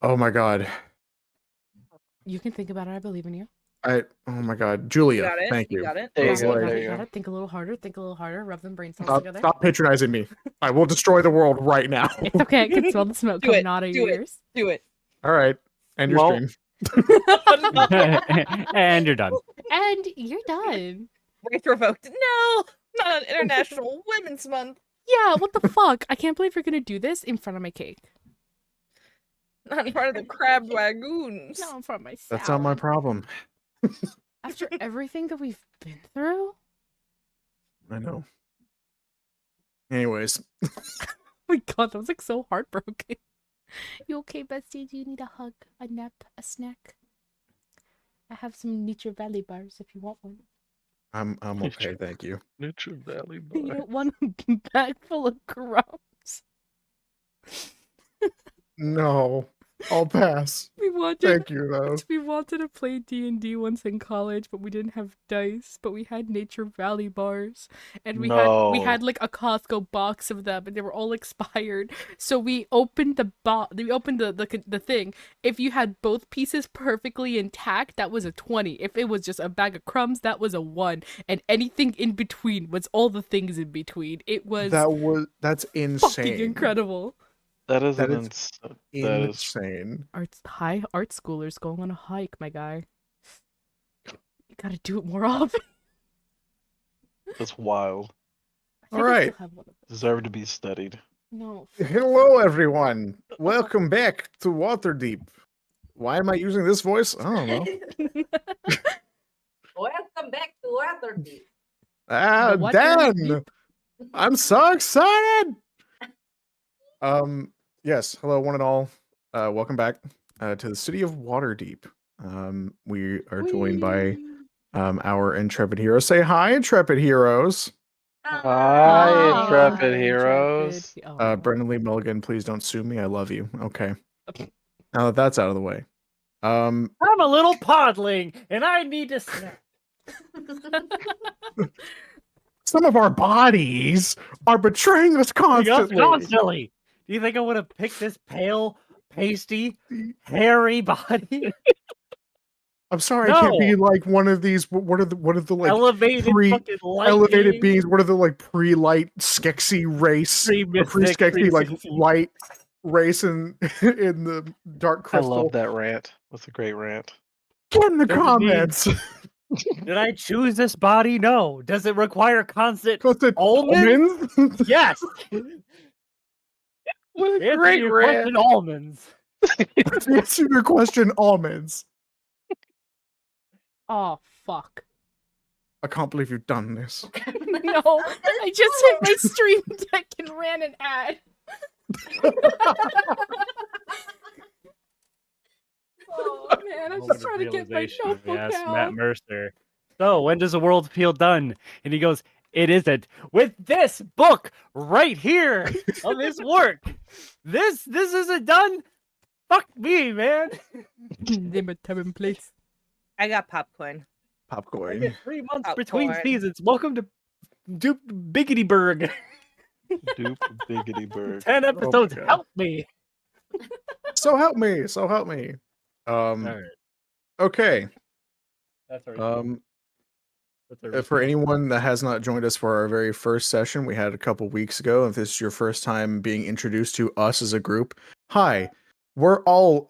Oh my god. You can think about it. I believe in you. Oh my god. You Julia, got it. thank you. You got it. There you go. Like, There you Got go. it. Think a little harder. Think a little harder. Rub them brain cells Stop, together. stop patronizing me. I will destroy the world right now. It's okay. I can smell the smoke Do coming it, out of do your it. ears. Do it. All right. And your Well- stream. And you're done. And you're done. Wraith revoked. No, not on International Women's Month. Yeah, what the fuck? I can't believe you're gonna do this in front of my cake. Not in front of the crab wagoons. Not in front of my salad. That's not my problem. After everything that we've been through? I know. Anyways. Oh my god, that was like so heartbroken. You okay, bestie? Do you need a hug, a nap, a snack? I have some Nature Valley bars if you want one. I'm okay, thank you. Nature Valley You Bar. don't want a bag full of crumbs. No. I'll pass. We wanted Thank you though. we wanted to play D&D once in college, but we didn't have dice, but we had Nature Valley bars, and we had like a Costco box of them, and they were all expired. So we opened the thing. If you had both pieces perfectly intact, that was a 20. If it was just a bag of crumbs, that was a 1. And anything in between was all the things in between. It was That's insane. fucking incredible. That is That an is that is insane. Art schoolers going on a hike, my guy. You gotta do it more often. that's wild. I think All I right. still have one of those. Deserve to be studied. No. Hello everyone. Welcome back to Waterdeep. Why am I using this voice? I don't know. Welcome back to Waterdeep. Ah, What Dan! I'm so excited! Yes, hello one and all. Welcome back to the city of Waterdeep. We are joined by our intrepid heroes. Say hi, intrepid heroes. Hi, intrepid heroes. Brendan Lee Mulligan, please don't sue me. I love you. Okay. Now that that's out of the way. I'm a little podling, and I need to snack. Some of our bodies are betraying us constantly. Constantly. Do you think I would have picked this pale, pasty, hairy body? I'm sorry, I can't be like one of these. What are the like Elevated fucking light elevated beings? What are the like pre-light Skeksis race? Pre-Skeksis like light race in the dark I crystal? love that rant. That's a great rant. Get in the Does it comments. Did I choose this body? No. Does it require constant Constant almonds? almonds? Yes. What a Answer great your rant. question, almonds. Answer your question, almonds. Oh, fuck. I can't believe you've done this. No, I just hit my stream deck and ran an ad. Oh, man, I'm just trying to get my notebook Yes, out. Matt Mercer. So, when does the world feel done? And he goes, it isn't. With this book right here of his work. This isn't done. Fuck me, man. Name a time and place. I got popcorn. I Popcorn. get 3 months between Popcorn. seasons. Welcome to Dupe Biggityburg. Dupe biggity bird. 10 episodes. God. Help me. So help me. So help me. All right. Okay. That's our For anyone that has not joined us for our very first session, we had a couple weeks ago. If this is your first time being introduced to us as a group, hi, we're all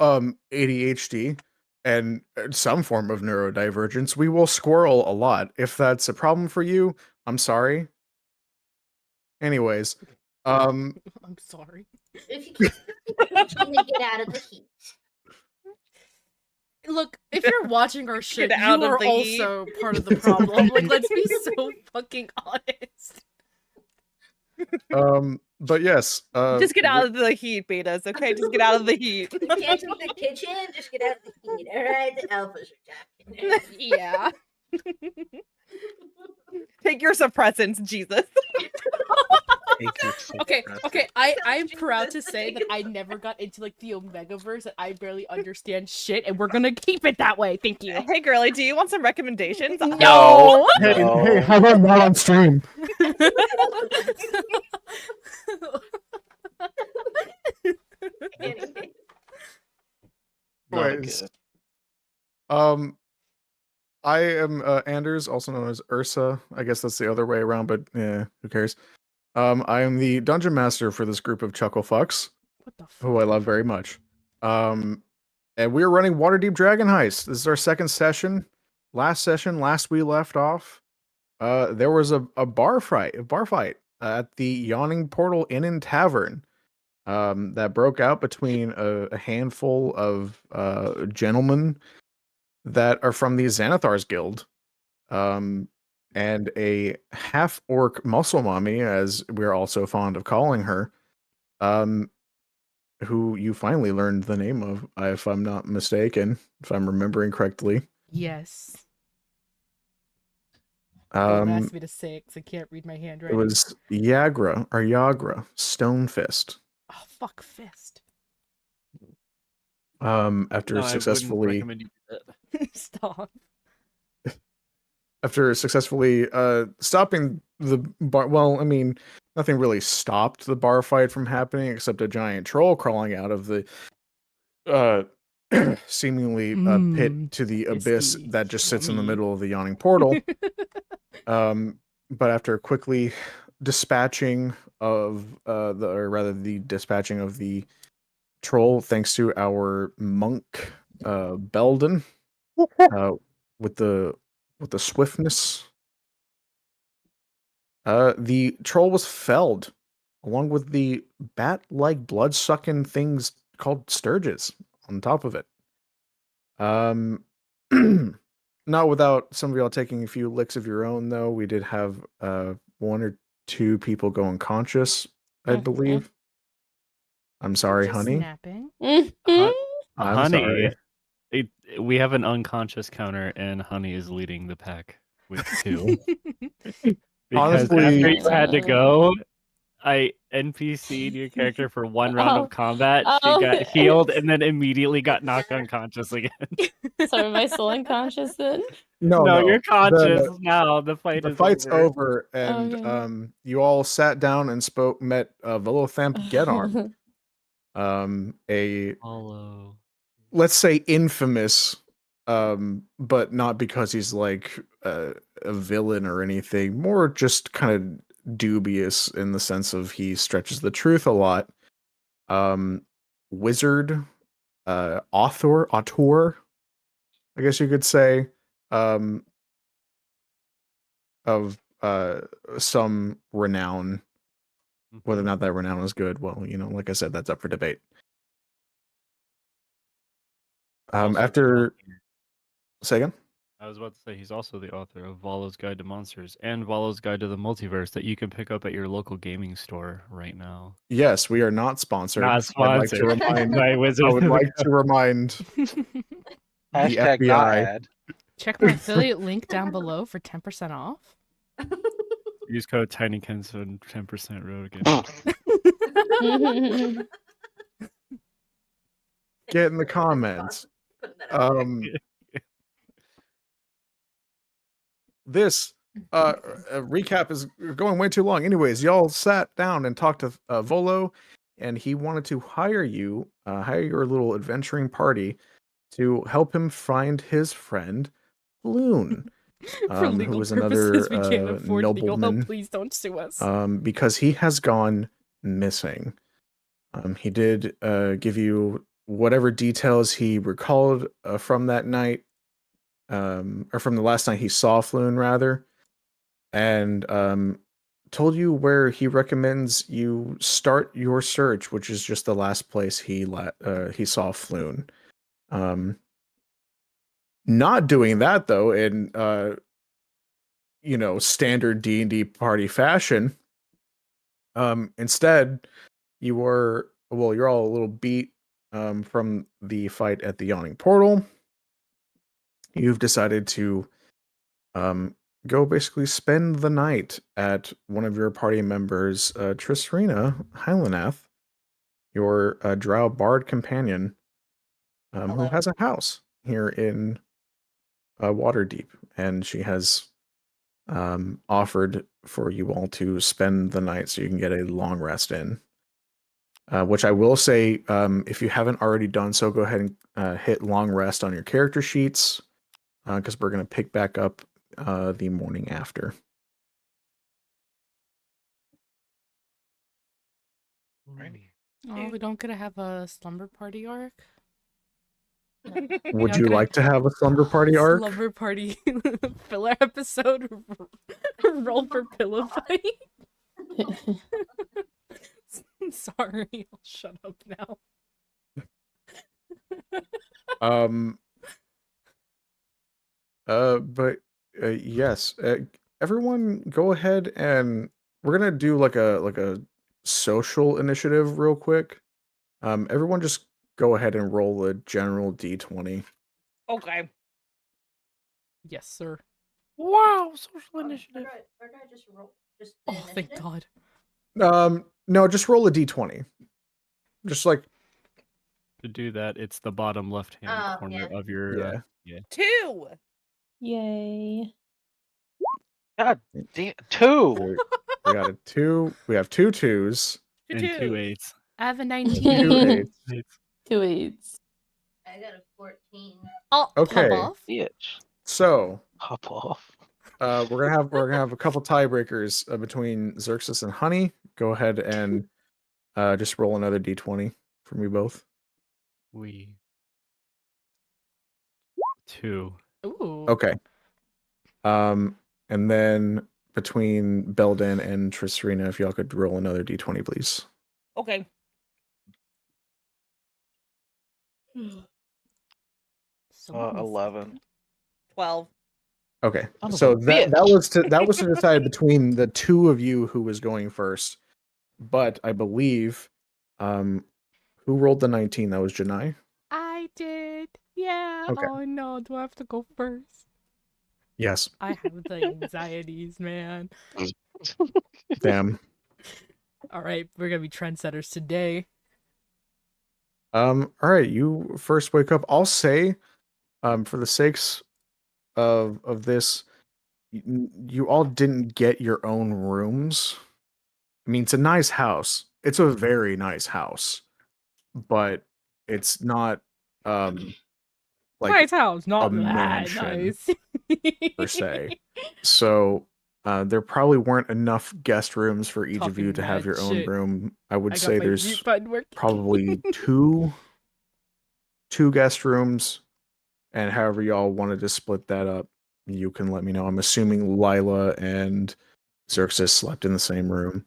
ADHD and some form of neurodivergence. We will squirrel a lot. If that's a problem for you, I'm sorry. Anyways, I'm sorry. If you can't get out of the heat. Look, if you're watching our shit, you out of are the heat. also part of the problem. Like, let's be so fucking honest. but yes, Just get out of the heat, betas, okay? Just get out of the heat. You can't do the kitchen, just get out of the heat. Alright, the alphas are talking. Yeah. Take your suppressants, Jesus. Okay, I'm proud to say that I never got into like the Omegaverse, that I barely understand shit, and we're gonna keep it that way. Thank you. Hey, girly, do you want some recommendations? No. hey, how about not on stream? Not Anyways, good. I am Anders, also known as Ursa. I guess that's the other way around, but yeah, who cares? I am the dungeon master for this group of chuckle fucks, What the fuck? who I love very much. And we're running Waterdeep Dragon Heist. This is our second session. Last we left off, there was a bar fight at the Yawning Portal Inn and Tavern. That broke out between a handful of gentlemen that are from the Xanathar's Guild, and a half-orc muscle mommy, as we're also fond of calling her, who you finally learned the name of, if I'm not mistaken, if I'm remembering correctly. Yes. Don't ask Um, me to say it because I can't read my it handwriting. was Yagra Stonefist. Oh, fuck fist. After No, I wouldn't successfully recommend you do that. Stop. stopping the bar. Well, I mean, nothing really stopped the bar fight from happening except a giant troll crawling out of the seemingly pit to the abyss Fisty. that just sits in the Yummy. middle of the Yawning Portal. But after quickly dispatching of the dispatching of the troll, thanks to our monk Belden, with the swiftness, the troll was felled, along with the bat-like blood-sucking things called sturges on top of it. Not without some of y'all taking a few licks of your own, though. We did have one or two people go unconscious, I believe. I'm sorry, Just honey. Snapping. I'm Honey, sorry. we have an unconscious counter, and Honey is leading the pack with 2. Because Honestly- after you had to go, I NPC'd your character for 1 round of combat. She got healed and then immediately got knocked unconscious again. So am I still unconscious then? No, you're conscious now. The fight The is fight's over. over, and Okay. you all sat down and met Velothamp Gedarm, a Hollow. let's say infamous, but not because he's like a villain or anything, more just kind of dubious in the sense of he stretches the truth a lot. Wizard, author, I guess you could say, of some renown. Whether or not that renown is good, well, like I said, that's up for debate. Say again? I was about to say he's also the author of Volo's Guide to Monsters and Volo's Guide to the Multiverse that you can pick up at your local gaming store right now. Yes, we are not sponsored. Not sponsored. I'd like to remind. by Wizards I would of the like to remind Hashtag FBI. not ad. Check my affiliate link down below for 10% off. Use code TinyKens for 10% road again. Get in the comments. This recap is going way too long. Anyways, y'all sat down and talked to Volo, and he wanted to hire your little adventuring party to help him find his friend Loon, For legal who was purposes, another we can't afford legal nobleman. help. Please don't sue us. Because he has gone missing. He did give you whatever details he recalled from that night, or from the last night he saw Floon, rather, and told you where he recommends you start your search, which is just the last place he saw Floon. Not doing that though, in standard D&D party fashion. Instead, you're all a little beat from the fight at the Yawning Portal. You've decided to go basically spend the night at one of your party members, Trisrina Hylenath, your drow bard companion, who has a house here in Waterdeep, and she has offered for you all to spend the night so you can get a long rest in. which I will say, if you haven't already done so, go ahead and hit long rest on your character sheets, because we're going to pick back up the morning after. Oh, we don't get to have a slumber party arc? Would you like to have a slumber party arc? Slumber party filler episode? Roll for pillow fight? Sorry, I'll shut up now. But yes, everyone go ahead and we're gonna do like a social initiative real quick. Everyone just go ahead and roll a general D20. Okay. Yes, sir. Wow, social initiative. Or do I just roll? Just Oh, thank God. No, just roll a D20. Just like To do that, it's the bottom left-hand corner of your. yeah. 2. Yay. God damn, 2. We got a 2. We have 2 2s. And 2 8s. I have a and 19. 2 8s. 2 8s. I got a 14. Oh, Okay. pop off. Bitch. So Pop off. we're gonna have a couple tiebreakers between Xerxes and Honey. Go ahead and just roll another D20 for me both. We 2. Ooh. Okay. And then between Belden and Tristarina, if y'all could roll another D20, please. Okay. Someone's- 11. 12. Okay. Son of So a that bitch. was to decide between the two of you who was going first. But I believe who rolled the 19? That was Janai. I did. Yeah. Okay. Oh no, do I have to go first? Yes. I have the anxieties, man. Damn. All right, we're gonna be trendsetters today. All right, you first wake up. I'll say, for the sakes of this, you all didn't get your own rooms. I mean, it's a nice house. It's a very nice house, but it's not like Nice house, not a that mansion, nice. per se. So there probably weren't enough guest rooms for each of you Talking to have mad your own shit. room. I would I got say my there's mute button working. probably two guest rooms, and however y'all wanted to split that up, you can let me know. I'm assuming Lila and Xerxes slept in the same room.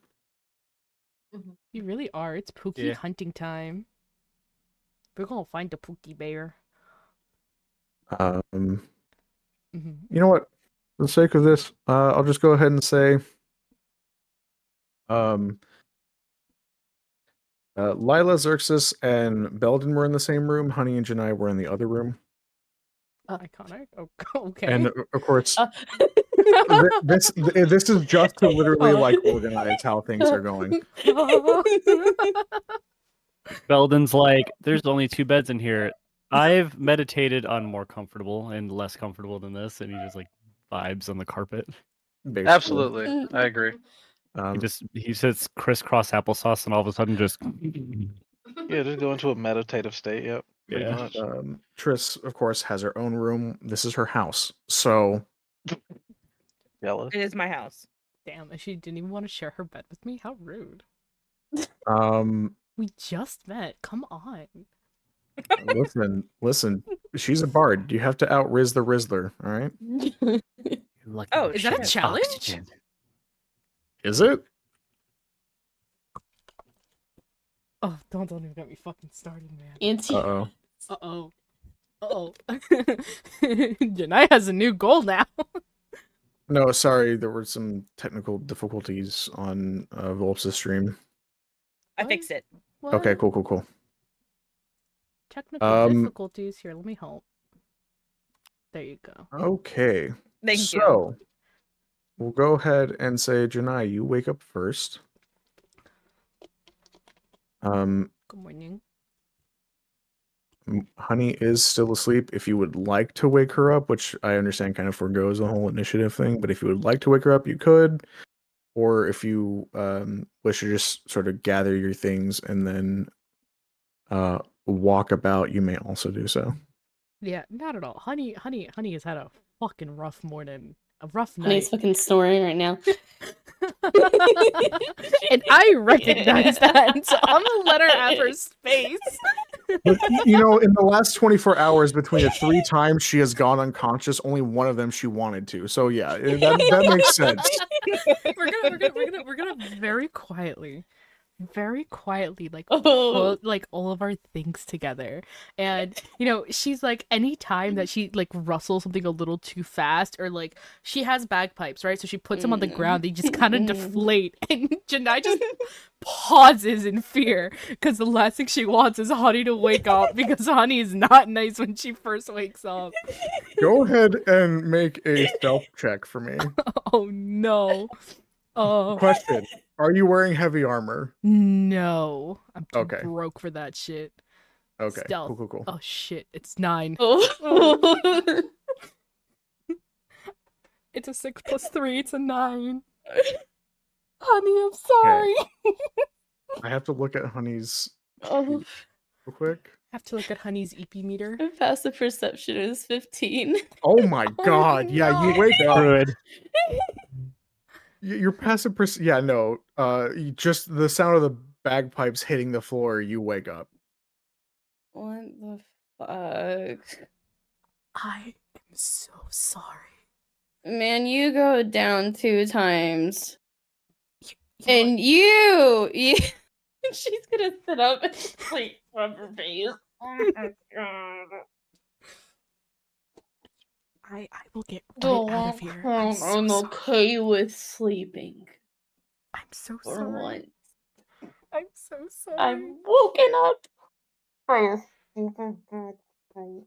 You really are. It's Pookie Yeah. hunting time. We're gonna find the Pookie bear. You Mhm. know what? For the sake of this, I'll just go ahead and say, Lila, Xerxes, and Belden were in the same room. Honey and Janai were in the other room. Iconic. Oh, okay. And of course, this is just to literally like organize how things are going. Belden's like, there's only 2 beds in here. I've meditated on more comfortable and less comfortable than this, and he just like vibes on the carpet. Basically. Absolutely. I agree. He sits crisscross applesauce, and all of a sudden just Yeah, just go into a meditative state. Yep. Pretty Yeah. much. Triss, of course, has her own room. This is her house, so Jealous. It is my house. Damn, and she didn't even want to share her bed with me? How rude. We just met. Come on. listen. She's a bard. You have to out-riz the Rizzler, all right? Oh, Is that a shit. challenge? Is it? Oh, don't even get me fucking started, man. Anti. Uh-oh. Uh-oh. Uh-oh. Janai has a new goal now. No, sorry, there were some technical difficulties on Volp's stream. I fixed it. Okay, What? cool. Technical difficulties. Here, let me help. There you go. Okay. Thank you. So, we'll go ahead and say, Janai, you wake up first. Good morning. Honey is still asleep. If you would like to wake her up, which I understand kind of forgoes the whole initiative thing, but if you would like to wake her up, you could. or if you wish to just sort of gather your things and then walk about, you may also do so. Yeah, not at all. Honey has had a fucking rough morning, a rough night. Honey's fucking snoring right now. And I recognize that, so I'm gonna let her have her space. But, you know, in the last 24 hours, between the 3 times she has gone unconscious, only one of them she wanted to. So yeah, that makes sense. We're gonna very quietly, like Oh. put like all of our things together. And you know, she's like, anytime that she like rustles something a little too fast, or like she has bagpipes, right? So she puts them on the ground, they just kind of deflate, and Janai just pauses in fear because the last thing she wants is Honey to wake up, because Honey is not nice when she first wakes up. Go ahead and make a stealth check for me. Oh no. Question: are you wearing heavy armor? No, I'm too Okay. broke for that shit. Okay, Stealth. cool. Oh shit, it's 9. Oh. It's a 6 + 3, it's a 9. Honey, I'm sorry. I have to look at Honey's Oh. real quick. Have to look at Honey's EP meter. My passive perception is 15. Oh my god! Yeah, no. you wake up. Druid. Your passive yeah, no. Just the sound of the bagpipes hitting the floor, you wake up. What the fuck? I am so sorry. Man, you go down 2 times. You know And you she's gonna sit up and sleep from her face. Oh my god. I will get right out of here. I'm so I'm sorry. okay with sleeping I'm so for sorry. once. I'm so sorry. I'm woken up by a stupid bad night.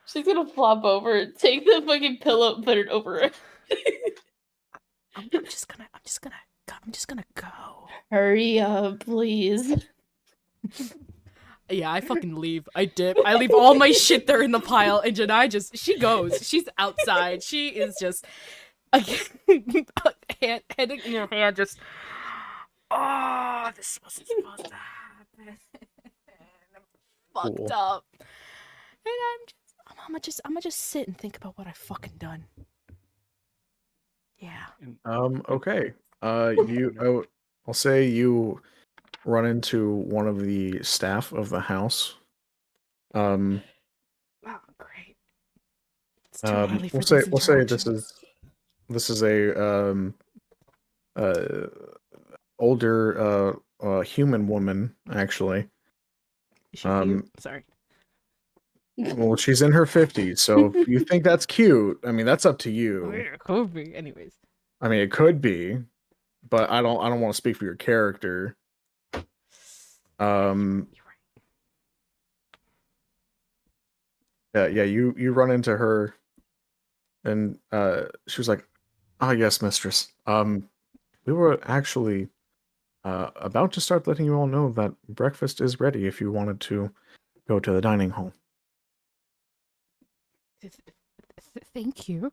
She's gonna flop over, take the fucking pillow, put it over her. I'm just gonna go. Hurry up, please. Yeah, I fucking leave. I dip. I leave all my shit there in the pile, and Janai she goes. She's outside. She is just head in your hand, just this wasn't supposed to happen. I'm fucked Cool. up. And I'm gonna just sit and think about what I fucking done. Yeah. Okay. I'll say you run into one of the staff of the house. Oh, great. It's too early for we'll say this interactions. is a older human woman, actually. Is she cute? Sorry. Well, she's in her 50s, so if you think that's cute, I mean, that's up to you. It could be. Anyways. I mean, it could be, but I don't want to speak for your character. You're right. Yeah, you run into her, and she was like, "Ah, yes, mistress. We were actually about to start letting you all know that breakfast is ready if you wanted to go to the dining hall." Thank you.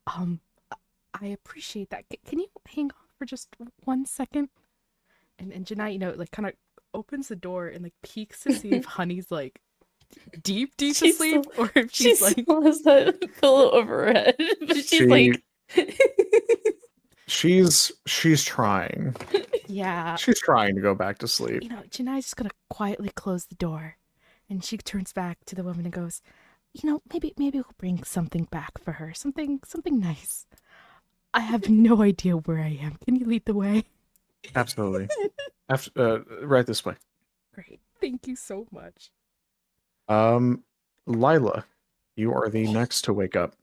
I appreciate that. Can you hang on for just 1 second? And Janai, like kind of opens the door and like peeks to see if Honey's like deep asleep, or if she's like still has that pillow over her head, but she's like she's trying. Yeah. She's trying to go back to sleep. Janai's just gonna quietly close the door, and she turns back to the woman and goes, maybe we'll bring something back for her, something nice. I have no idea where I am. Can you lead the way? Absolutely. Right this way. Great. Thank you so much. Lila, you are the next to wake up.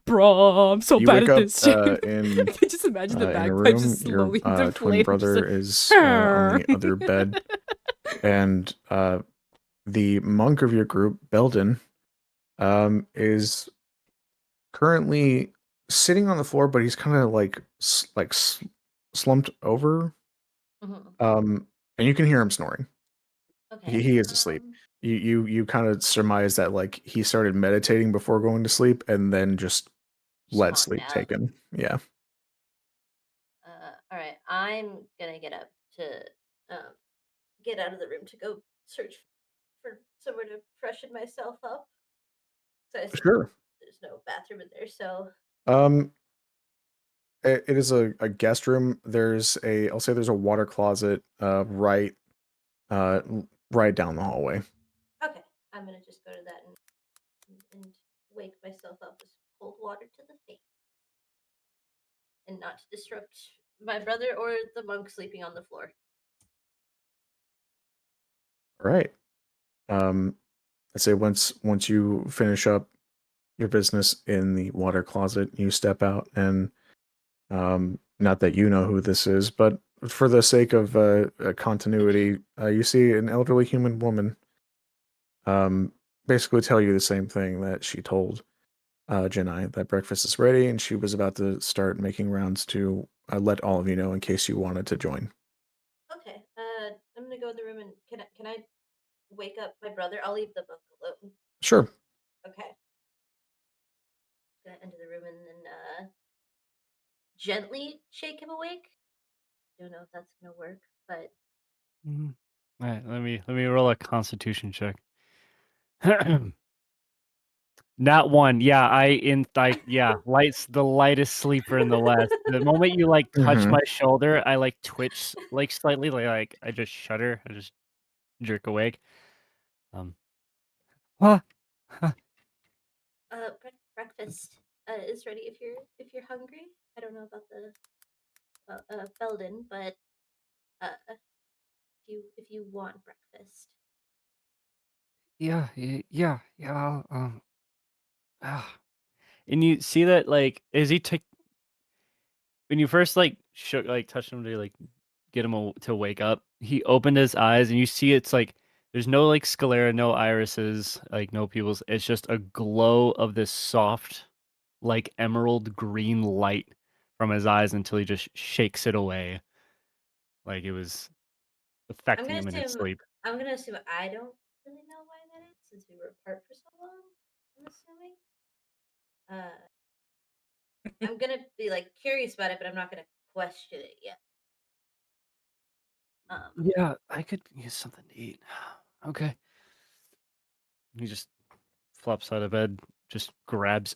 Bro, I'm so You bad wake at up this shit. in Just imagine the in a bagpipes room. just slowly Your twin brother is on the other bed, and the monk of your group, Belden, is currently sitting on the floor, but he's kind of like slumped over. Mhm. And you can hear him snoring. Okay. He is asleep. You kind of surmise that like he started meditating before going to sleep, and then just let Spawned sleep out. take him. Yeah. All right, I'm gonna get up to get out of the room to go search for somewhere to freshen myself up. So I assume Sure. there's no bathroom in there, so Um, it is a guest room. I'll say there's a water closet uh right down the hallway. okay. I'm gonna just go to that and wake myself up with cold water to the face, and not to disrupt my brother or the monk sleeping on the floor. All right. I'd say once you finish up your business in the water closet, you step out and not that you know who this is, but for the sake of continuity, you see an elderly human woman basically tell you the same thing that she told Janai, that breakfast is ready, and she was about to start making rounds to let all of you know in case you wanted to join. Okay. I'm gonna go in the room and can I wake up my brother? I'll leave the book alone. Sure. Okay. Gonna enter the room and then gently shake him awake. Don't know if that's gonna work, but All right, let me roll a Constitution check. Not one. Yeah, light's the lightest sleeper in the West. The moment you like touch Mhm. my shoulder, I like twitch like slightly, like I just shudder, I just jerk awake. Huh? breakfast is ready if you're hungry. I don't know about the Belden, but if you want breakfast. Yeah. And you see that like as he took when you first like shook like touched him to like get him to wake up, he opened his eyes and you see it's like there's no like sclera, no irises, like no pupils. It's just a glow of this soft, like emerald green light from his eyes until he just shakes it away. Like it was affecting him in his sleep. I'm gonna assume I don't really know why that is since we were apart for so long. I'm assuming. I'm gonna be like curious about it, but I'm not gonna question it yet. Yeah, I could use something to eat. Okay. He just flops out of bed, just grabs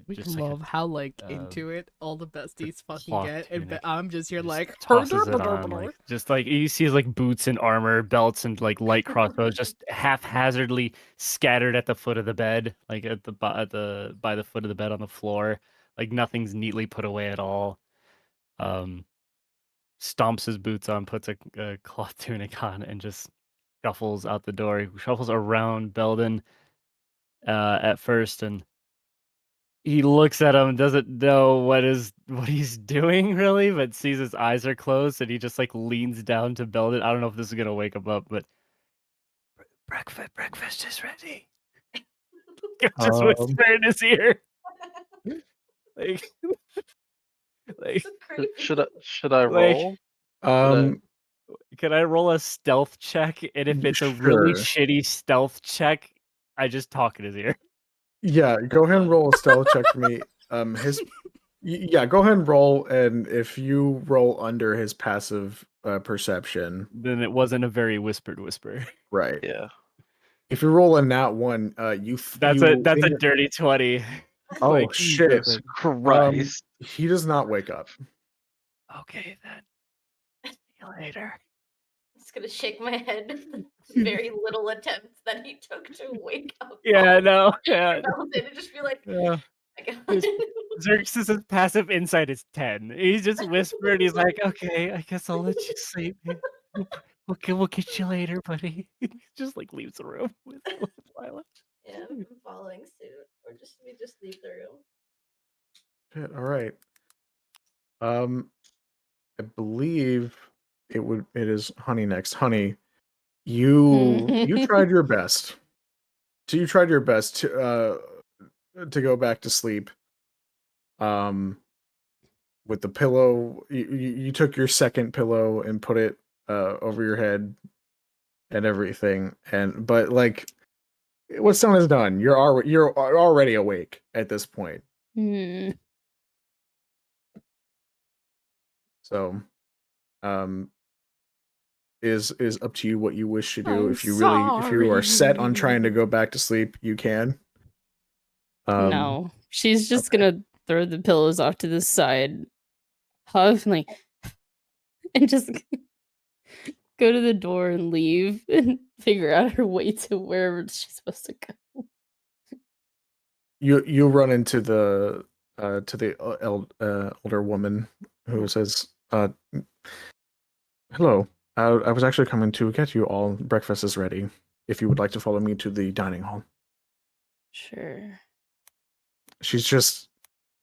We just like love how um, into it all the besties fucking cloth get, and tunic. I'm just here Just like tosses it on, like just like you see like boots and armor, belts and like light crossbows just haphazardly scattered at the foot of the bed, like by the foot of the bed on the floor. Like nothing's neatly put away at all. Stomps his boots on, puts a cloth tunic on, and just shuffles out the door. He shuffles around Belden at first, and he looks at him, doesn't know what he's doing really, but sees his eyes are closed, and he just like leans down to Belden. I don't know if this is gonna wake him up, but breakfast is ready. Just whisper in his ear, like, like, should I like, roll? can I roll a stealth check? And if it's a really Sure. shitty stealth check, I just talk in his ear. Yeah, go ahead and roll a stealth check for me. Yeah, go ahead and roll, and if you roll under his passive perception, Then it wasn't a very whispered whisper. right? Yeah. If you roll a nat one, That's a dirty 20. Oh Like, shit! Jesus Christ. He does not wake up. Okay then. See you later. I'm just gonna shake my head at the very little attempts that he took to wake up. Yeah, no, yeah. And just be like, Yeah. Xerxes' passive insight is 10. He's just whispered. He's like, "Okay, I guess I'll let you sleep. We'll get you later, buddy." Just like leaves the room with Lila. Yeah, I'm following suit, or we just leave the room. Shit, all right. I believe it is Honey next. Honey, you tried your best. So you tried your best to go back to sleep. With the pillow, you took your second pillow and put it over your head and everything, but like what's done is done. You're already awake at this point. Hmm. So, is up to you what you wish to do. I'm If you are set on trying to sorry. go back to sleep, you can. No, she's just okay. gonna throw the pillows off to the side, huff, like, and just go to the door and leave and figure out her way to wherever she's supposed to go. You run into the older woman who says, "Hello. I was actually coming to get you all. Breakfast is ready. If you would like to follow me to the dining hall." Sure. She's just,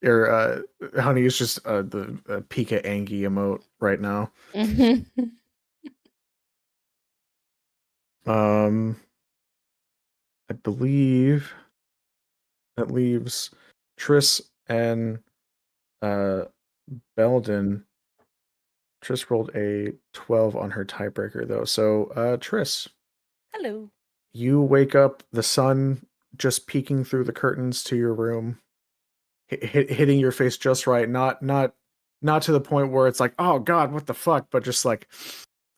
honey is just the Pika Angie emote right now. I believe that leaves Triss and Belden. Triss rolled a 12 on her tiebreaker though. So Triss, Hello. you wake up, the sun just peeking through the curtains to your room, hitting your face just right. Not to the point where it's like, oh God, what the fuck, but just like,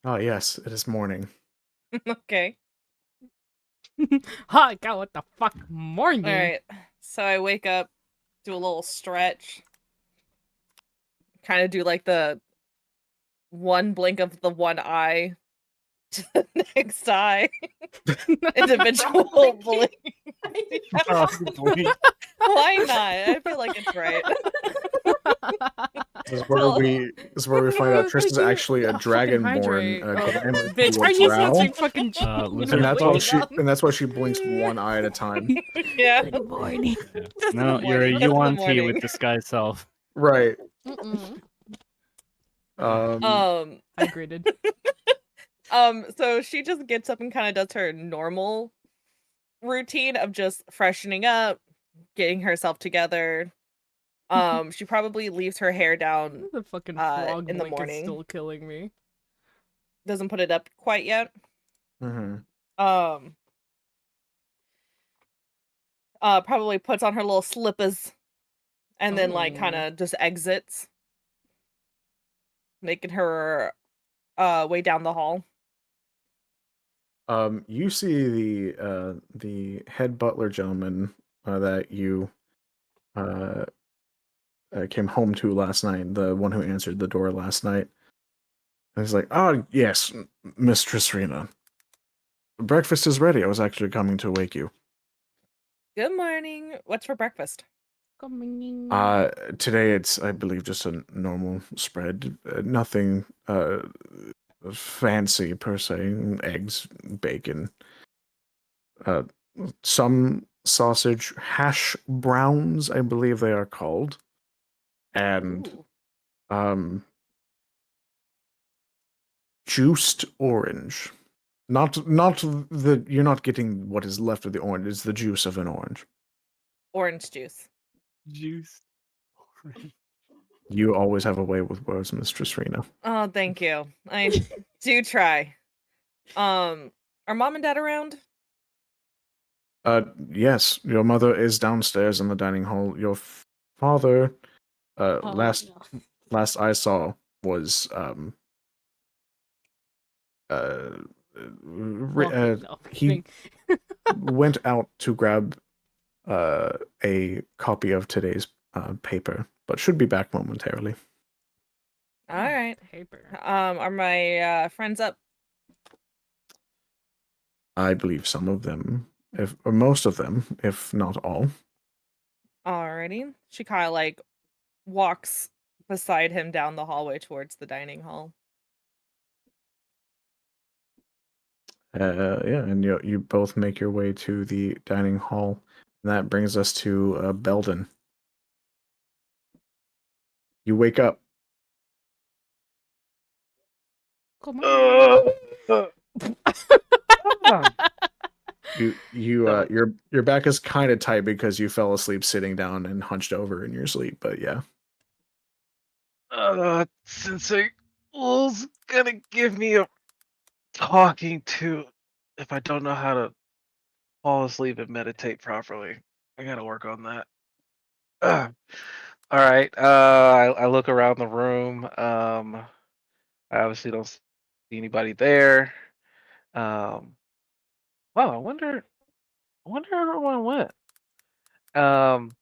oh yes, it is morning. Okay. Hi, God, what the fuck? Morning. All right. So I wake up, do a little stretch, kind of do like the one blink of the one eye to the next eye. Individual blink. Why not? I feel like it's right. This is where we find out Triss is actually a dragonborn. Bitch, are you such a fucking and that's why she blinks one eye at a time. Yeah. Good morning. No, you're a Yuan-Ti with disguised self. Right. Hydrated. So she just gets up and kind of does her normal routine of just freshening up, getting herself together. She probably leaves her hair down The fucking frog in the blink is morning. still killing me. Doesn't put it up quite yet. Mm-hmm. Probably puts on her little slippers and then like kind of just exits, making her way down the hall. You see the head butler gentleman that you came home to last night, the one who answered the door last night. And he's like, "Oh yes, Mistress Rena. Breakfast is ready. I was actually coming to wake you." Good morning. What's for breakfast? Today it's, I believe, just a normal spread. Nothing fancy per se. Eggs, bacon, some sausage, hash browns, I believe they are called, and juiced orange. Not the, you're not getting what is left of the orange. It's the juice of an orange. Orange juice. Juice. You always have a way with words, Mistress Rena. Oh, thank you. I do try. Are mom and dad around? Yes, your mother is downstairs in the dining hall. Your father, last I saw was he went out to grab a copy of today's paper, but should be back momentarily. All right. Paper. Are my friends up? I believe some of them, or most of them, if not all. Alrighty. She kind of like walks beside him down the hallway towards the dining hall. Yeah, and you both make your way to the dining hall. And that brings us to Belden. You wake up. Come on. Your back is kind of tight because you fell asleep sitting down and hunched over in your sleep, but yeah. Sensei was gonna give me a talking to if I don't know how to fall asleep and meditate properly. I gotta work on that. All right. I look around the room. I obviously don't see anybody there. Wow. I wonder where everyone went. And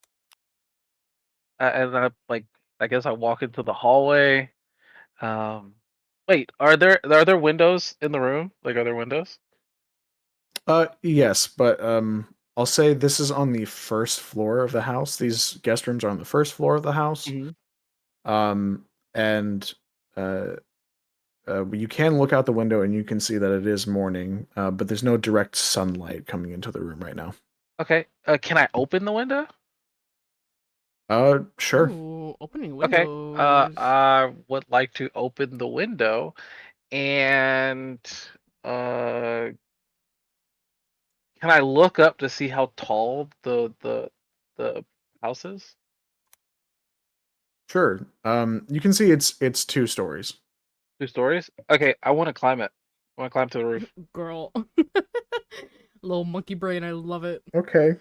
I like. I guess I walk into the hallway. Wait. Are there windows in the room? Like, are there windows? Yes, but I'll say this is on the first floor of the house. These guest rooms are on the first floor of the house. And you can look out the window and you can see that it is morning, but there's no direct sunlight coming into the room right now. Okay. Can I open the window? Sure. Ooh, opening Okay. windows. I would like to open the window, and can I look up to see how tall the house is? Sure. You can see it's 2 stories. 2 stories? Okay, I want to climb it. I want to climb to the roof. Girl. Little monkey brain, I love it. Okay.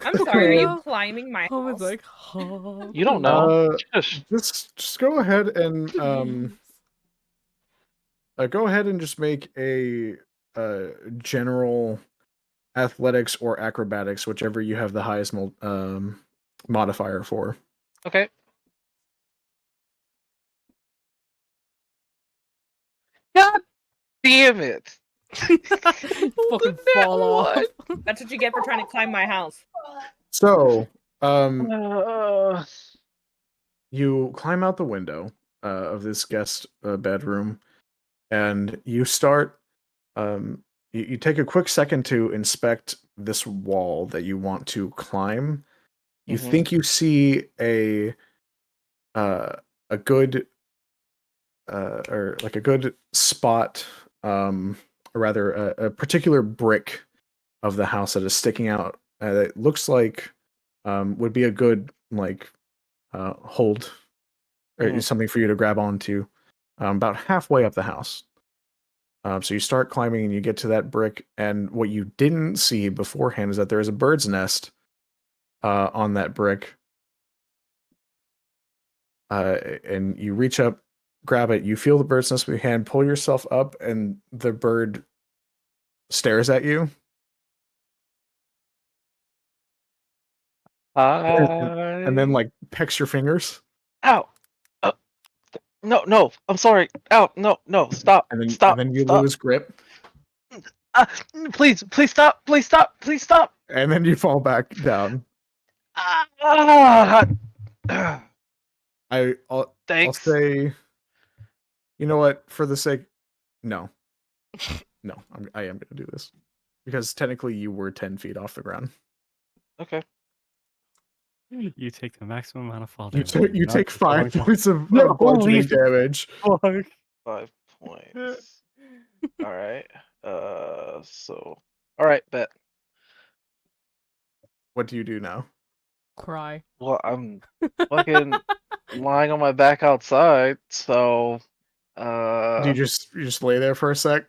I'm sorry, are you Yeah. climbing my Home is house? like, huh, You don't know. Just go ahead and please. just make a general athletics or acrobatics, whichever you have the highest modifier for. Okay. God damn it! Fucking fall off. That's what you get for trying to climb my house. So, Uh, you climb out the window of this guest bedroom, and you start. You take a quick second to inspect this wall that you want to climb. You think you see a good or like a good spot, or rather a particular brick of the house that is sticking out. That looks like would be a good like hold or something for you to grab onto. About halfway up the house. So you start climbing and you get to that brick, and what you didn't see beforehand is that there is a bird's nest on that brick. And you reach up, grab it, you feel the bird's nest with your hand, pull yourself up, and the bird stares at you. And then like pecks your fingers. Ow! No, I'm sorry. Ow! No, stop! And Stop! then you Stop! lose grip. Please stop! Please stop! And then you fall back down. Ah! I'll Thanks. say, you know what? For the sake, no, I am gonna do this because technically you were 10 feet off the ground. Okay. You take the maximum amount of fall You damage. you take 5 points of No, bludgeoning holy damage. fuck. 5 points. All right. So. All right, bet. What do you do now? Cry. Well, I'm fucking lying on my back outside, so. Do you just lay there for a sec?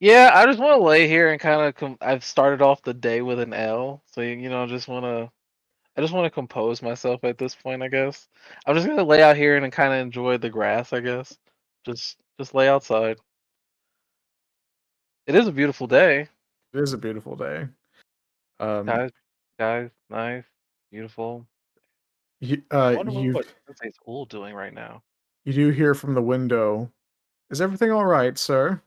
Yeah, I just want to lay here and kind of. I've started off the day with an L, so I just want to compose myself at this point. I guess I'm just gonna lay out here and kind of enjoy the grass. I guess just lay outside. It is a beautiful day, It is a beautiful day. guys. Nice, beautiful. You, I wonder you what Sensei's Ool doing right now. you do hear from the window. Is everything all right, sir?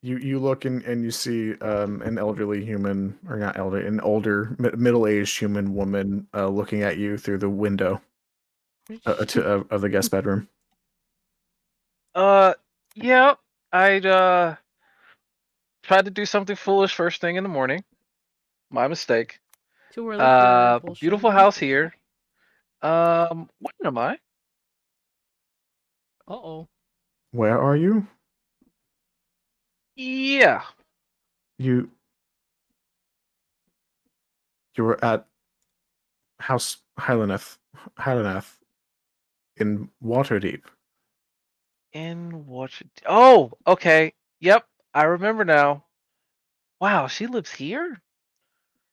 You look and you see an elderly human, or not elderly, an older middle-aged human woman looking at you through the window of the guest bedroom. Yeah, I'd tried to do something foolish first thing in the morning. My mistake. Too early for bullshit. Beautiful house here. When am I? Uh-oh. Where are you? Yeah. You were at House Hylaneth in Waterdeep. In Washington. Oh, okay. Yep, I remember now. Wow, she lives here?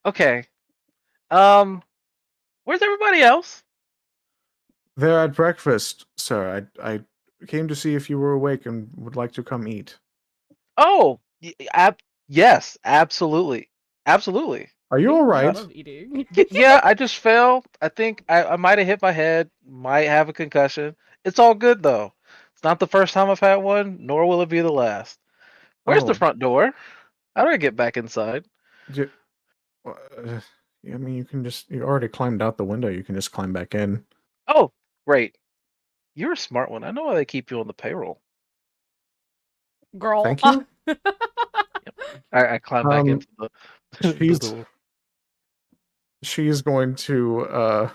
Okay. Where's everybody else? They're at breakfast, sir. I came to see if you were awake and would like to come eat. Oh, yes, absolutely, absolutely. Are you all I right? love eating. Yeah, I just fell. I think I might have hit my head. Might have a concussion. It's all good though. It's not the first time I've had one, nor will it be the last. Where's the Oh, front door? How do I get back inside? j- I mean, you already climbed out the window. You can just climb back in. Oh, great. You're a smart one. I know why they keep you on the payroll. Girl. Thank you. I climb back into the, the She's door. she's going to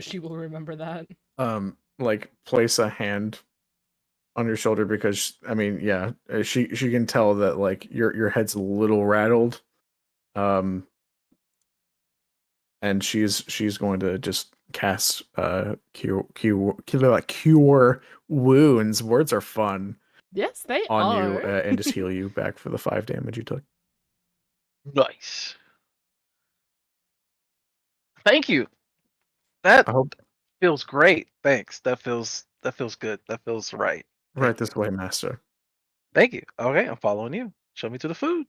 She will remember that. like place a hand on your shoulder because I mean, yeah, she can tell that like your head's a little rattled. And she's going to just cast cure wounds. Words are fun Yes, they on are. you and just heal you back for the 5 damage you took. Nice. Thank you. That I hope feels great. Thanks. That feels good. That feels right. right this way, master. Thank you. Okay, I'm following you. Show me to the food.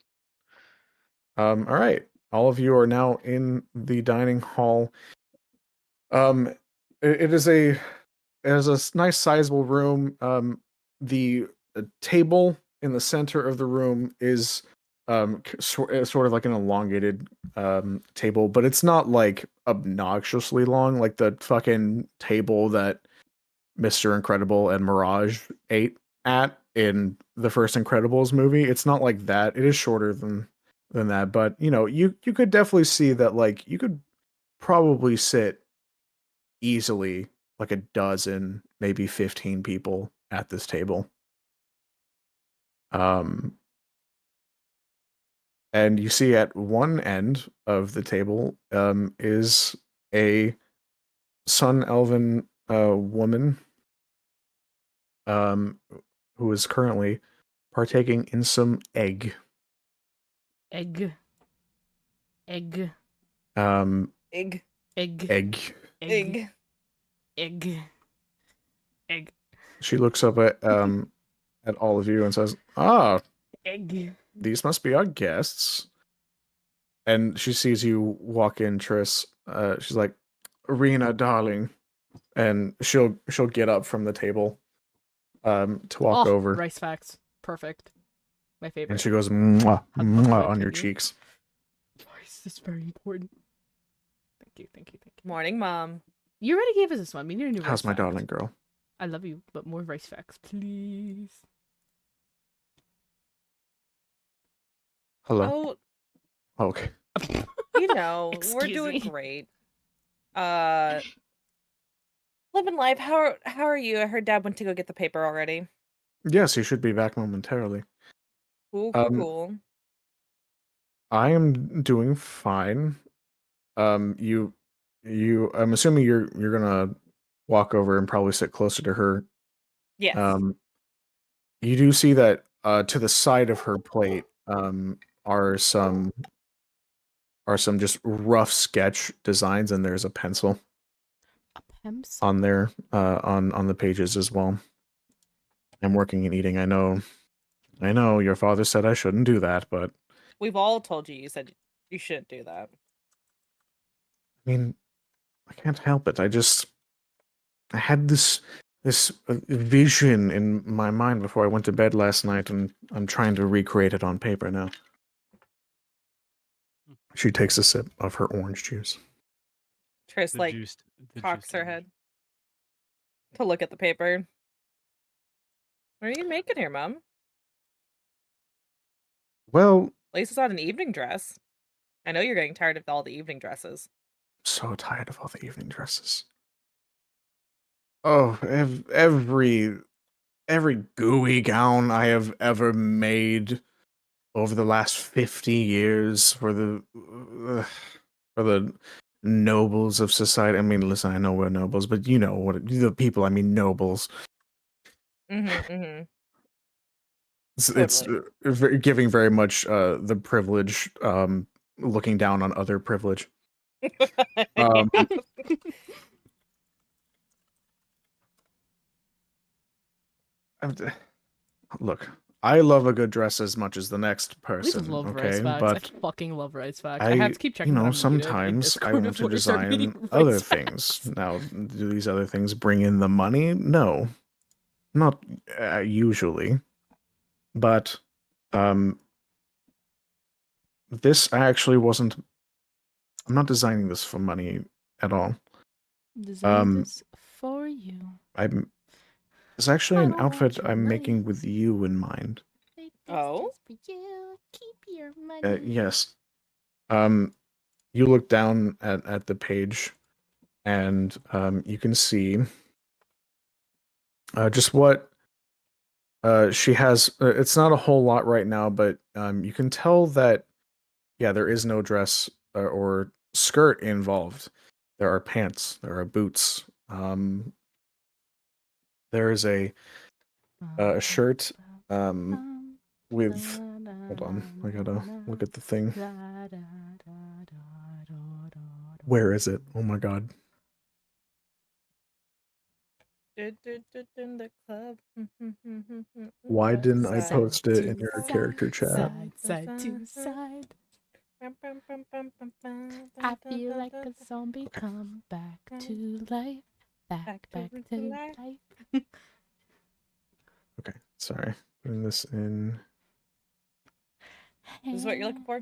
All right. All of you are now in the dining hall. It is a nice sizable room. The table in the center of the room is sort of like an elongated table, but it's not like obnoxiously long like the fucking table that Mr. Incredible and Mirage ate at in the first Incredibles movie. It's not like that. It is shorter than that, but you know, you could definitely see that like you could probably sit easily like a dozen, maybe 15 people at this table. And you see at one end of the table is a Sun Elven woman who is currently partaking in some egg. Egg. Egg. Egg. Egg. Egg. Egg. Egg. Egg. She looks up at all of you and says, "Ah, Egg. these must be our guests." And she sees you walk in, Triss. She's like, "Rena, darling," and she'll get up from the table, to walk over, Rice facts. Perfect. My favorite. and she goes, "Mwah, Hug mwah," on to your you. cheeks. Rice is very important. Thank you. Thank you. Thank you. Morning, Mom. You already gave us this one. We need a new. How's rice my fact. darling girl? I love you, but more rice facts, please. Hello. Oh, Okay. you know, we're Excuse doing me. great. Living life. How are you? I heard Dad went to go get the paper already. Yes, he should be back momentarily. Cool. Cool. I am doing fine. You, I'm assuming you're gonna walk over and probably sit closer to her. Yes. You do see that to the side of her plate are some just rough sketch designs, and there's a pencil A pencil. on there on the pages as well. I'm working and eating. I know your father said I shouldn't do that, but We've all told you. You said you shouldn't do that. I mean, I can't help it. I had this vision in my mind before I went to bed last night, and I'm trying to recreate it on paper now. She takes a sip of her orange juice. Triss The like juiced- the cocks juiced her orange. head to look at the paper. What are you making here, Mom? Well, At least it's not an evening dress. I know you're getting tired of all the evening dresses. so tired of all the evening dresses. Oh, every gooey gown I have ever made over the last 50 years for the nobles of society. I mean, listen, I know we're nobles, but you know what the people, I mean nobles. Mm-hmm. It's giving very much the privilege looking down on other privilege. Um, look, I love a good dress as much as the next We person. love Okay, rice facts. but I fucking love rice facts. I have to keep checking on sometimes I want to design reading other rice things. facts. Now, do these other things bring in the money? No, not usually. But this actually wasn't. I'm not designing this for money at all. Design this for you. It's actually I an don't want outfit your I'm making money. with you in mind. Make this Oh? just for you. Keep your money. Yes. You look down at the page, and you can see just what she has. It's not a whole lot right now, but you can tell that there is no dress or skirt involved. There are pants. There are boots. There is a shirt with. Hold on, I gotta look at the thing. Where is it? Oh my god. In the club. Why didn't I Side post it to in your side, character chat? Side to side. I feel like a zombie come back to life. Back to life. Okay, sorry. Putting this in. This is what you're looking for?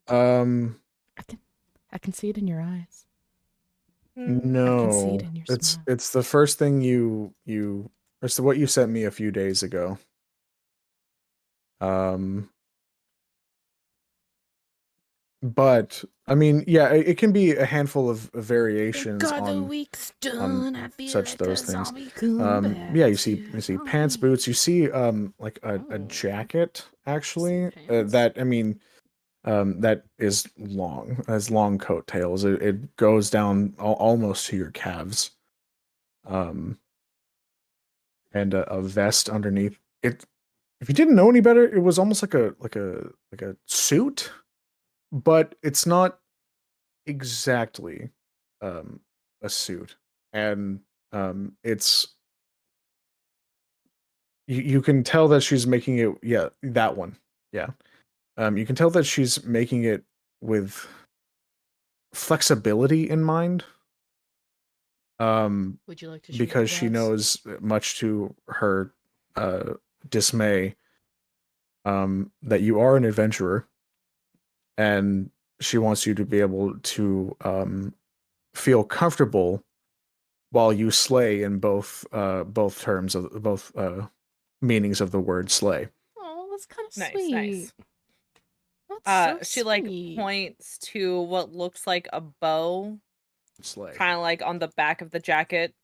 I can see it in your eyes. No, I can see it in your smile. it's the first thing it's what you sent me a few days ago. But I mean, yeah, it can be a handful of variations on such those things. Yeah, you see pants, boots. You see like a jacket actually. That I mean, that is long, has long coattails. It goes down almost to your calves. And a vest underneath it. If you didn't know any better, it was almost like a suit, but it's not exactly a suit. And it's you can tell that she's making it. Yeah, that one. Yeah. You can tell that she's making it with flexibility in mind. Would you like to shoot Because the she dice? knows, much to her dismay, that you are an adventurer, and she wants you to be able to feel comfortable while you slay in both terms of both meanings of the word slay. Oh, that's kind of Nice, sweet. nice. That's she like points to what looks like a bow, Slay. kind of like on the back of the jacket.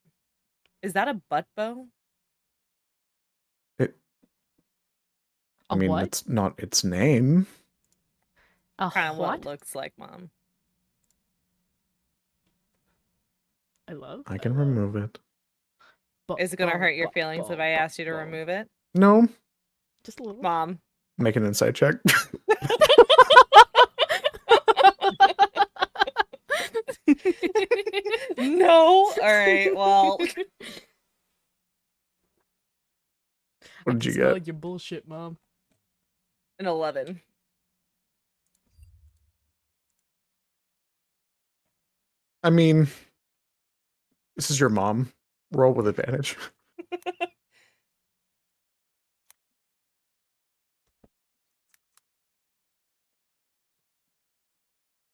Is that a butt bow? I mean, that's not its name. Kind of what it looks like, Mom. I can remove it. Is it gonna hurt your feelings if I asked you to remove it? No. Just a little. Mom. Make an insight check. No. All right. Well. What did you get? Like your bullshit, Mom. An 11. I mean, this is your mom. Roll with advantage.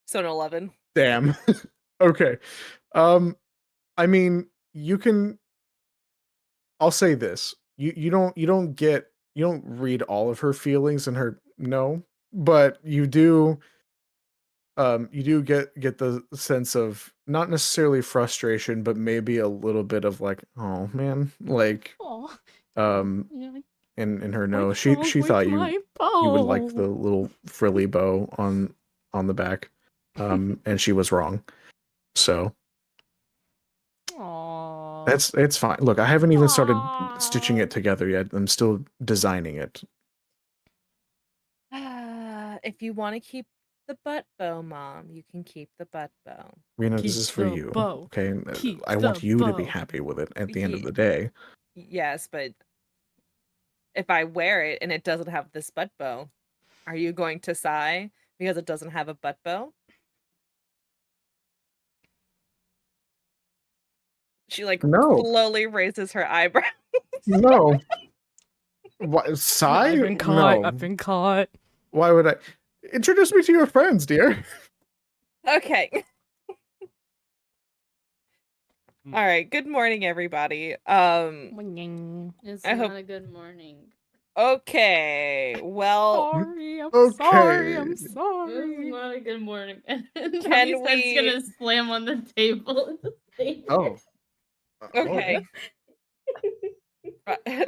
So an 11. Damn. Okay. I mean, you can. I'll say this: you don't read all of her feelings in her but you do. You do get the sense of not necessarily frustration, but maybe a little bit of like, oh man, like, in her no, she thought you would like the little frilly bow on the back, and she was wrong. So it's fine. Look, I haven't even started stitching it together yet. I'm still designing it. if you want to keep the butt bow, Mom, you can keep the butt bow. Rena, Keep this is for the you. bow. Okay, Keep I want the you to be bow. happy with it at the end of Ye- the day. Yes, but if I wear it and it doesn't have this butt bow, are you going to sigh because it doesn't have a butt bow? She like No. slowly raises her eyebrow. No. What, sigh? I've been caught. No. I've been caught. Why would I? Introduce me to your friends, dear. Okay. Mm. All right. Good morning, everybody. It's I hope- not a good morning. Okay. Well, Sorry, I'm Okay. sorry, I'm It's sorry. not a good morning. And Can Tommy's we- gonna slam on the table. Oh. okay.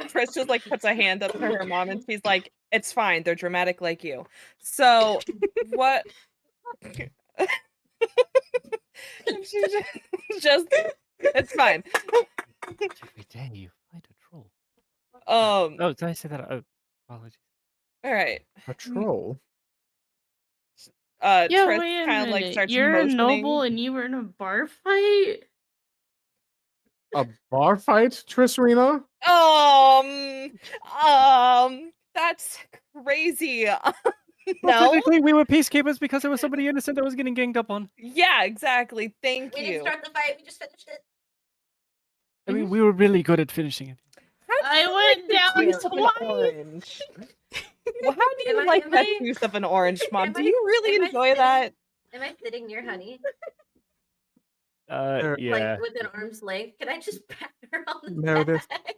Chris just like puts a hand up to her mom and she's like, "It's fine. They're dramatic like you." So, what? She just, it's fine. Every day you fight a troll. Oh, did I say that? Oh, apologies. all right. A troll. Yeah, Triss wait a kind of like minute. starts You're a motioning. noble and you were in a bar fight? A bar fight, Trisrena? That's crazy. Well, No. technically, we were peacekeepers because there was somebody innocent that was getting ganged up on. Yeah, exactly. Thank We you. didn't start the fight. We just finished it. I mean, we were really good at finishing it. I went down Juice of an twice. orange. Well, how do you Am I- like am that I- juice of an orange, Mom? am Do I- you really am I enjoy sitting- that? Am I sitting near Honey? Yeah. Like within arm's length? Can I just pat her on the Meredith. back?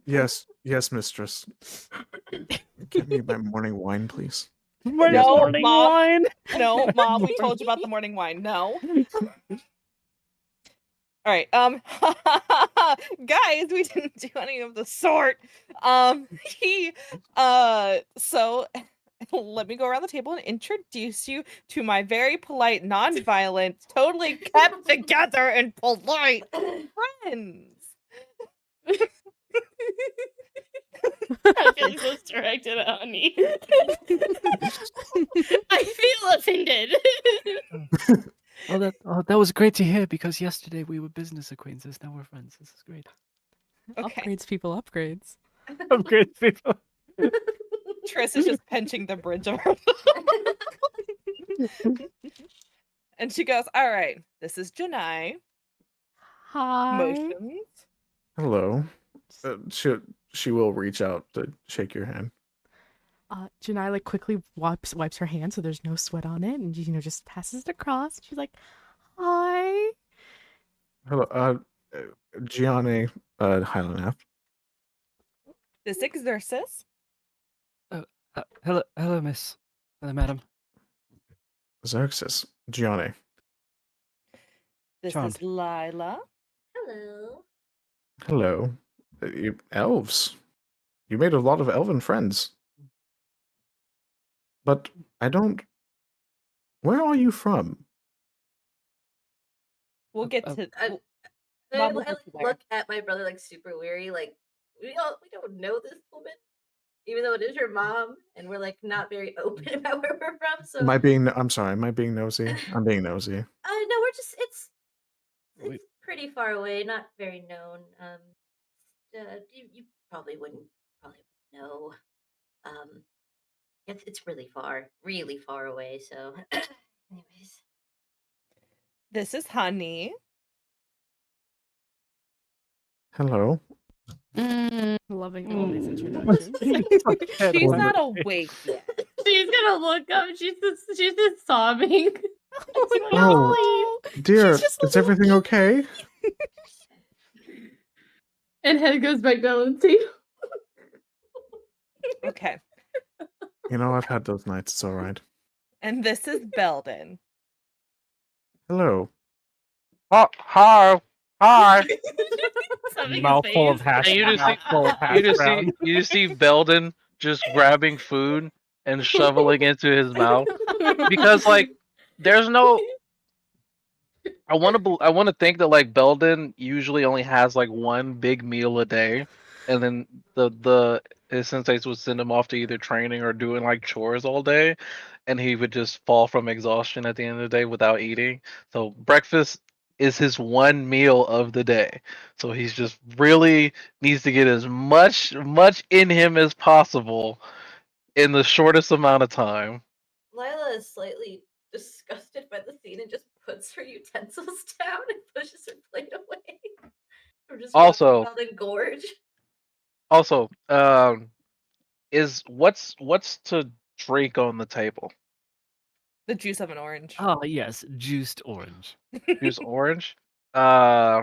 Yes, mistress. Give me my morning wine, please. No, morning Mom. wine. No, Mom, we told you about the morning wine. No. All right. Guys, we didn't do any of the sort. So let me go around the table and introduce you to my very polite, non-violent, totally kept together and polite friends. I feel so directed at Honey. I feel offended. Oh, that was great to hear because yesterday we were business acquaintances. Now we're friends. This is great. Okay. Upgrades, people, upgrades. Great people. Triss is just pinching the bridge of her. And she goes, "All right, this is Janai. Hi. Motions. Hello. She will reach out to shake your hand. Janai like quickly wipes her hand so there's no sweat on it, and just passes it across. She's like, "Hi." Hello, Gianni, Hylanaf. This exercise. Hello, miss. Hello, madam. Xerxes, Gianni. This Charmed. is Lila. Hello. Hello. Elves. You made a lot of elven friends. But I don't... Where are you from? We'll get to. I Mom, like, we'll get to there. look at my brother like super weary, like we don't know this woman, even though it is your mom, and we're like not very open about where we're from. So I'm sorry, am I being nosy? I'm being nosy. no, we're just it's Wait. pretty far away, not very known. You probably wouldn't know. It's really far away. So, anyways, This is Honey. Hello. Loving all these introductions. She's not awake yet. She's gonna look up. She's just sobbing. Oh, dear, She's just is everything okay? And head goes back down on the table. Okay. You know, I've had those nights, it's alright. And this is Belden. Hello. Oh, hi. Hi. Mouthful of hash. And you just see, mouthful of hash brown. you just see Belden just grabbing food and shoveling into his mouth because like there's no. I want to think that like Belden usually only has like one big meal a day, and then the his senseis would send him off to either training or doing like chores all day, and he would just fall from exhaustion at the end of the day without eating. So breakfast is his one meal of the day. So he's just really needs to get as much in him as possible in the shortest amount of time. Lila is slightly disgusted by the scene and just puts her utensils down and pushes her plate away. Or just Also, around and gorge. Also, is what's to drink on the table? The juice of an orange. Oh yes, juiced orange. Juice orange. Okay, I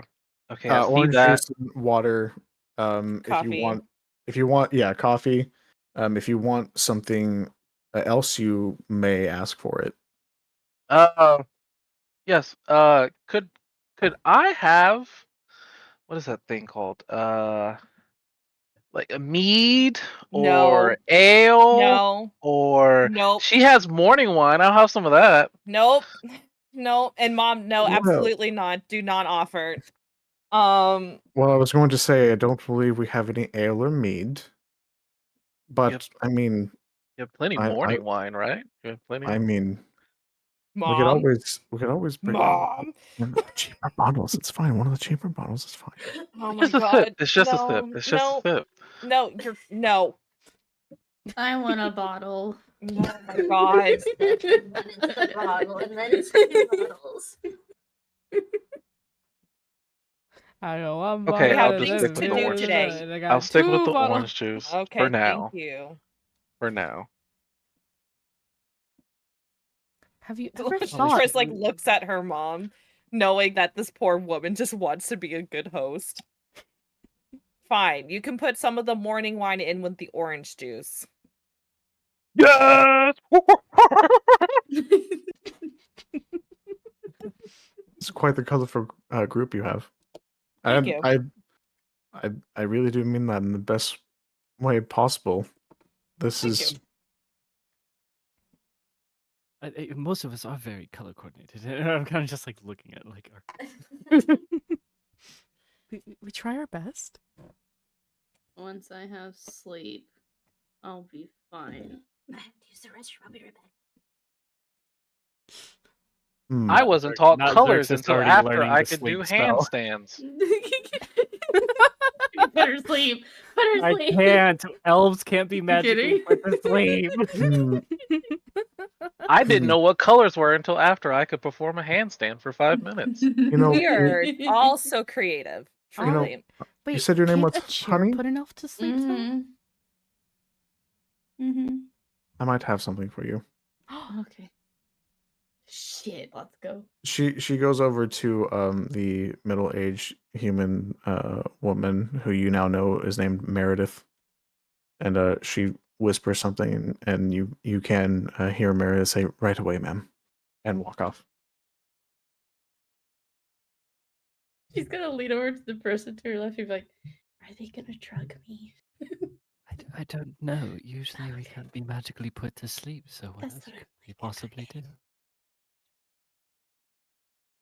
see Orange that. juice and water. Coffee. If you want, yeah, coffee. If you want something else, you may ask for it. Yes. Could I have what is that thing called? Like a mead or No. ale No. or Nope. she has morning wine. I'll have some of that. Nope. No. And mom, no, Well- absolutely not. Do not offer. Well, I was going to say I don't believe we have any ale or mead, but Yep. I mean, You have plenty I- morning wine, right? You have plenty. I mean, Mom. we could always bring Mom. one of the cheaper bottles. It's fine. One of the cheaper bottles is fine. Oh my Just a god. sip. It's just a No, sip. It's just no, a sip. No, you're no. I want a bottle. Oh my god. And then it's a bottle, and then it's two bottles. I know one Okay, bottle I'll and just then stick with the orange another, juice. and I got I'll stick with two the bottles. orange juice Okay, for now. thank you. For now. Have you ever thought? Chris like looks at her mom, knowing that this poor woman just wants to be a good host. Fine, you can put some of the morning wine in with the orange juice. Yes. It's quite the colorful group you have. Thank you. I really do mean that in the best way possible. This Thank is you. Most of us are very color coordinated. I'm kind of just like looking at like our. We try our best. Once I have sleep, I'll be fine. I have to use the restroom. I'll be right back. I wasn't taught Not colors Xerxes until already after learning I the could do sleep spell. handstands. Put her sleep. Put her I sleep. can't. Elves can't be magically kidding? put to sleep. I didn't know what colors were until after I could perform a handstand for 5 minutes. You know, We are all so creative. You know, Truly. Wait, said your name can't was a chair Honey? put enough to sleep through? I might have something for you. Okay. Shit, let's go. She goes over to the middle-aged human woman who you now know is named Meredith, and she whispers something, and you can hear Meredith say, "Right away, ma'am," and walk off. She's gonna lean over to the person to her left and be like, "Are they gonna drug me?" I don't know. Usually we can't be magically put to sleep, so what That's else what I'm could we possibly do?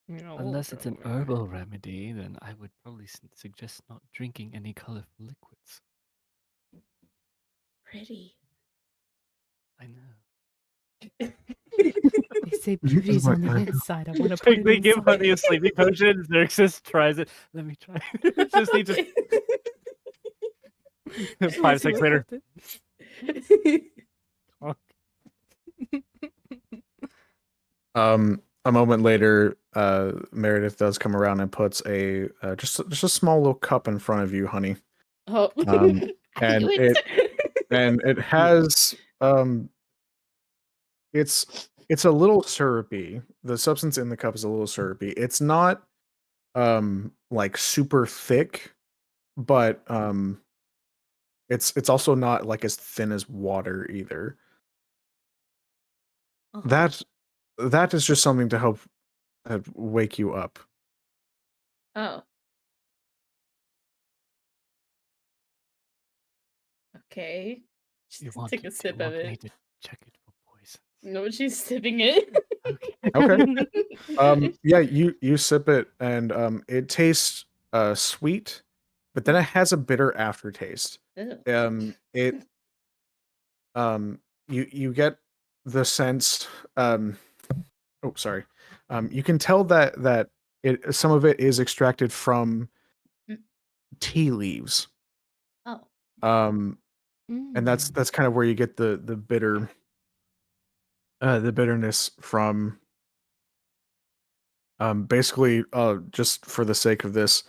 Yeah, Unless it's an okay. herbal remedy, then I would probably suggest not drinking any colorful liquids. Pretty. I know. They say beauty's on the inside. I want to put it Quickly give inside. Honey a sleeping potion. Xerxes tries it. Let me try. Just need to. 5 seconds later. A moment later, Meredith does come around and puts a just a small little cup in front of you, Honey. Oh. And it has it's a little syrupy. The substance in the cup is a little syrupy. It's not like super thick, but it's also not like as thin as water either. That is just something to help wake you up. Oh. Okay. You Just want take a sip of me it. to check it for poison? No, she's sipping it. Okay. Yeah, you sip it, and it tastes sweet, but then it has a bitter aftertaste. Ew. You get the sense. Oh, sorry. You can tell that some of it is extracted from Mm. tea leaves. Oh. And that's kind of where you get the bitter, the bitterness from. Basically, just for the sake of this,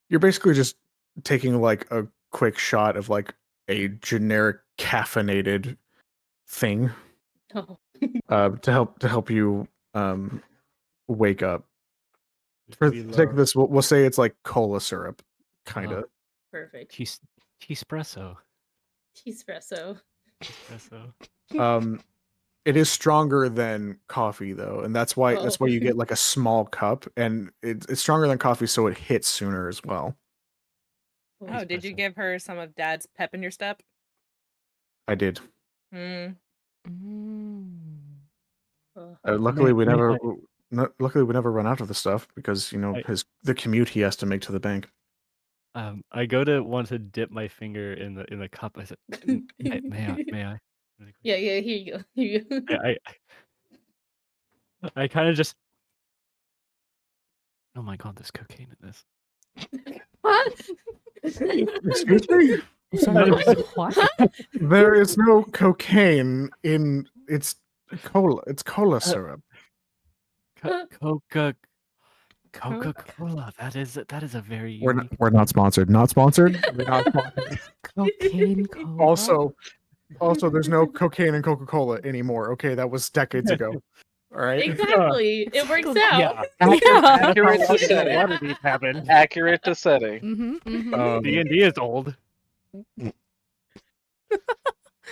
you're basically just taking like a quick shot of like a generic caffeinated thing Oh. to help you wake up. For We the sake of this, we'll say it's like cola syrup, kind of. Perfect. Espresso. Espresso. Espresso. It is stronger than coffee though, and that's why Oh. you get like a small cup, and it's stronger than coffee, so it hits sooner as well. Oh, did you Espresso. give her some of Dad's pep in your step? I did. Hmm. Luckily, we May never. I- Luckily, we never run out of the stuff because the commute he has to make to the bank. I go to want to dip my finger in the cup. I said, may I? Really quick. Yeah, here you go. Here you go. I kind of just. Oh my god, there's cocaine in this. What? Excuse me? Sorry, what? There is no cocaine in it's cola. It's cola syrup. Coca-Cola. That is a very unique. We're not sponsored. Not sponsored. We're not sponsored. Cocaine cola. Also, there's no cocaine in Coca-Cola anymore. Okay, that was decades ago. All right. Exactly. It works out. Accurate to setting. Waterdeep happened. Accurate to setting. D&D is old.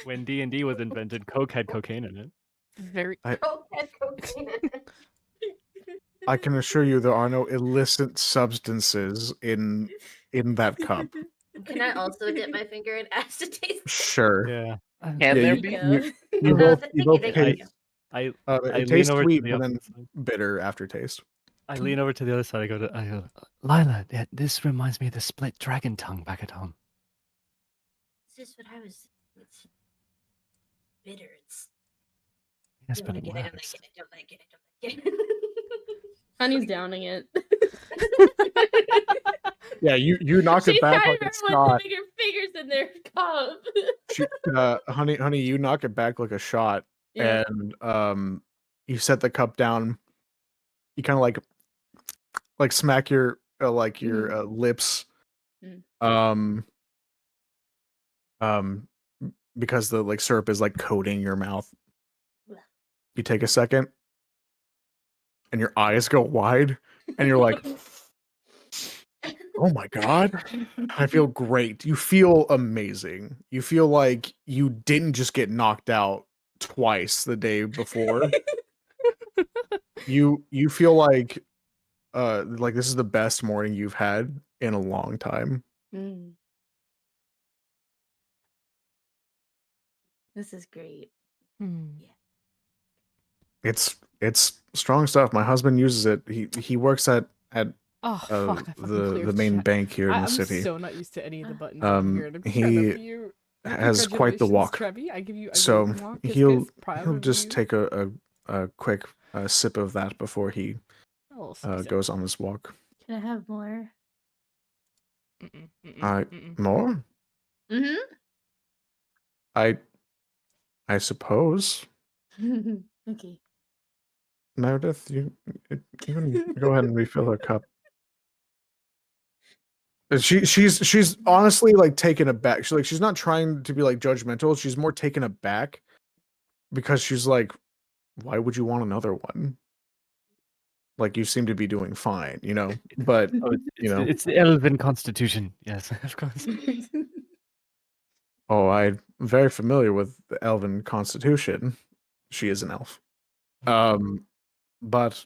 When D&D was invented, Coke had cocaine in it. Very. I can assure you there are no illicit substances in that cup. Can I also dip my finger in acetate? Sure. Yeah. Can there you- be? You both Thank taste. I It lean tastes over sweet, to the but then opposite side. bitter aftertaste. I lean over to the other side. I go, Lila, this reminds me of the split dragon tongue back at home. This is what I was. It's bitter. It's. Yes, I but don't it like it. I works. don't like it. I don't like it. Honey's downing it. Yeah, you knock She's it back not like even it's putting not. her fingers in their cup. Honey, you knock it back like a shot, Yeah. and you set the cup down. You kind of like smack your lips, Mm. because the like syrup is like coating your mouth. Blech. You take a second, and your eyes go wide, and you're like, "Oh my god, I feel great." You feel amazing. You feel like you didn't just get knocked out twice the day before. You feel like this is the best morning you've had in a long time. Mm. This is great. It's strong stuff. My husband uses it. He works at Oh fuck! I fucking the cleared main chat. bank here in the I'm city. so not used to any of the buttons on here. And I'm he proud of you. has quite the Congratulations, walk. Trevi. I give you. So walk. he'll Proud just of you. take a quick sip of that before he Oh, sippy goes on his walk. Can I have more? More? I suppose. Okay. Meredith, you can go ahead and refill her cup. She's honestly like taken aback. She's not trying to be like judgmental. She's more taken aback because she's like, why would you want another one? Like you seem to be doing fine, you know. But It's the elven constitution. Yes, of course. Oh, I'm very familiar with the elven constitution. She is an elf. But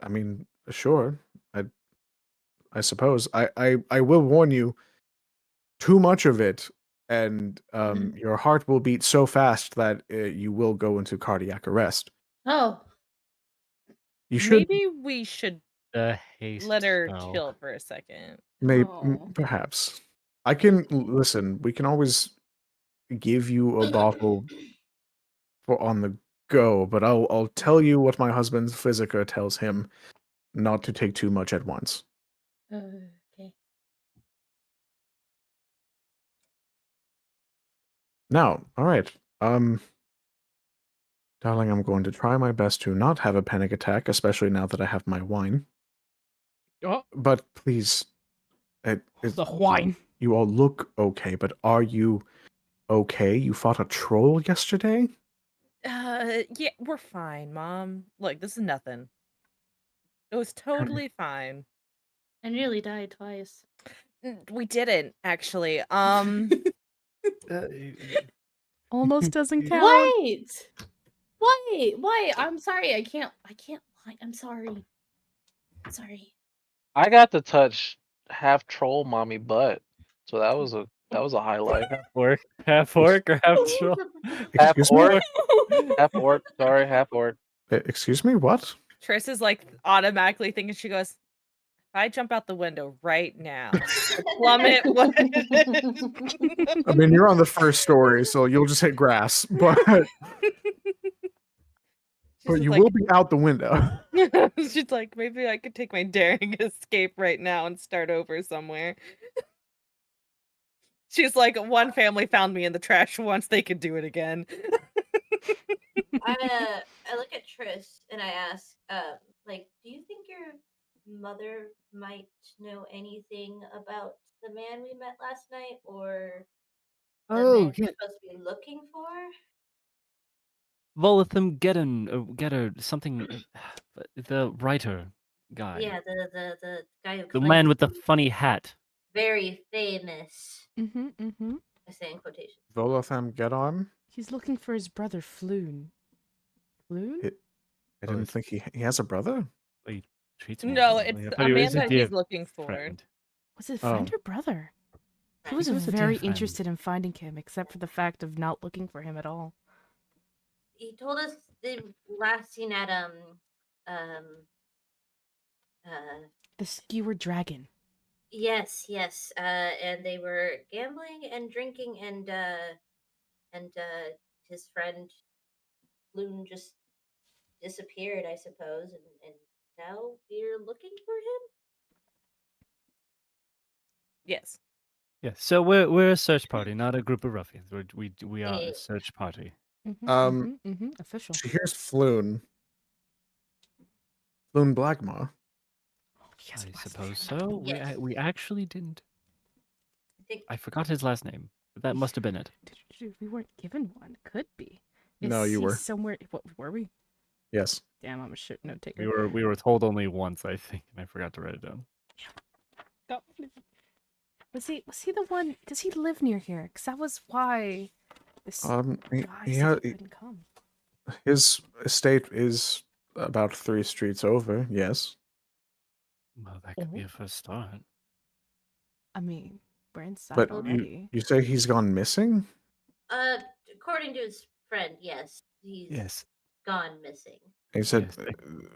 I mean, sure. I suppose. I will warn you, too much of it, and your heart will beat so fast that you will go into cardiac arrest. Oh. You should. Maybe we should The haste let her spell. chill for a second. Maybe, Oh. perhaps. I can listen. We can always give you a bottle for on the go, but I'll tell you what my husband's physica tells him, not to take too much at once. Okay. Now, all right. Darling, I'm going to try my best to not have a panic attack, especially now that I have my wine. Oh, But please, the wine. you all look okay, but are you okay? You fought a troll yesterday? Yeah, we're fine, Mom. Look, this is nothing. It was totally fine. I nearly died twice. We didn't actually. Almost doesn't count. Wait. I'm sorry. I can't lie. I'm sorry. I got to touch half troll mommy butt, so that was a highlight. Half orc or half troll? Half Excuse me? orc, half orc. Sorry, half orc. Excuse me, what? Triss is like automatically thinking, she goes, if I jump out the window right now, the plummet would. I mean, you're on the first story, so you'll just hit grass, but you like, will be out the window. She's like, maybe I could take my daring escape right now and start over somewhere. She's like, one family found me in the trash once, they could do it again. I look at Triss and I ask, like, do you think your mother might know anything about the man we met last night, or the man Oh, we're yeah. supposed to be looking for? Volatham Getter, something. The writer guy. Yeah, the guy who The claims man with to the be funny hat. very famous. Mm-hmm. I say in quotations. Volotham, get on. He's looking for his brother Floon. Floon? I didn't think he has a brother. He treats him No, well. it's I a thought he was man a that dear he's looking for. friend. Was it friend Oh. or brother? He Friend. was, He was a dear very friend. interested in finding him, except for the fact of not looking for him at all. He told us they last seen at The skewer dragon. yes, and they were gambling and drinking, and his friend Loon just disappeared, I suppose, and now we're looking for him. Yes. Yeah, so we're a search party, not a group of ruffians. We are Eh. a search party. Official. So here's Floon. Floon Blackmaw. Yes, I suppose so. Yes. We actually didn't. I think I forgot his last name, but that must have been it. We weren't given one. Could be. No, you he were. somewhere. What were we? Yes. Damn, I'm a shit note taker. We were told only once, I think, and I forgot to write it down. Was he the one? Does he live near here? Because that was why this guy he said he couldn't come. His estate is about 3 streets over. Yes. Well, that could be a first start. I mean, we're inside But already. you say he's gone missing? According to his friend, yes, he's gone missing. He said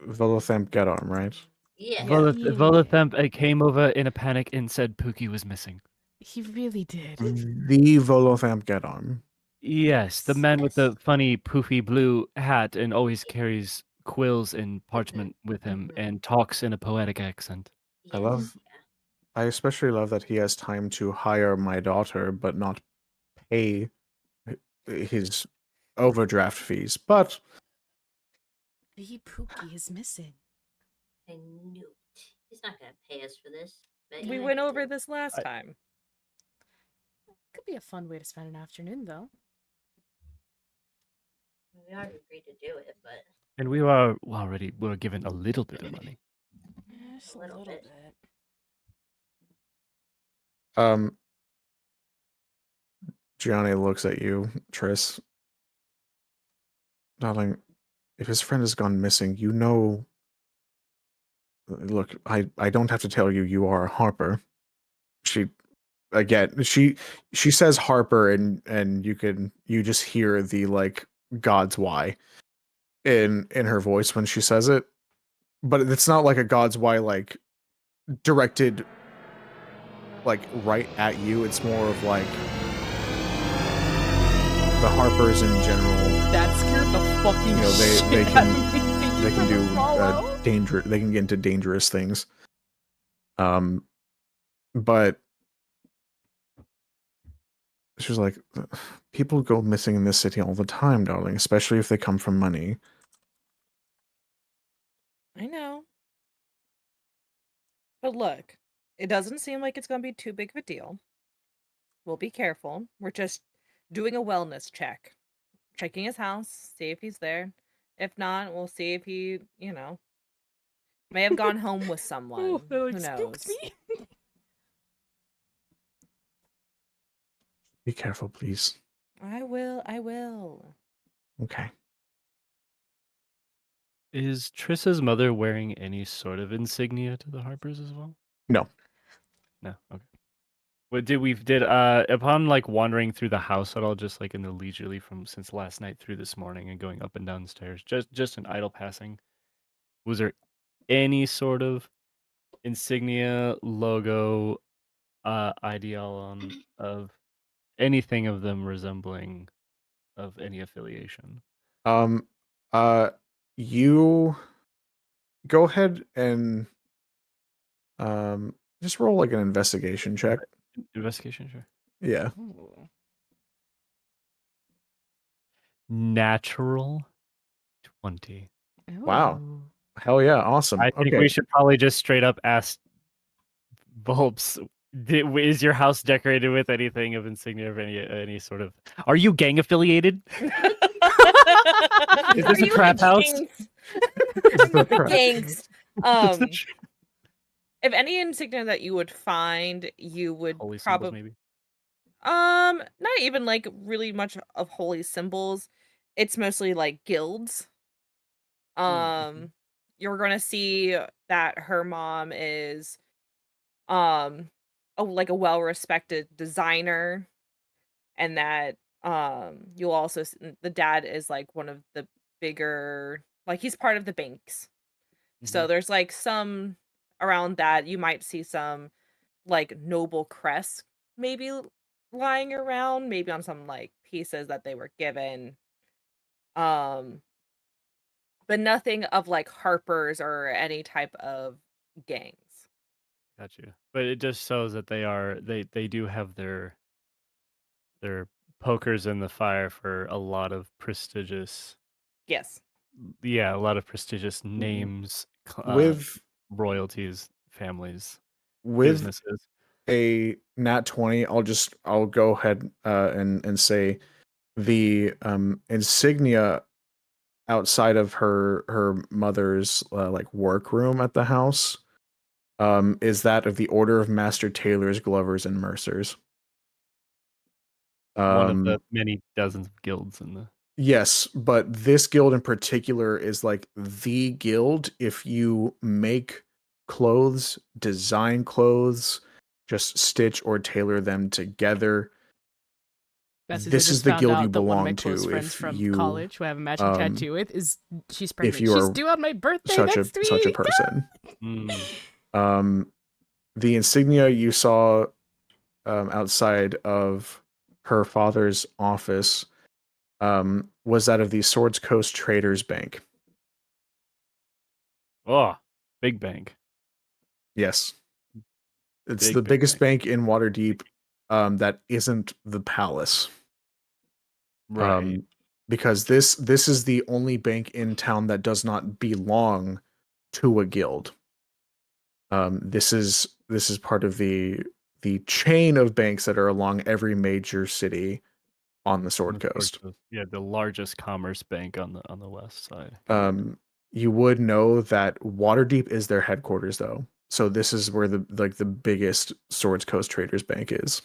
Volotham get on, right? Yeah. Volothamp came over in a panic and said Pookie was missing. He really did. The Volotham get on. Yes, the man with the funny poofy blue hat and always carries quills and parchment with him and talks in a poetic accent. I especially love that he has time to hire my daughter, but not pay his overdraft fees. But The Pookie is missing. I knew it. He's not gonna pay us for this. But We yeah, went he over did. this last time. Could be a fun way to spend an afternoon, though. We already agreed to do it, but And we were given a little bit of money. Just a little bit. Gianni looks at you, Triss. Darling, if his friend has gone missing, you know. Look, I don't have to tell you, you are Harper. She says Harper, and you just hear the like God's why in her voice when she says it. but it's not like a God's Why like directed like right at you. It's more of like the Harpers in general. That scared the fucking they shit can out of me. Thank they you can for the do follow. they can get into dangerous things. But she was like, people go missing in this city all the time, darling, especially if they come from money. I know. But look, it doesn't seem like it's going to be too big of a deal. We'll be careful. We're just doing a wellness check. Checking his house, see if he's there. If not, we'll see if he, may have gone home with someone. Oh, that like Who spooked knows? me. Be careful, please. I will. Okay. Is Trissa's mother wearing any sort of insignia to the Harpers as well? No. No. Okay. What did upon like wandering through the house at all, just like in the leisurely from since last night through this morning and going up and down the stairs, just an idle passing, was there any sort of insignia, logo, ideal of anything of them resembling of any affiliation? You go ahead and just roll like an investigation check. Investigation, sure. Yeah. Ooh. Natural 20. Wow. Ooh. Hell yeah, awesome. I think we should probably just straight up ask Bulbs, is your house decorated with anything of insignia of any sort of? Are you gang affiliated? Is this a trap house? Gangs. If any insignia that you would find, you would Holy symbols, probably maybe. not even like really much of holy symbols. It's mostly like guilds. You're gonna see that her mom is like a well-respected designer, and that you'll also the dad is like one of the bigger, like he's part of the banks. So there's like some around that you might see some like noble crest maybe lying around, maybe on some like pieces that they were given. Um but nothing of like Harpers or any type of gangs. Got you. But it just shows that they do have their pokers in the fire for a lot of prestigious. Yes. Yeah, a lot of prestigious names, With royalties, families, with businesses. a nat 20, I'll go ahead and say the insignia outside of her mother's like workroom at the house is that of the Order of Master Tailors, Glovers, and Mercers. One of the many dozens of guilds in the. Yes, but this guild in particular is like the guild if you make clothes, design clothes, just stitch or tailor them together. This is the guild you belong one of my to. close friends If from you, college who I have a matching tattoo with she's pregnant. you She's are due on my birthday such next week. such a person. The insignia you saw outside of her father's office was that of the Swords Coast Traders Bank. Oh, big bank. Yes. It's Big the biggest bank. bank in Waterdeep that isn't the palace. Right. Because this is the only bank in town that does not belong to a guild. This is part of the chain of banks that are along every major city on the Sword Coast. Yeah, the largest commerce bank on the west side. You would know that Waterdeep is their headquarters, though. So this is where the biggest Swords Coast Traders Bank is.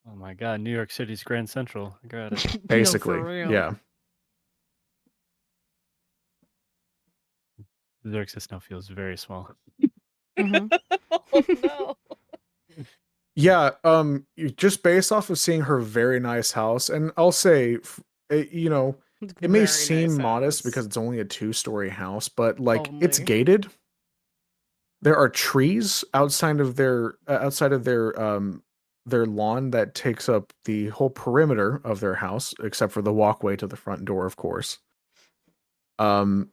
Oh my God, New York City's Grand Central. I got it. Basically, no, for real. yeah. Xerxes now feels very small. Mm-hmm. Oh no. Yeah, just based off of seeing her very nice house, and I'll say, it may seem modest because it's only a 2-story house, but like it's gated. there are trees outside of their lawn that takes up the whole perimeter of their house, except for the walkway to the front door, of course. But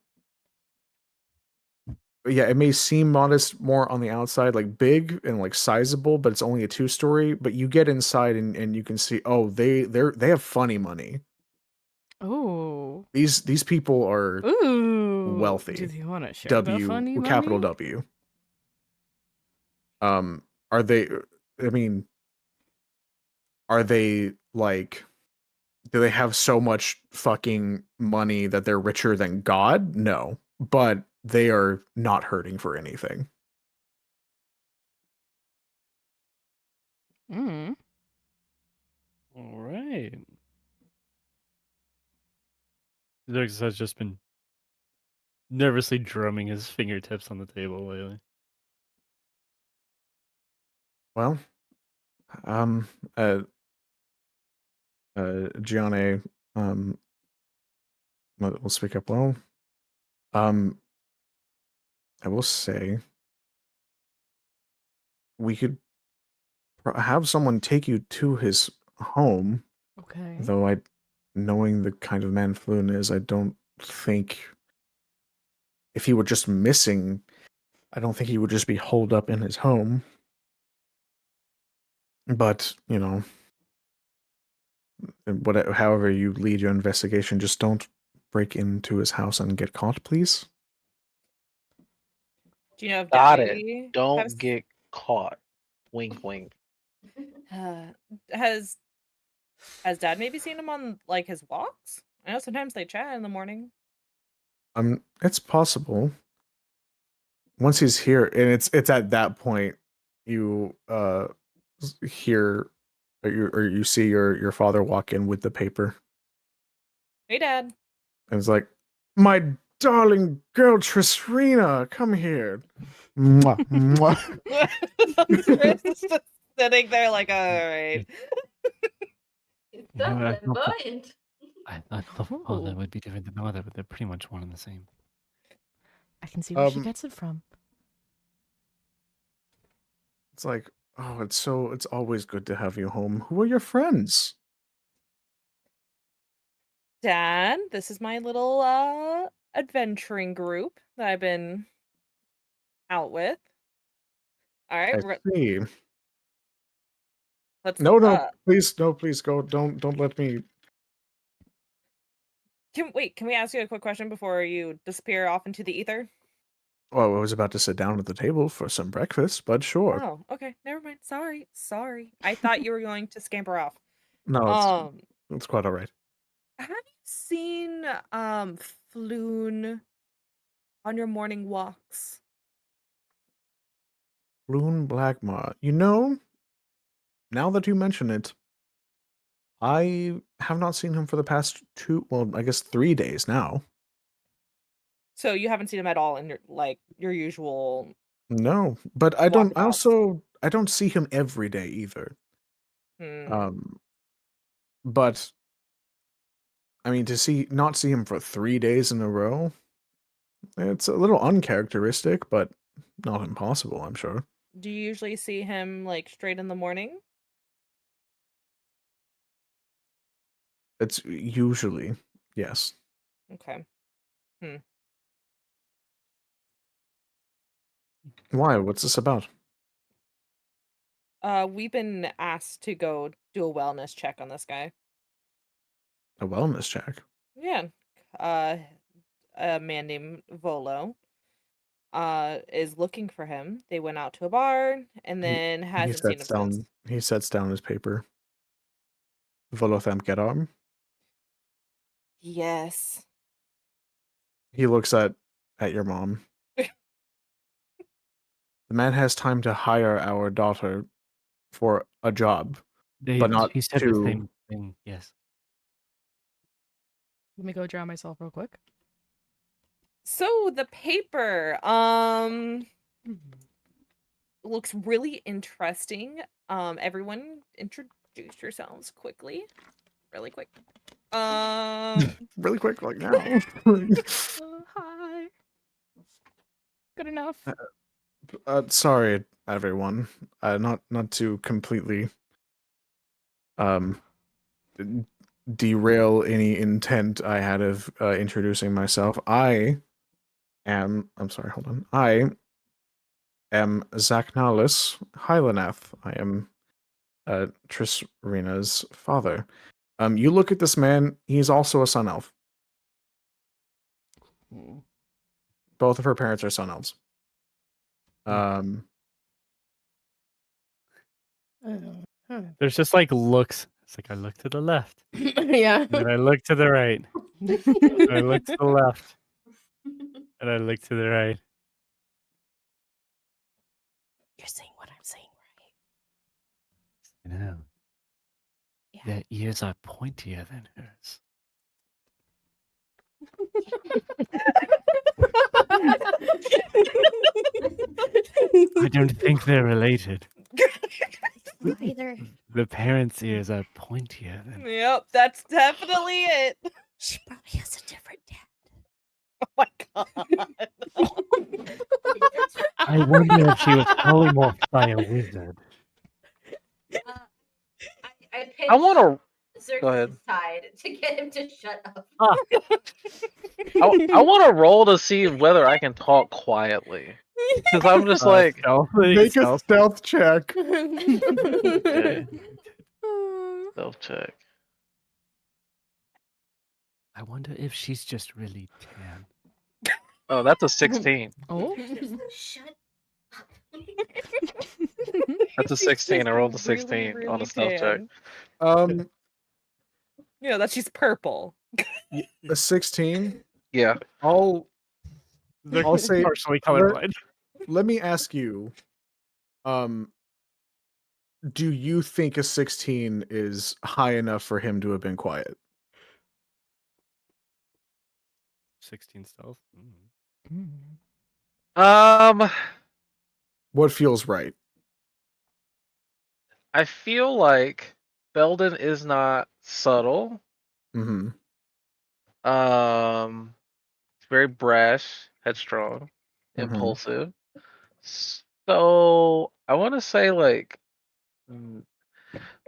yeah, it may seem modest more on the outside, like big and like sizable, but it's only a 2-story. But you get inside and you can see, oh, they have funny money. Oh. These people are wealthy. Do they want to share the funny money? Capital W. Are they? I mean, are they like? Do they have so much fucking money that they're richer than God? No, but they are not hurting for anything. Mm. All right. Zerxus has just been nervously drumming his fingertips on the table lately. Well, Gianne, will speak up. Well, I will say we could have someone take you to his home. Okay. Though knowing the kind of man Floon is, I don't think if he were just missing, I don't think he would just be holed up in his home. But, you know, however you lead your investigation, just don't break into his house and get caught, please. Do you know if Got Daddy it. Don't get caught. Wink, wink. Has Dad maybe seen him on like his walks? I know sometimes they chat in the morning. It's possible. Once he's here, and it's at that point you hear or you see your father walk in with the paper. Hey, Dad. And it's like, my darling girl Trisrina, come here. Mwah, mwah. Chris is just sitting there like, all right. It's so flamboyant. I thought the father would be different than the mother, but they're pretty much one and the same. I can see where she gets it from. It's like, oh, it's always good to have you home. Who are your friends? Dad, this is my little adventuring group that I've been out with. All right, I see. let's No, please go. Don't let me. Can we ask you a quick question before you disappear off into the ether? Well, I was about to sit down at the table for some breakfast, but sure. Oh, okay, never mind. Sorry. I thought you were going to scamper off. No, it's quite all right. Have you seen Floon on your morning walks? Floon Blackmaw. You know, now that you mention it, I have not seen him for the past 3 days now. So you haven't seen him at all in your usual. No, but I don't. Walkabouts. I don't see him every day either. But I mean, to not see him for 3 days in a row, it's a little uncharacteristic, but not impossible, I'm sure. Do you usually see him like straight in the morning? It's usually, yes. Okay. Why? What's this about? We've been asked to go do a wellness check on this guy. A wellness check? Yeah. A man named Volo is looking for him. They went out to a bar and then hasn't seen him since. He sets down his paper. Volothem Gedarm? Yes. He looks at your mom. The man has time to hire our daughter for a job, but not he said the same thing, yes. Let me go drown myself real quick. So the paper looks really interesting. Everyone introduce yourselves quickly. Really quick. Really quick, like now. Hi. Good enough. Sorry, everyone. Not to completely derail any intent I had of introducing myself. I'm sorry, hold on. I am Zachnalus Hylaneth. I am Trisrina's father. You look at this man, he's also a sun elf. Both of her parents are sun elves. There's just like looks. It's like I look to the left, Yeah. and then I look to the right, and I look to the left, and I look to the right. You're saying what I'm saying, I know. Yeah. Their ears are pointier than hers. I don't think they're related. Either. The parents' ears are pointier than. Yep, that's definitely it. She probably has a different dad. Oh my god. I wonder if she was polymorphed by a wizard. I I want to. Go ahead. Xerxes' side to get him to shut up. I want to roll to see whether I can talk quietly. Because I'm just like. Make a stealth check. Okay. Stealth check. I wonder if she's just really tan. Oh, that's a 16. Oh. Shut up. That's a 16. I rolled a Really, 16 really on a stealth check. tan. You know that she's purple. A 16. Yeah. I'll say partially colorblind. Let me ask you, do you think a 16 is high enough for him to have been quiet? 16 stealth. What feels right? I feel like Belden is not subtle. Mm-hmm. He's very brash, headstrong, Mm-hmm. impulsive. So I want to say like,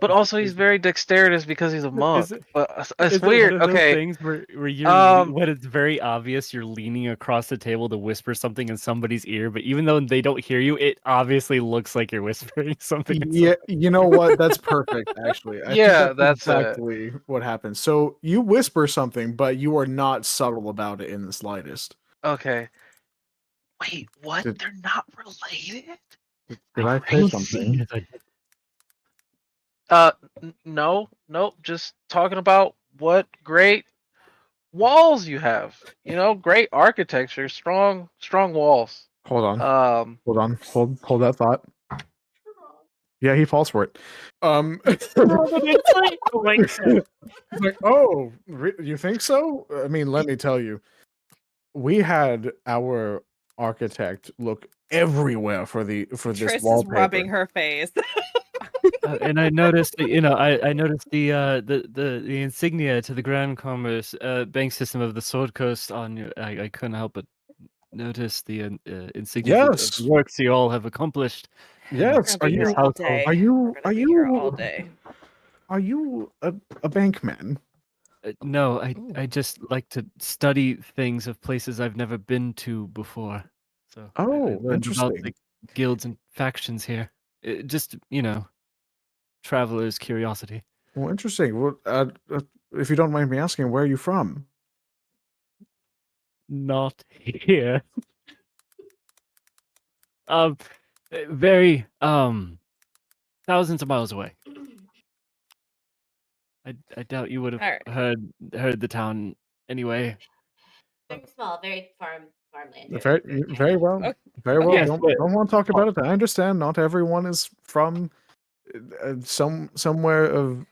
but also he's very dexterous because he's a monk. But it's weird. One of those Okay. things where you're when it's very obvious you're leaning across the table to whisper something in somebody's ear, but even though they don't hear you, it obviously looks like you're whispering something. Yeah, you know what? That's perfect, actually. I Yeah, think that's exactly what happens. So you whisper something, but you are not subtle about it in the slightest. Okay. Wait, what? They're not related? Did I say something? No, nope. Just talking about what great walls you have. You know, great architecture, strong walls. Hold on. Hold that thought. Yeah, he falls for it. It's like, oh, you think so? I mean, let me tell you, we had our architect look everywhere for this Triss wallpaper. is rubbing her face. And I noticed, I noticed the insignia to the Grand Commerce bank system of the Sword Coast on you. I couldn't help but notice the insignia of the works you all have accomplished. Yes. Are you a bank man? No, I just like to study things of places I've never been to before. So I learned interesting. about the guilds and factions here. Just traveler's curiosity. Well, interesting. Well, if you don't mind me asking, where are you from? Not here. Very thousands of miles away. I doubt you would have heard the town anyway. Very small, very farmland. Very well. Okay. Very well. Okay. Don't want to talk about it. I understand. Not everyone is from somewhere of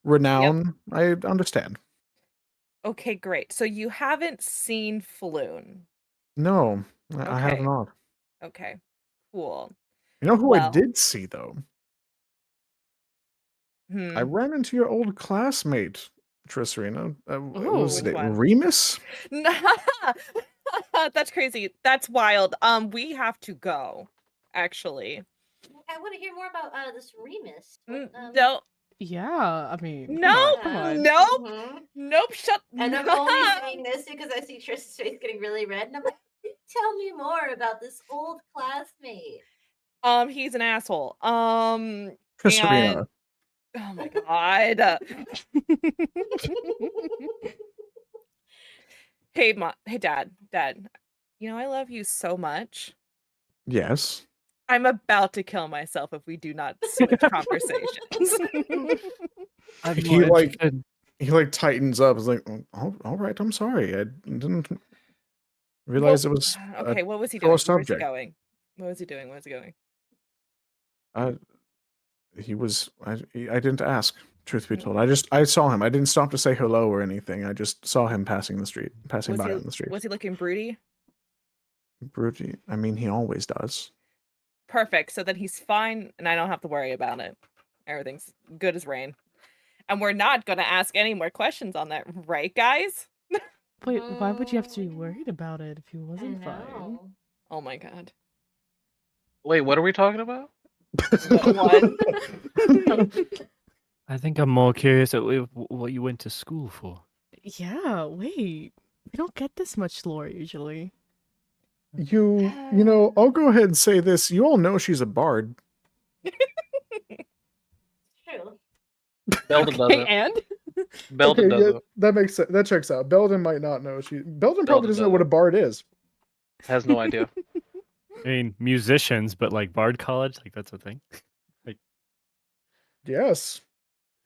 renown. Yep. I understand. Okay, great. So you haven't seen Floon? No, I have not. Okay, cool. You know who I did see though? I Hmm. ran into your old classmate, Trisrina. Was it Which one? Remus? That's crazy. That's wild. We have to go, actually. I want to hear more about this Remus. No. Yeah, I mean, Nope. come on. Nope. Mhm. Nope. Shut. And I'm only saying this because I see Tristan's face getting really red, and I'm like, tell me more about this old classmate. He's an asshole. Serena. And oh my god. Hey, hey, Dad. You know I love you so much. Yes. I'm about to kill myself if we do not switch conversations. He tightens up. It's like, all right, I'm sorry. I didn't realize it was okay. What was he sore doing? Where was he subject. going? What was he doing? Where was he going? He was. I didn't ask. Truth be told, I saw him. I didn't stop to say hello or anything. I just saw him passing by on the street. Was he looking broody? Broody. I mean, he always does. Perfect. So then he's fine, and I don't have to worry about it. Everything's good as rain. And we're not going to ask any more questions on that, right, guys? Wait, why would you have to be worried about it if he wasn't fine? Oh my god. Wait, what are we talking about? What? I think I'm more curious at what you went to school for. Yeah, wait. We don't get this much lore usually. You know, I'll go ahead and say this. You all know she's a bard. True. Belden doesn't. And? Belden doesn't. Yeah, that makes sense. That checks out. Belden might not know. Belden probably doesn't know what a bard is. Has no idea. I mean, musicians, but like Bard College, like that's a thing. Yes.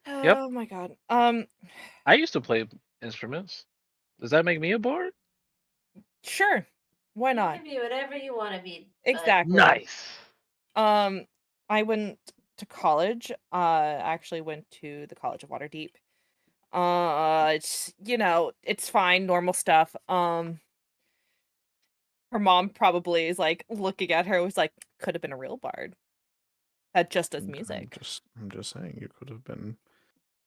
Yep. Oh my god. I used to play instruments. Does that make me a bard? Sure. Why You not? can be whatever you want to be. Exactly. Nice. I went to college. I actually went to the College of Waterdeep. It's it's fine, normal stuff. Her mom probably is like looking at her, was like, could have been a real bard that just does music. I'm just saying, you could have been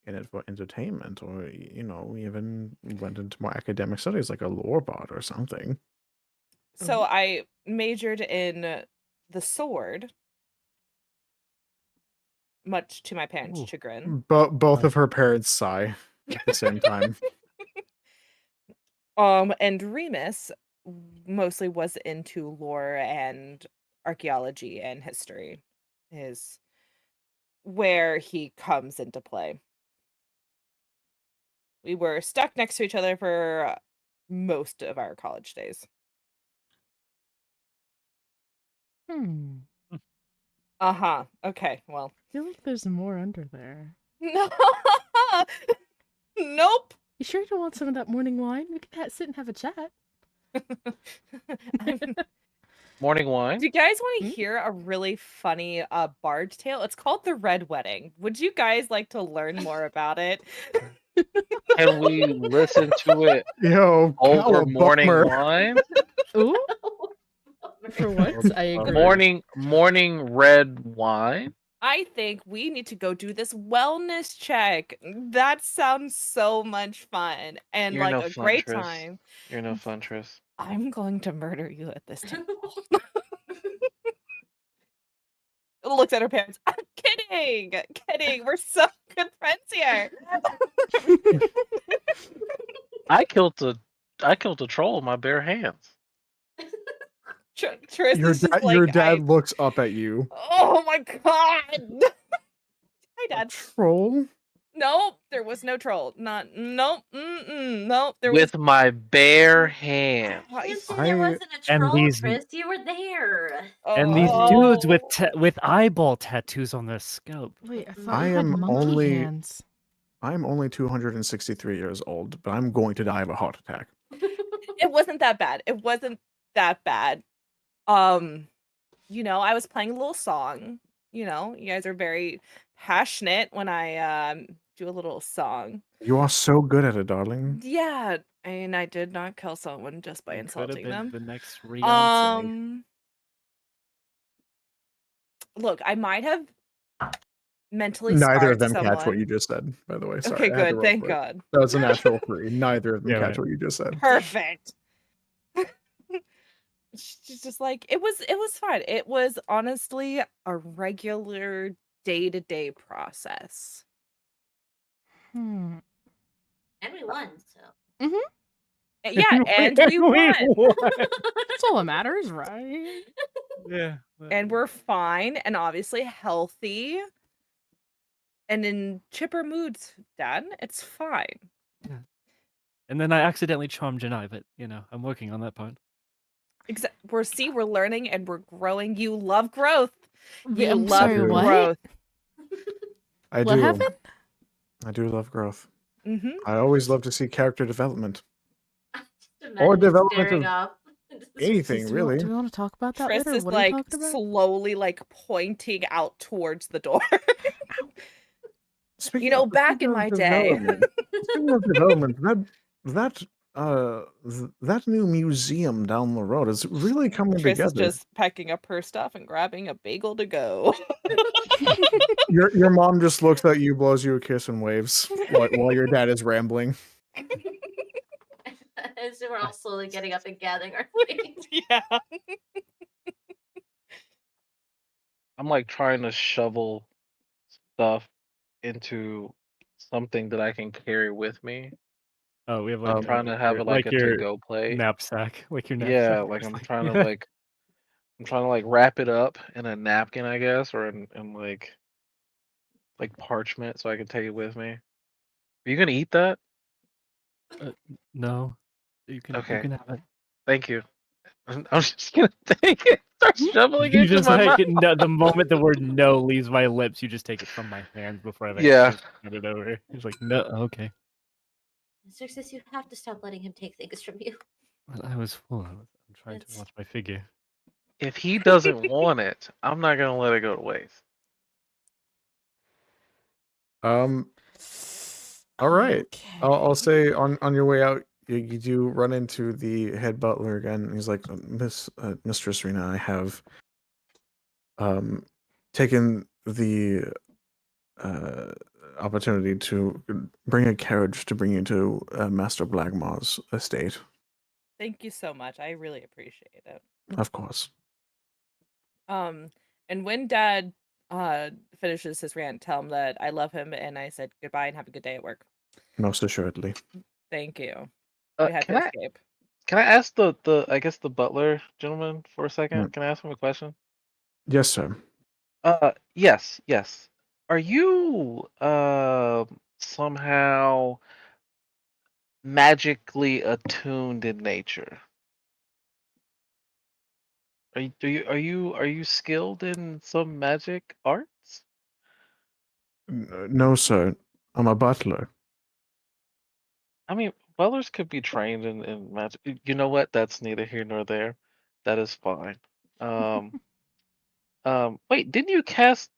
in it for entertainment, or even went into more academic studies like a lore bard or something. So I majored in the sword, much to my parents' chagrin. But both of her parents sigh at the same time. And Remus mostly was into lore and archaeology and history is where he comes into play. We were stuck next to each other for most of our college days. Uh-huh. Okay, well. I feel like there's more under there. No. Nope. You sure you don't want some of that morning wine? We can sit and have a chat. Morning wine. Do you guys want to hear a really funny bard tale? It's called The Red Wedding. Would you guys like to learn more about it? Can we listen to it over morning wine? Ooh. For once, I agree. Morning red wine. I think we need to go do this wellness check. That sounds so much fun and You're like no a fun, great Tris. time. You're no fun, Tris. I'm going to murder you at this table. Looks at her parents. I'm kidding. We're so good friends here. I killed a troll with my bare hands. Tris Your is just like, your dad looks up at you. Oh my god! Hi, Dad. Troll? Nope, there was no troll. Nope. Nope. There with my bare hands. There wasn't a troll, Chris. You were there. And these dudes with eyeball tattoos on their scalp. Wait, I thought you had monkey hands. I'm only 263 years old, but I'm going to die of a heart attack. It wasn't that bad. I was playing a little song. You guys are very passionate when I do a little song. You are so good at it, darling. Yeah, and I did not kill someone just by insulting them. The next Look, I might have mentally Neither of them someone. catch what you just said, by the way. Sorry, okay, good. Thank God. That was a natural 3. Neither of them catch what you just said. Perfect. she's just like, it was fine. It was honestly a regular day-to-day process. Hmm. And we won, so. Yeah, and we won. That's all that matters, right? Yeah. And we're fine and obviously healthy. And in chipper moods, Dad. It's fine. Yeah. And then I accidentally charmed Janai, but I'm working on that part. We're learning and we're growing. You love growth. Wait, You I'm love sorry, what? growth. I What do. happened? I do love growth. Mm-hmm. I always love to see character development. Just Or imagine development staring of off. anything, really. Do we want to talk about that Tris later? is What are we like talking about? slowly like pointing out towards the door. Speaking Back in my day. Speaking of development, that new museum down the road is really coming Tris is together. just packing up her stuff and grabbing a bagel to go. Your mom just looks at you, blows you a kiss, and waves while your dad is rambling. As we're all slowly getting up and gathering our things. Yeah. I'm like trying to shovel stuff into something that I can carry with me. Oh, we have I'm like trying to have it like a your to-go plate. knapsack, like your Yeah, knapsack. like It's I'm like- trying to wrap it up in a napkin, I guess, or in like parchment, so I can take it with me. Are you gonna eat that? No, you can Okay, have it. thank you. I'm just gonna take it, start shoveling it You into just my like mouth. the moment the word "no" leaves my lips, you just take it from my hands before I've Yeah. actually put it over. He's like, "No, okay." Success, you have to stop letting him take things from you. Well, I was full. I'm trying to It's- watch my figure. If he doesn't want it, I'm not gonna let it go to waste. All right. Okay. I'll say on your way out, you do run into the head butler again. He's like, Mistress Rena, I have taken the opportunity to bring a carriage to bring you to Master Blackmaw's estate. Thank you so much. I really appreciate it. Of course. And when Dad finishes his rant, tell him that I love him and I said goodbye and have a good day at work. Most assuredly. Thank you. We had to escape. Can I ask I guess the butler gentleman for a second? Can I ask him a question? Yes, sir. Yes. Are you somehow magically attuned in nature? Are you skilled in some magic arts? No, sir. I'm a butler. I mean, butlers could be trained in magic. You know what? That's neither here nor there. That is fine. Wait, didn't you cast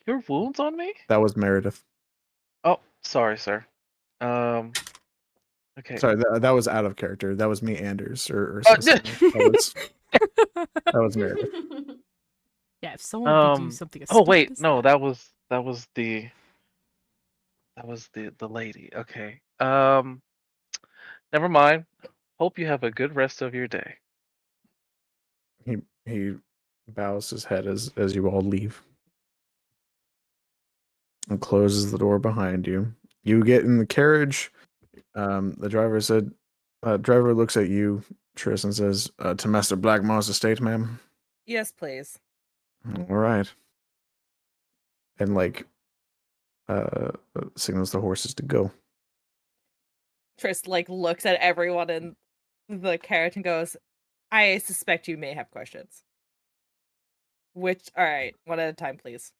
Cure Wounds on me? That was Meredith. Oh, sorry, sir. Okay. Sorry, that was out of character. That was me, Anders, or Oh, Cecily. That was Meredith. Yeah, if someone could do something. Oh As wait, stupid as no, that. that was the lady. Okay. Never mind. Hope you have a good rest of your day. He bows his head as you all leave and closes the door behind you. You get in the carriage. The driver looks at you, Tris, and says, to Master Blackmaw's estate, ma'am. Yes, please. All right. And signals the horses to go. Tris looks at everyone in the carriage and goes, I suspect you may have questions. All right, one at a time, please.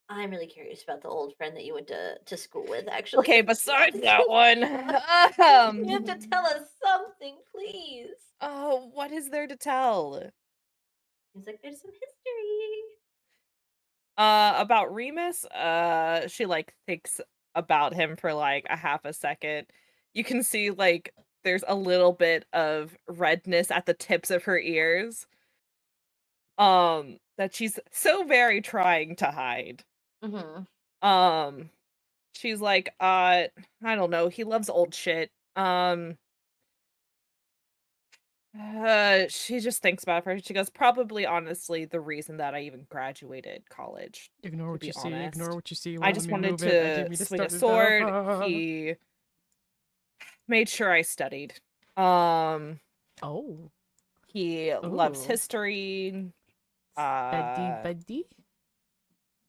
I'm really curious about the old friend that you went to school with, actually. Okay, besides that one, you have to tell us something, please. Oh, what is there to tell? Seems like there's some history. About Remus, she thinks about him for a half a second. You can see there's a little bit of redness at the tips of her ears. That she's so very trying to hide. Mm-hmm. She's like, I don't know, he loves old shit. She just thinks about it first. She goes, probably, honestly, the reason that I even graduated college. Ignore what you see. Ignore what you see. I just wanted to swing a sword. He made sure I studied. Oh. He loves history. Buddy.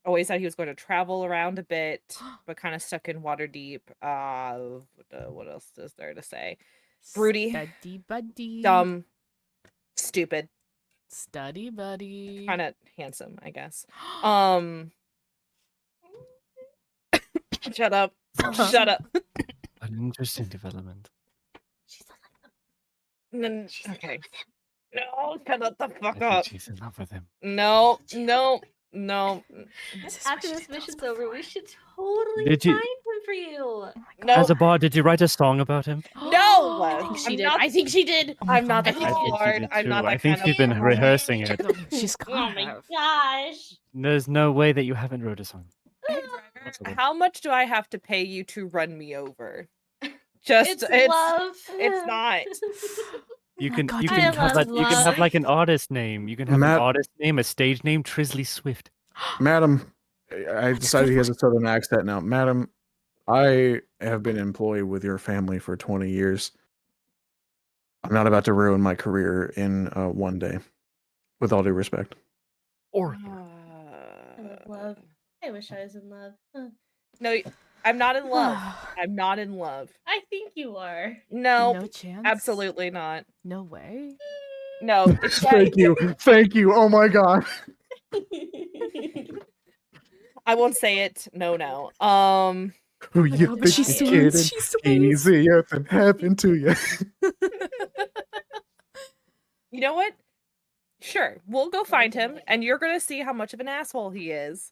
Always said he was going to travel around a bit, but kind of stuck in Waterdeep. What else is there to say? Broody. Buddy. Dumb. Stupid. Study buddy. Kind of handsome, I guess. Shut up. Shut up. An interesting development. She's in love with him. Okay. No, shut the fuck I up. think she's in love with him. No. After this mission's over, we should totally Did you- find him for you. No. As a bard, did you write a song about him? No. I think she I'm did. not- I think she did. I'm not that I kind of think she bard. did I'm too. not that I think kind she's of been rehearsing it. She's Oh gone. my gosh. There's no way that you haven't wrote a song. Driver, how much do I have to pay you to run me over? Just It's love. It's not. You can God, you I can have love that you can have love. like an artist name. You can have Matt- an artist name, a stage name, Trisley Swift. Madam, I decided he has a southern accent now. Madam, I have been employed with your family for 20 years. I'm not about to ruin my career in one day, with all due respect. Or I love love. I wish I was in love. Huh. No, I'm not in love. I'm not in love. I think you are. No, No chance. absolutely not. No way. No. It's Thank you. Thank you. Oh my god. I won't say it. No. Who you God, think she you're swings. kidding? She swings. Easier than heaven to you. You know what? Sure, we'll go find him, and you're gonna see how much of an asshole he is.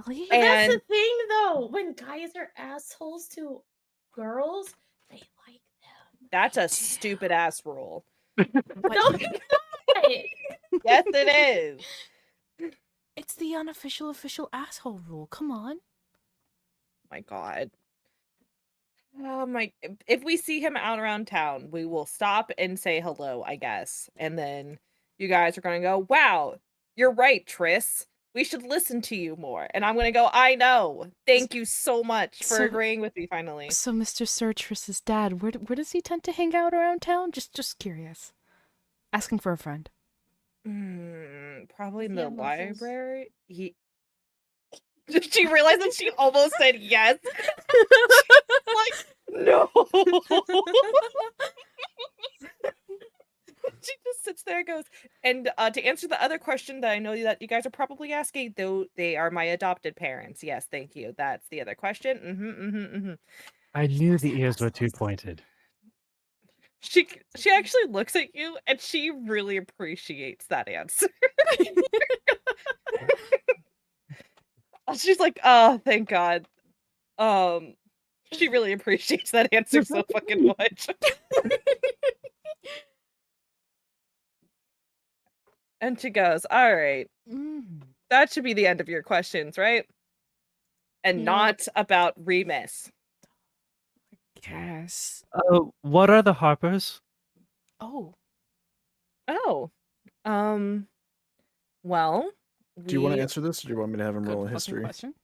Really? But that's the And- thing, though. When guys are assholes to girls, they like them. That's a stupid ass rule. No, it's not. Yes, it is. It's the unofficial official asshole rule. Come on. My God. Oh my! If we see him out around town, we will stop and say hello, I guess, and then you guys are gonna go, "Wow, you're right, Triss. We should listen to you more." And I'm gonna go, "I know. Thank you so much for So- agreeing with me finally." So, Mr. Sertress's dad, where does he tend to hang out around town? Just curious. Asking for a friend. Probably in Does he the have muscles? library. Did she realize that she almost said yes? Like, no. She just sits there and goes, and to answer the other question that I know that you guys are probably asking, though they are my adopted parents. Yes, thank you. That's the other question. I knew the ears were too pointed. She actually looks at you and she really appreciates that answer. She's like, "Oh, thank God." She really appreciates that answer so fucking much. And she goes, "All right, that should be the end of your questions, right? And Yep. not about Remus." Yes. What are the Harpers? Oh. Well, Do you want to we- answer this, or do you want me to have him Good roll a fucking history? question.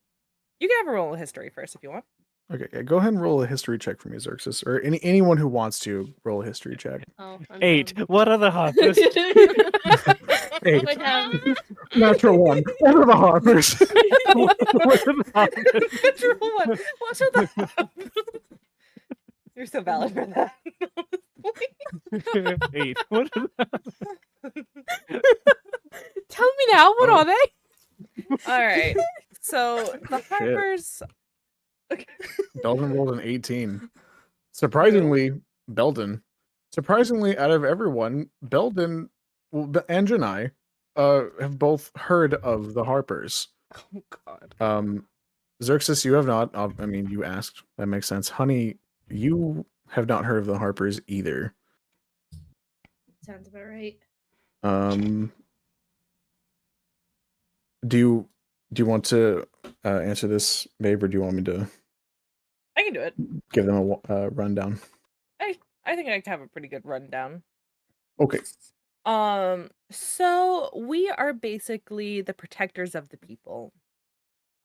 You can have a roll of history first if you want. Okay, yeah, go ahead and roll a history check for me, Xerxes, or anyone who wants to roll a history check. Oh, I'm 8. dumb. What are the Harpers? 8. We're dumb. Natural 1. What are the Harpers? What are the Harpers? Natural one. What are the You're so valid for that. 8. What are the... Tell me now, what Oh. are they? All right. So the Shit. Harpers. Belden rolled an 18. Surprisingly, out of everyone, Belden and Janai have both heard of the Harpers. Oh God. Xerxes, you have not. I mean, you asked. That makes sense. Honey, you have not heard of the Harpers either. Sounds about right. Do you want to answer this, babe, or do you want me to I can do it. give them a rundown? I think I have a pretty good rundown. Okay. So we are basically the protectors of the people.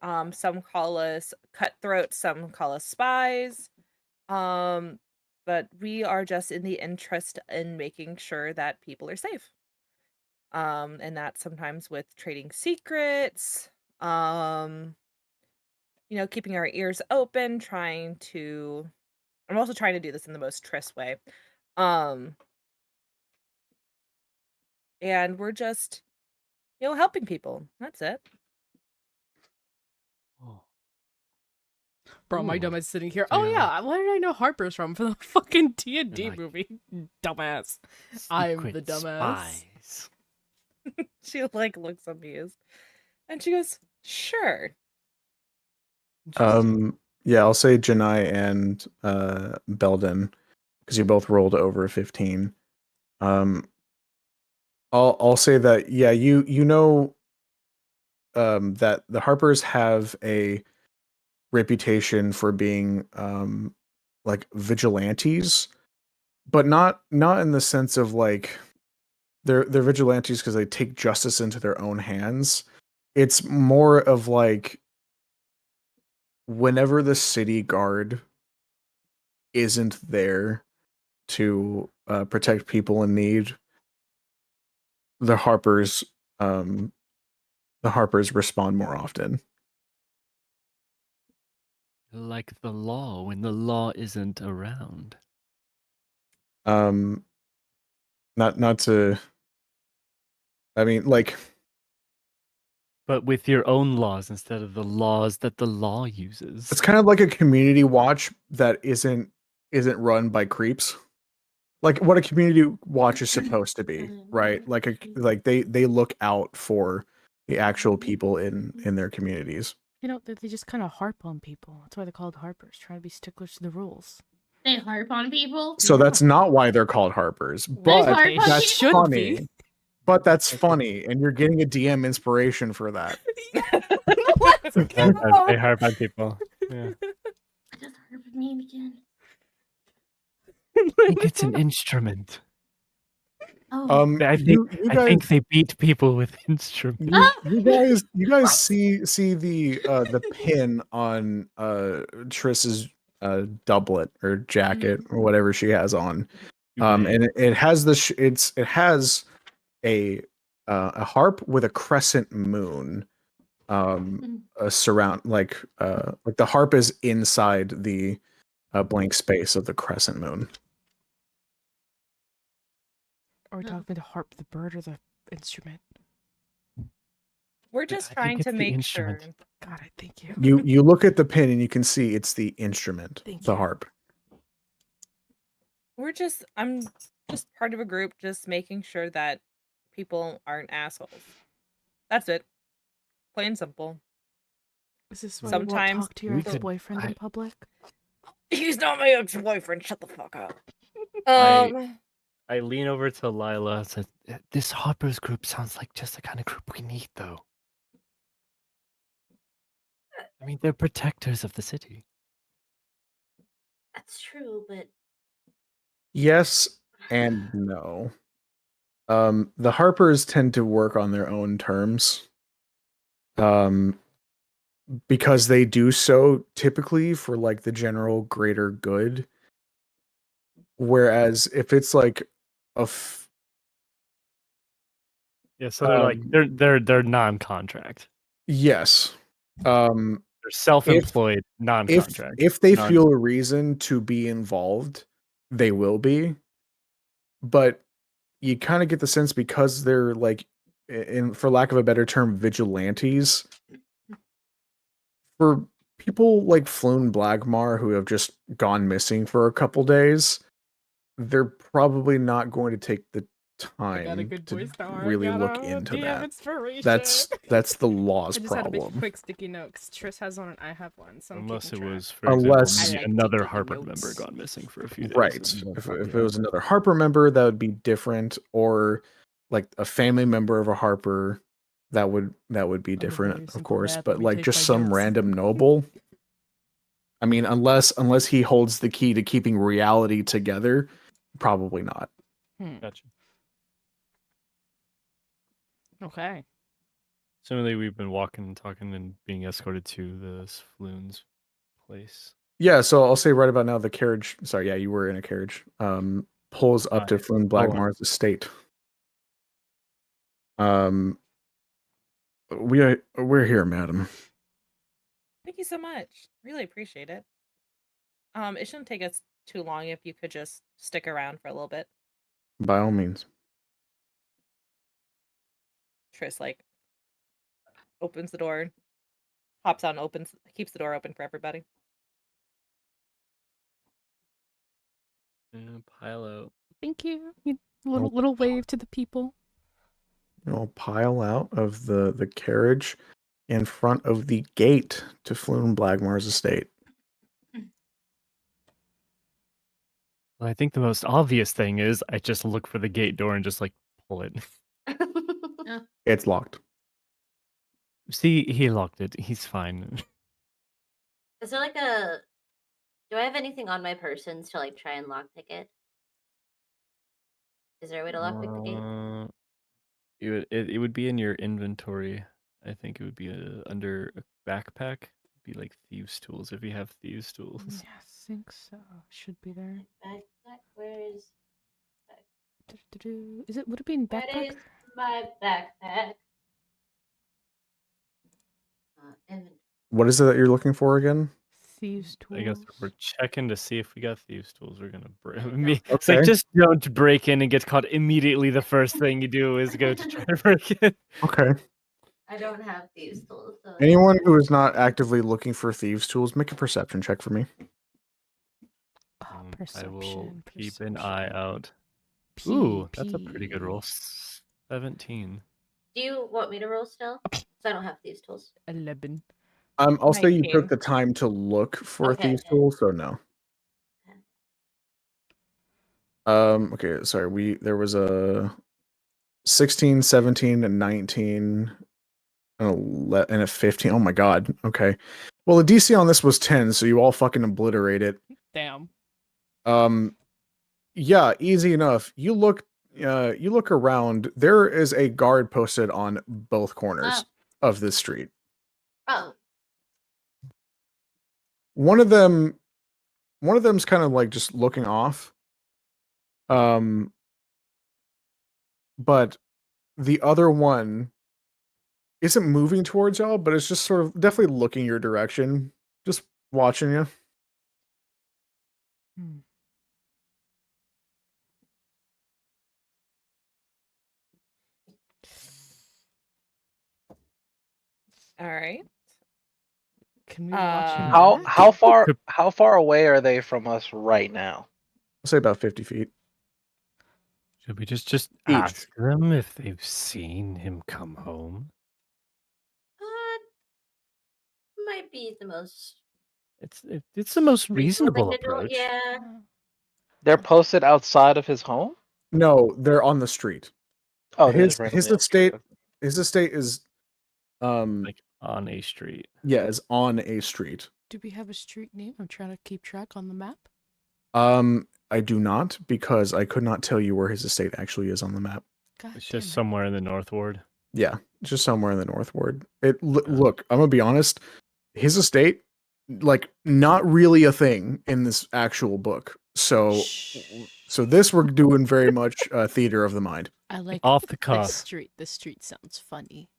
Some call us cutthroats, some call us spies. But we are just in the interest in making sure that people are safe. And that sometimes with trading secrets, keeping our ears open, I'm also trying to do this in the most Triss way. And we're just, helping people. That's it. Oh. Bro, my Ooh. dumbass is sitting here. So Oh you're yeah, where did I know Harper's from? For the fucking D&D like- movie. Dumbass. I'm the Secret dumbass. spies. She looks amused. And she goes, sure. Yeah, I'll say Janai and Belden, because you both rolled over 15. I'll say that, yeah, you know that the Harpers have a reputation for being like vigilantes, but not in the sense of like they're vigilantes because they take justice into their own hands. It's more of like whenever the city guard isn't there to protect people in need, the Harpers respond more often. Like the law when the law isn't around. Not to, I mean, like, But with your own laws instead of the laws that the law uses. it's kind of like a community watch that isn't run by creeps. Like what a community watch is supposed to be, right? Like they look out for the actual people in their communities. They just kind of harp on people. That's why they're called Harpers, trying to be sticklers to the rules. They harp on people. So that's not why they're called Harpers, but harp on that's should funny. be. But that's funny, and you're getting a DM inspiration for that. Let's They harp on people. Yeah. Just harp at me again. I think it's an instrument. Oh. I think they beat people with instruments. You guys see the pin on Triss's doublet or jacket or whatever she has on, and it has it has a harp with a crescent moon surround like the harp is inside the blank space of the crescent moon. Are we talking to harp the bird or the instrument? We're just I think trying to it's the make instrument. sure. God, I thank you. You look at the pin and you can see it's the instrument, Thank the you. harp. I'm just part of a group just making sure that people aren't assholes. That's it. Plain and simple. Is this why Sometimes you won't talk to your we could- ex-boyfriend in public? He's not my ex-boyfriend. Shut the fuck up. I lean over to Lila and said, "This Harper's group sounds like just the kind of group we need, though. I mean, they're protectors of the city." That's true, but Yes and no. The Harpers tend to work on their own terms. Because they do so typically for like the general greater good. Whereas if it's like Yeah, so they're like they're non-contract. yes. They're self-employed, non-contract. If they feel a reason to be involved, they will be. But you kind of get the sense because they're like, for lack of a better term, vigilantes. For people like Floon Blagmar who have just gone missing for a couple days, they're probably not going to take the time to really look into that. That's the law's I just had a big problem. quick sticky note because Triss has one and I have one. So Unless it was, for Unless- example, I like another taking Harper notes. member gone missing for a few days. Right. If it was another Harper member, that would be different, or like a family member of a Harper, that would be very different, of simple course. math, But we like take just my some notes. random noble. I mean, unless he holds the key to keeping reality together, probably not. Gotcha. Okay. Similarly, we've been walking and talking and being escorted to the Floon's place. Yeah, so I'll say right about now the carriage. Sorry, yeah, you were in a carriage. Pulls up to Hi. Flynn Blackmar's estate. We're here, madam. Thank you so much. Really appreciate it. It shouldn't take us too long if you could just stick around for a little bit. By all means. Triss opens the door, hops out and keeps the door open for everybody. Yeah, pile out. Thank you. Little wave to the people. You'll pile out of the carriage in front of the gate to Floon Blackmar's estate. Well, I think the most obvious thing is I just look for the gate door and just like pull it. It's locked. See, he locked it. He's fine. Is there do I have anything on my persons to try and lockpick it? Is there a way to lockpick the gate? It would be in your inventory. I think it would be under a backpack. It'd be like thieves' tools if you have thieves' tools. Yeah, I think so. Should be there. Backpack? Where is Would it be in Where backpack? is my backpack? Inventory. What is it that you're looking for again? Thieves' tools. I guess we're checking to see if we got thieves' tools. We're gonna break. It's Okay. like just don't break in and get caught immediately. The first thing you do is go to try to break in. Okay. I don't have thieves' tools. So Anyone who is not actively looking for thieves' tools, make a perception check for me. Oh, I will perception. keep an eye out. Ooh, that's a pretty good roll. 17. do you want me to roll still? So I don't have thieves' tools. 11. I'll say you 19. took the time to look for a thieves' tool, so no. Okay, sorry. There was a 16, 17, and 19, and a 15. Oh my god. Okay. Well, the DC on this was 10, so you all fucking obliterate it. Damn. Yeah, easy enough. You look around. There is a guard posted on both corners of this street. Oh. One of them's kind of like just looking off. But the other one isn't moving towards y'all, but it's just sort of definitely looking your direction, just watching you. All right. Can we watch him How back? how far away are they from us right now? I'll say about 50 feet. Should we just ask them if they've seen him come home? Might be the most. It's the most reasonable thing to do. approach. Yeah. They're posted outside of his home? No, they're on the street. Oh, his estate is like on a street. Yeah, is on a street. Do we have a street name? I'm trying to keep track on the map. I do not, because I could not tell you where his estate actually is on the map. It's just somewhere in the North Ward. Yeah, just somewhere in the North Ward. Look, I'm gonna be honest. His estate, not really a thing in this actual book. So this we're doing very much theater of the mind. I like off the cuff. This street sounds funny.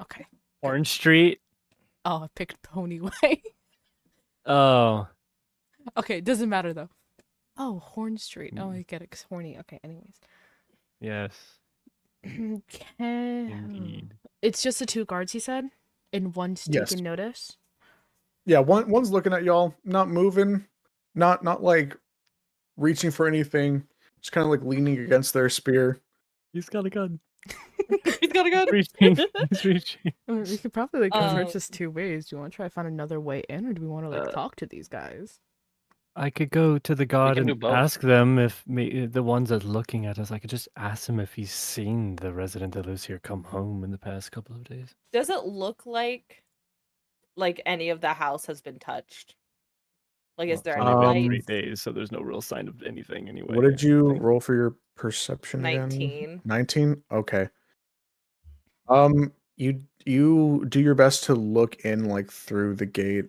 Okay. Orange Street. Oh, I picked Pony Way. Oh. Okay, doesn't matter though. Oh, Horn Street. Oh, I get it. 'Cause horny. Okay, anyways. Yes. Indeed. It's just the two guards, he said? And one's taking notice? Yeah, one's looking at y'all, not moving, not like reaching for anything, just kind of like leaning against their spear. He's got a gun. He's got a gun. He's reaching. I mean, we could probably approach this two ways. Do you want to try to find another way in, or do we want to talk to these guys? I could go to the guard can do and both. ask them if the ones that's looking at us. I could just ask him if he's seen the resident that lives here come home in the past couple of days. Does it look like any of the house has been touched? Like, is there It's any only been lights? 3 days, so there's no real sign of anything anyway. What did you roll for your perception again? 19. 19? Okay. You do your best to look in like through the gate.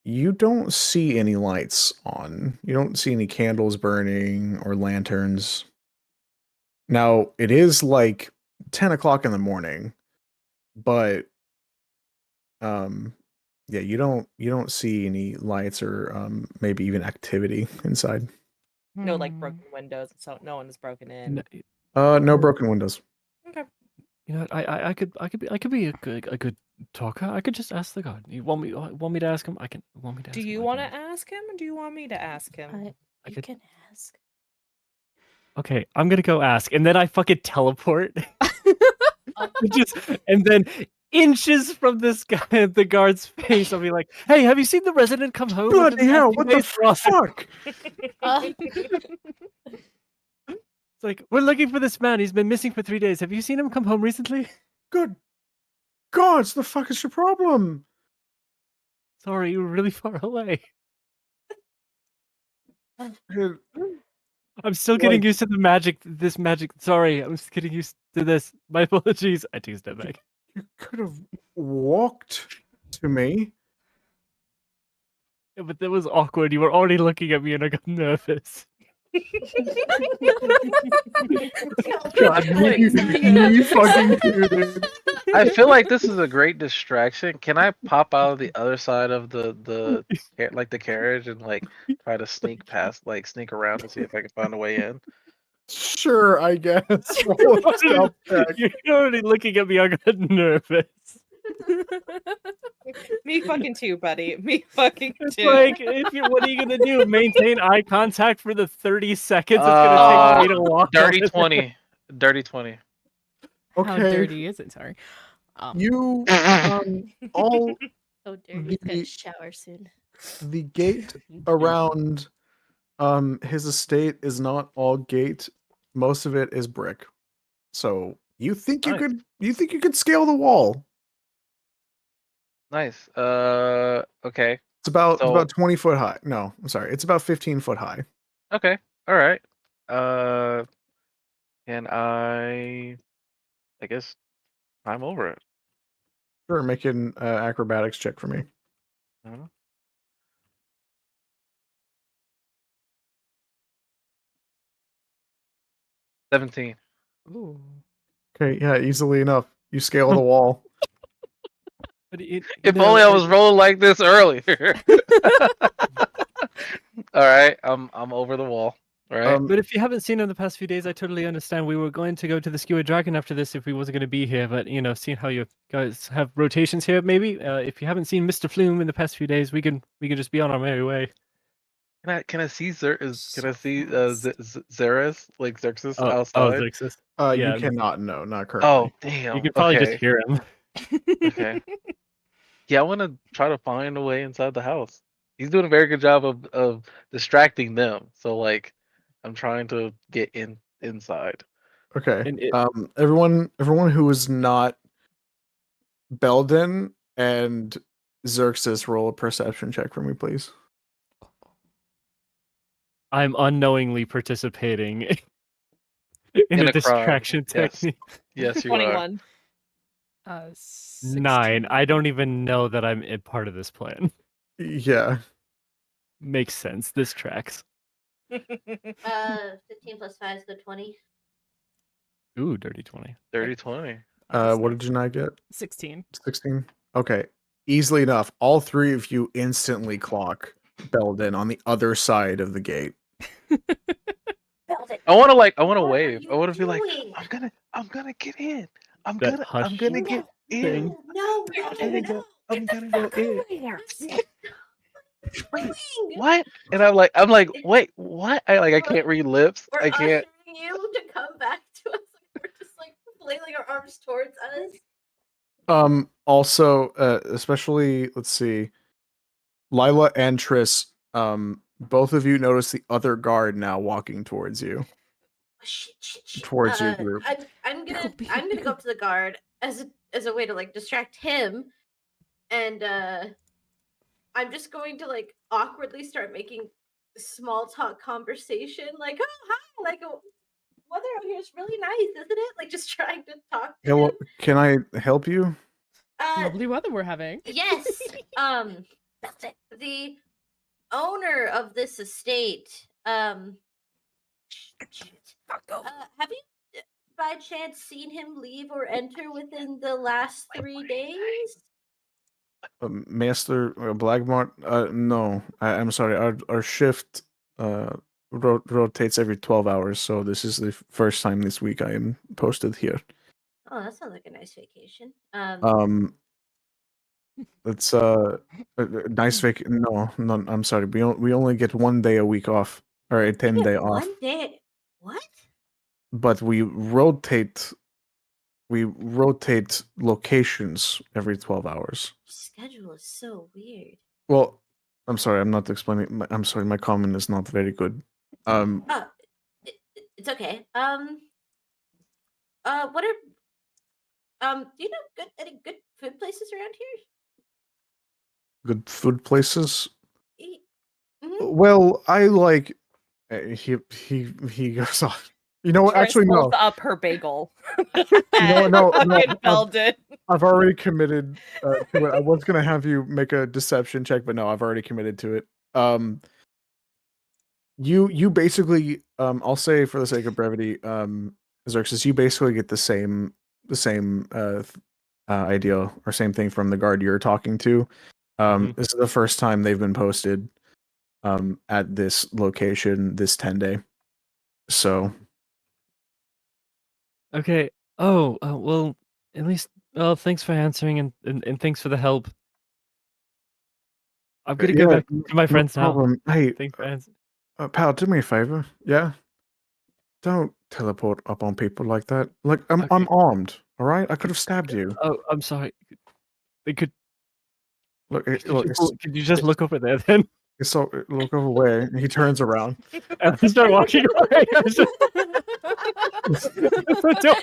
You don't see any lights on. You don't see any candles burning or lanterns. Now, it is like 10 o'clock in the morning, but yeah, you don't see any lights or maybe even activity inside. No, like broken windows, so no one is broken in. No broken windows. Okay. You know, I could be a good talker. I could just ask the god. You want me to ask him? Want me to ask Do him? you want to ask him, or do you want me to ask him? You can ask. Okay, I'm gonna go ask, and then I fucking teleport. And then inches from this guy, the guard's face, I'll be like, "Hey, have you seen the resident come home?" Bloody hell! What the fuck? It's like, we're looking for this man. He's been missing for 3 days. Have you seen him come home recently? Good gods, the fuck is your problem? Sorry, you were really far away. I'm still getting used to the magic. This magic. Sorry, I'm just getting used to this. My apologies. I take a step back. You could have walked to me. Yeah, but that was awkward. You were already looking at me, and I got nervous. God, you fucking dude. I feel like this is a great distraction. Can I pop out of the other side of the carriage and like try to sneak past, like sneak around to see if I can find a way in? Sure, I guess. Roll a stealth check. You're already looking at me. I got nervous. Me fucking too, buddy. Me fucking It's too. like, what are you gonna do? Maintain eye contact for the 30 seconds it's gonna take me to walk? Dirty 20. Dirty 20. Okay. How dirty is it? Sorry. You all Oh, dirty. He's gonna shower soon. the gate around his estate is not all gate. Most of it is brick. So you think you could scale the wall. Nice. Okay. It's about 20 foot high. No, I'm sorry. It's about 15 foot high. Okay. All right. Can I guess climb over it? Sure, make an acrobatics check for me. 17. Ooh. Okay, yeah, easily enough. You scale the wall. But If only I was rolling like this earlier. All right, I'm over the wall. All right. But if you haven't seen him the past few days, I totally understand. We were going to go to the Skewer Dragon after this if we wasn't going to be here. But seeing how you guys have rotations here, maybe if you haven't seen Mr. Flume in the past few days, we can just be on our merry way. Can I see Xerxes, like Xerxes outside? Oh, Xerxes. You cannot. No, not currently. Oh, damn. You can probably just hear him. Okay. Yeah, I want to try to find a way inside the house. He's doing a very good job of distracting them. So like, I'm trying to get inside. Okay. Everyone who is not Belden and Xerxes, roll a perception check for me, please. I'm unknowingly participating in a distraction technique. Yes, you 21. are. 9. I don't even know that I'm a part of this plan. Yeah. Makes sense. This tracks. 15 plus 5 is the 20. Ooh, dirty 20. Dirty 20. What did you not get? 16. 16. Okay. Easily enough. All three of you instantly clock Belden on the other side of the gate. Belden. I want to wave. I want to be like, I'm gonna get in. I'm gonna get in. No, I'm gonna go in. What? And I'm like, wait, what? I can't read lips. I can't. We're ushering you to come back to us. We're just like flailing our arms towards us. Also, especially, let's see, Lila and Triss, both of you notice the other guard now walking towards you. Towards your group. I'm gonna go up to the guard as a way to like distract him, and I'm just going to like awkwardly start making small talk conversation, like, oh hi, like weather out here is really nice, isn't it? Like just trying to talk to Hello, him. can I help you? Lovely weather we're having. Yes. The owner of this estate. Have you by chance seen him leave or enter within the last 3 days? Master Blackmart? No, I'm sorry. Our shift rotates every 12 hours, so this is the first time this week I am posted here. Oh, that sounds like a nice vacation. It's nice No, I'm sorry. We only get 1 day a week off, or a 10-day off. 1 day. What? But we rotate locations every 12 hours. Your schedule is so weird. Well, I'm sorry, I'm not explaining. I'm sorry, my comment is not very good. It's okay. What are do you know any good food places around here? Good food places. Mm-hmm. Well, I like. He goes off. You know what? Triss Actually, no. holds up her bagel. No. Belden. I've already committed to it. I was gonna have you make a deception check, but no, I've already committed to it. You basically, I'll say for the sake of brevity, Xerxes, you basically get the same idea or same thing from the guard you're talking to. This is the first time they've been posted at this location this 10-day. So Okay. Oh, well, at least. Oh, thanks for answering and thanks for the help. I'm gonna go back to my friends now. Hey, Thanks for answering. pal, do me a favor. Yeah, don't teleport up on people like that. Like I'm armed. All right, I could have stabbed you. Oh, I'm sorry. They could. Look, Could you just look over there then? So look over where he turns around and I start walking away. Don't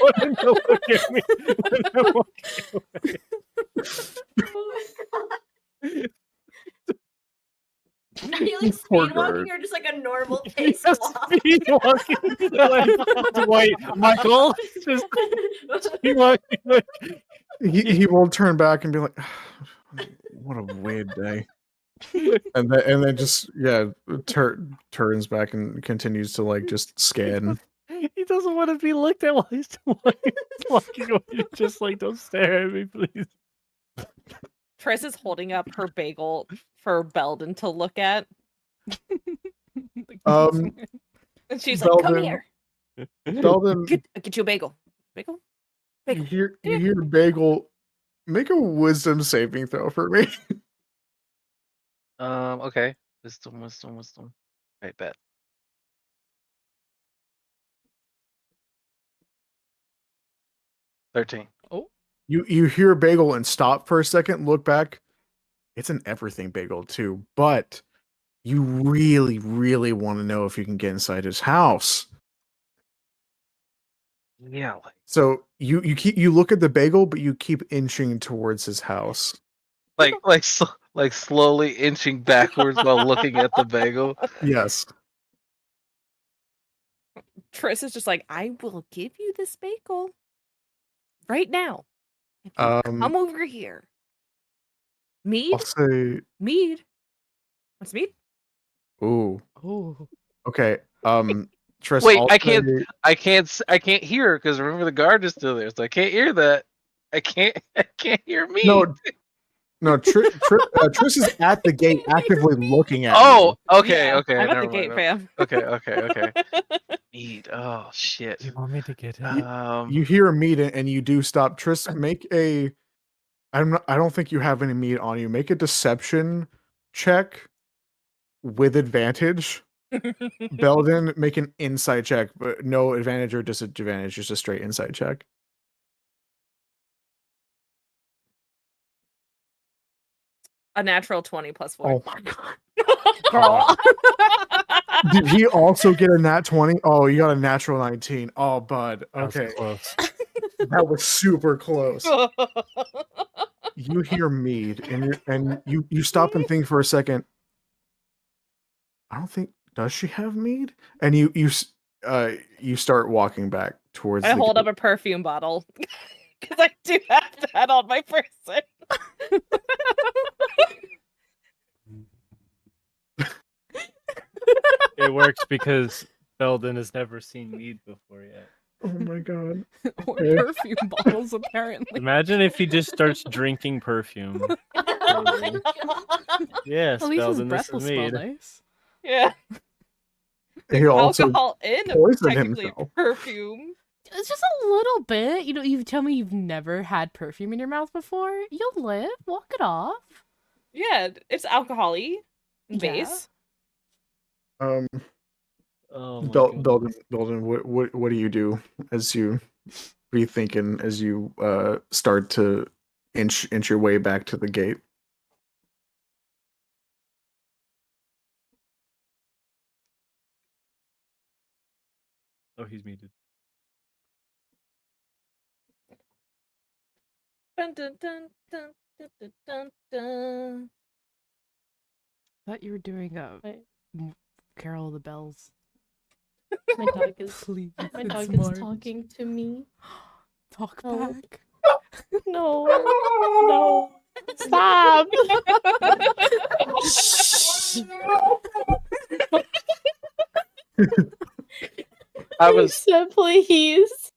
want him to look at me. I'm walking away. Oh my god. Are you like speed walking or just like a normal pace walk? Speed walking like Dwight Michael. Just speed walking like... he will turn back and be like, what a weird day. and then just turns back and continues to like just scan. He doesn't want to be looked at while he's walking away. Just like, don't stare at me, please. Triss is holding up her bagel for Belden to look at. And she's like, "Come here, Belden. Get you a bagel. Bagel. You hear bagel. Make a wisdom saving throw for me. Okay. Wisdom. Right, bet. 13. Oh. You hear bagel and stop for a second, look back. It's an everything bagel too, but you really, really want to know if you can get inside his house. Yeah. So you look at the bagel, but you keep inching towards his house. Like slowly inching backwards while looking at the bagel. Yes. Triss is just like, I will give you this bagel right now. If you come over here. Mead? I'll say Mead. What's mead? Ooh. Oh. Okay. Triss, wait, I can't hear because remember the guard is still there, so I can't hear that. I can't hear me. No, Triss is at the gate actively looking at you. Okay. I'm at the gate, fam. Okay. Mead. Oh shit. You want me to get him? You hear a mead and you do stop. Triss, make a I don't think you have any meat on you. Make a deception check with advantage. Belden, make an insight check, but no advantage or disadvantage, just a straight insight check. A natural 20 plus 4. Oh my god. Girl. Did he also get a nat 20? Oh, you got a natural 19. Oh, bud. Okay. That was close. That was super close. You hear mead and you stop and think for a second. I don't think, does she have mead? And you you start walking back towards. I the hold gate. up a perfume bottle because I do have that on my person. It works because Belden has never seen mead before yet. Oh my god. Or perfume bottles, apparently. Imagine if he just starts drinking perfume. Yes, At least his Belden, breath this will is smell mead. nice. Yeah. He also Alcohol in poisoned technically himself. perfume. It's just a little bit. You know, you tell me you've never had perfume in your mouth before. You'll live. Walk it off. Yeah, it's alcohol-y in Yeah. base. Oh my Belden, what do you do as you be thinking as you start to inch your way back to the gate? Oh, he's muted. Dun, dun, dun, dun, dun, dun, dun, dun. Thought you were doing a Carol of the Bells. My dog is Please, my it's dog smart. is talking to me. Talk Oh. back. No, no, stop. I was said, please.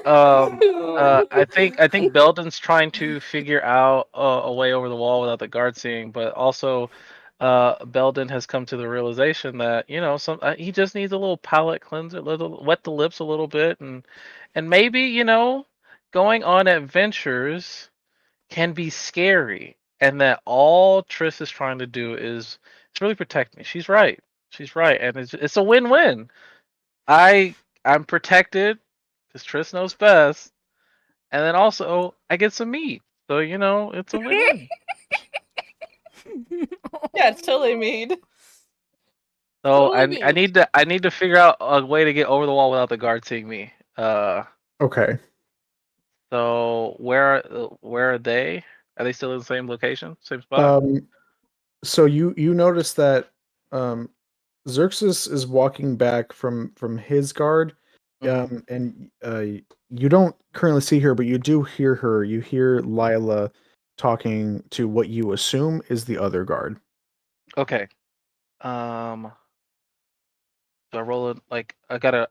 I think Belden's trying to figure out a way over the wall without the guard seeing, but also Belden has come to the realization that he just needs a little palate cleanser, little wet the lips a little bit, and maybe going on adventures can be scary, and that all Triss is trying to do is really protect me. She's right, and it's a win-win. I'm protected because Triss knows best, and then also I get some meat, so it's a win-win. Yeah, it's totally mead. So Totally I mead. need to figure out a way to get over the wall without the guard seeing me. Okay. So where are they? Are they still in the same location, same spot? So you notice that Xerxes is walking back from his guard, and you don't currently see her, but you do hear her. You hear Lila talking to what you assume is the other guard. Okay. So I roll it like I gotta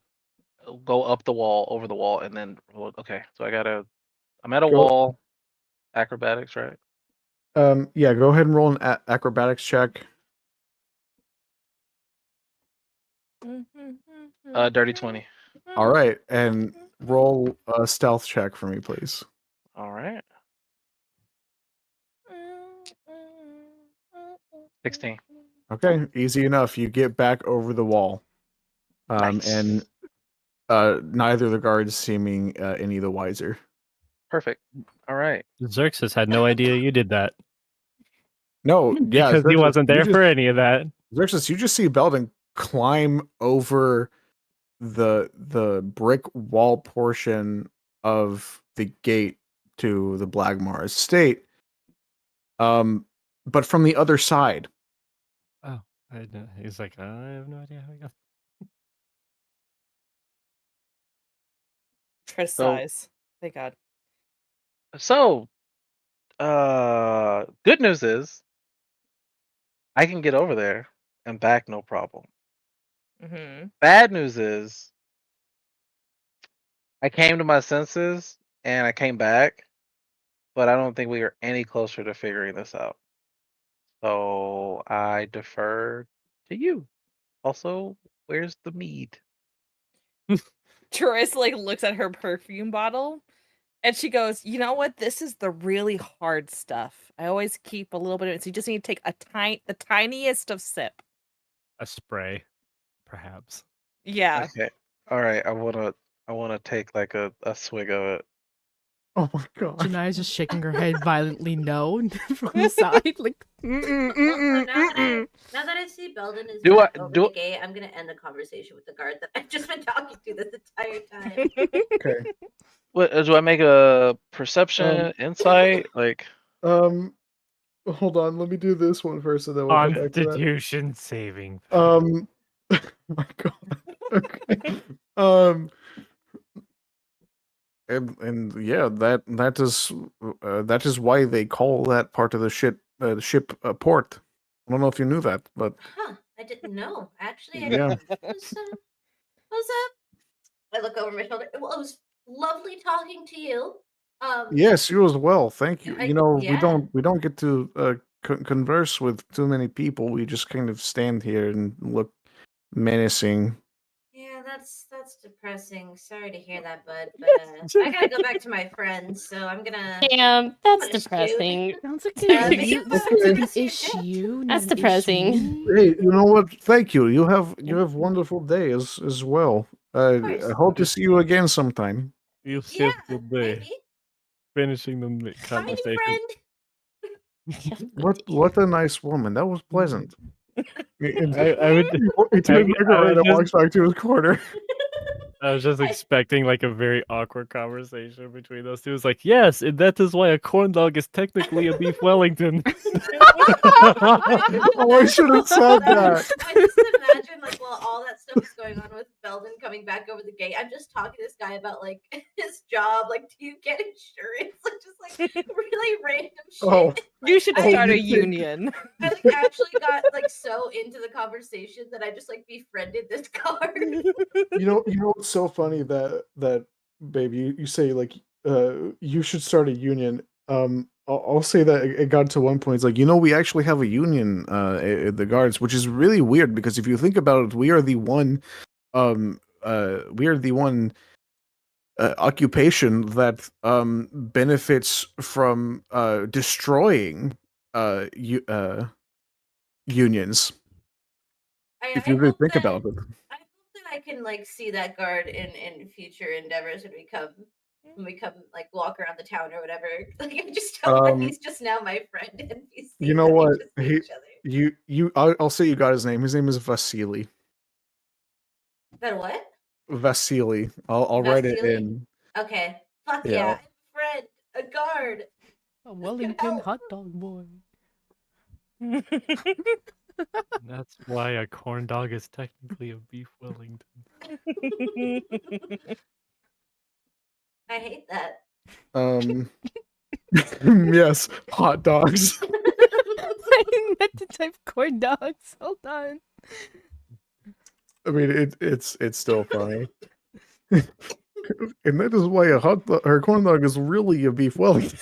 go up the wall, over the wall, and then roll. Okay. So I'm at a wall. Acrobatics, right? Yeah, go ahead and roll an acrobatics check. Dirty 20. All right, and roll a stealth check for me, please. All right. 16. Okay, easy enough. You get back over the wall, Nice. and neither of the guards seeming any the wiser. Perfect. All right. Xerxes had no idea you did that. No, yeah, Because he wasn't there for any of that. Xerxes, you just see Belden climb over the brick wall portion of the gate to the Blagmar estate, but from the other side. Oh, he's like, I have no idea how he got. Triss size. Thank God. So, good news is I can get over there and back no problem. Mm-hmm. Bad news is I came to my senses and I came back, but I don't think we are any closer to figuring this out. So I defer to you. Also, where's the mead? Triss looks at her perfume bottle and she goes, "You know what? This is the really hard stuff. I always keep a little bit of it. So you just need to take the tiniest of sip." A spray, perhaps. Yeah. Okay. All right. I wanna take like a swig of it. Oh my god. Jania's just shaking her head violently no from the side. Like, Now that I see Belden is Do back I- over do- the gate, I'm gonna end the conversation with the guard that I've just been talking to this entire time. Okay. What do I make a perception, insight? Like, Hold on, let me do this one first, and then we'll come back to that. Constitution saving. Oh my god. Okay. Um. And yeah, that is why they call that part of the ship a port. I don't know if you knew that, but Huh? I didn't know. Actually, I yeah. didn't. What's up? I look over my shoulder. Well, it was lovely talking to you. Yes, you as well. Thank you. You know, Yeah. we don't get to converse with too many people. We just kind of stand here and look menacing. Yeah, that's depressing. Sorry to hear that, bud. But I gotta go back to my friends, so I'm gonna. Damn, that's gonna scoot. depressing. Sounds like But you. you Sounds like an rest your day. issue. That's not an depressing. issue. Hey, you know what? Thank you. You have wonderful day as well. Of I course. hope to see you again sometime. You Yeah, saved the day. maybe. Finishing the Bye, conversation. friend. What a nice woman. That was pleasant. And I would. he turns back I around would and just- walks back to his corner. I was just expecting like a very awkward conversation between those two. It's like, yes, and that is why a corn dog is technically a beef Wellington. Oh, I should have said that. I just imagine like while all that stuff is going on with Belden coming back over the gate, I'm just talking to this guy about like his job. Like, do you get insurance? Like, just like really random shit. Oh, You should I- start a you think- union. I like actually got like so into the conversation that I just like befriended this guard. you know what's so funny that babe, you say like you should start a union. I'll say that it got to one point. It's like, we actually have a union at the guards, which is really weird because if you think about it, we are the one occupation that benefits from destroying unions. If you really think about it. I hope that I can like see that guard in future endeavors when we come like walk around the town or whatever. Like I just hope that he's just now my friend and he's You know what? each other. I'll say you got his name. His name is Vasily. That what? Vasily. I'll write it Vasily? in. Okay. Fuck Yeah. yeah. A friend, a guard. A Wellington hot dog boy. That's why a corn dog is technically a beef Wellington. I hate that. Yes, hot dogs. I meant to type corn dogs. Hold on. I mean, it's still funny. And that is why her corn dog is really a beef Wellington.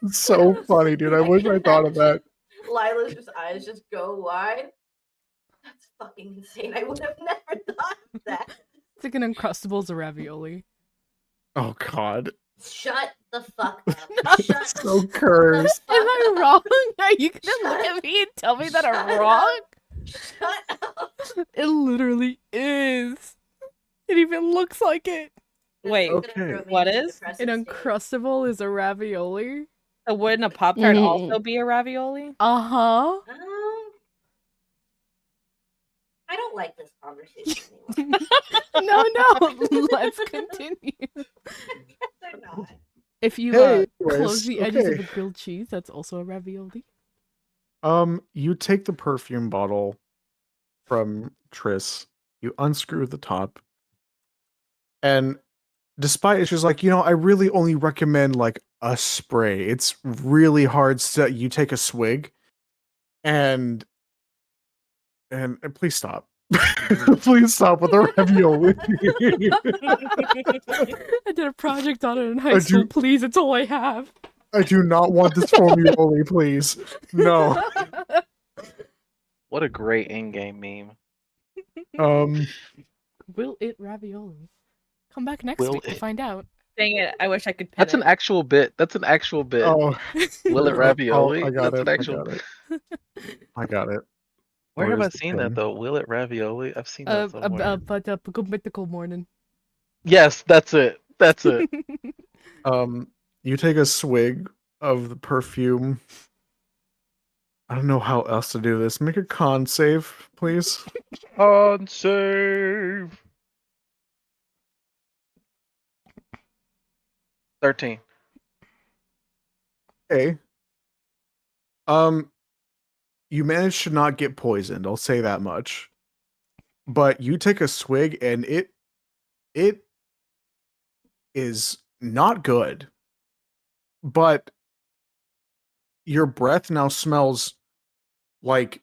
It's so funny, dude. I wish I thought of that. Lila's eyes just go wide. That's fucking insane. I would have never thought of that. It's like an Uncrustables or ravioli. Oh God. Shut the fuck up. Shut So cursed. Am I wrong? Are you gonna look at me and tell me that I'm Shut wrong? Shut up. It literally is. It even looks like it. Wait, That's gonna Okay. throw me What into a is? depressive An state. Uncrustable is a ravioli. So wouldn't a Pop Tart Mhm. also be a ravioli? Uh-huh. I don't like this conversation anymore. No, let's continue. They're not. If you Hey, close the edges of okay. a grilled cheese, that's also a ravioli. You take the perfume bottle from Triss, you unscrew the top, and despite it's just like, I really only recommend like a spray. It's really hard. So you take a swig, and please stop. Please stop with the ravioli. I did a project on it in I high school. do- Please, it's all I have. I do not want this ravioli, please. No. What a great in-game meme. Will it ravioli? Come back next Will week to it? find out. Dang it! I wish I could. Pin That's an it. actual bit. That's an actual bit. Oh, Will it ravioli? I got That's it. an actual. I got it. Where have I Where's the seen that pen? though? Will it ravioli? I've seen that somewhere. But good mythical morning. Yes, that's it. That's it. You take a swig of the perfume. I don't know how else to do this. Make a con save, please. On save. 13. Okay. you managed to not get poisoned. I'll say that much. But you take a swig, and it is not good. But your breath now smells like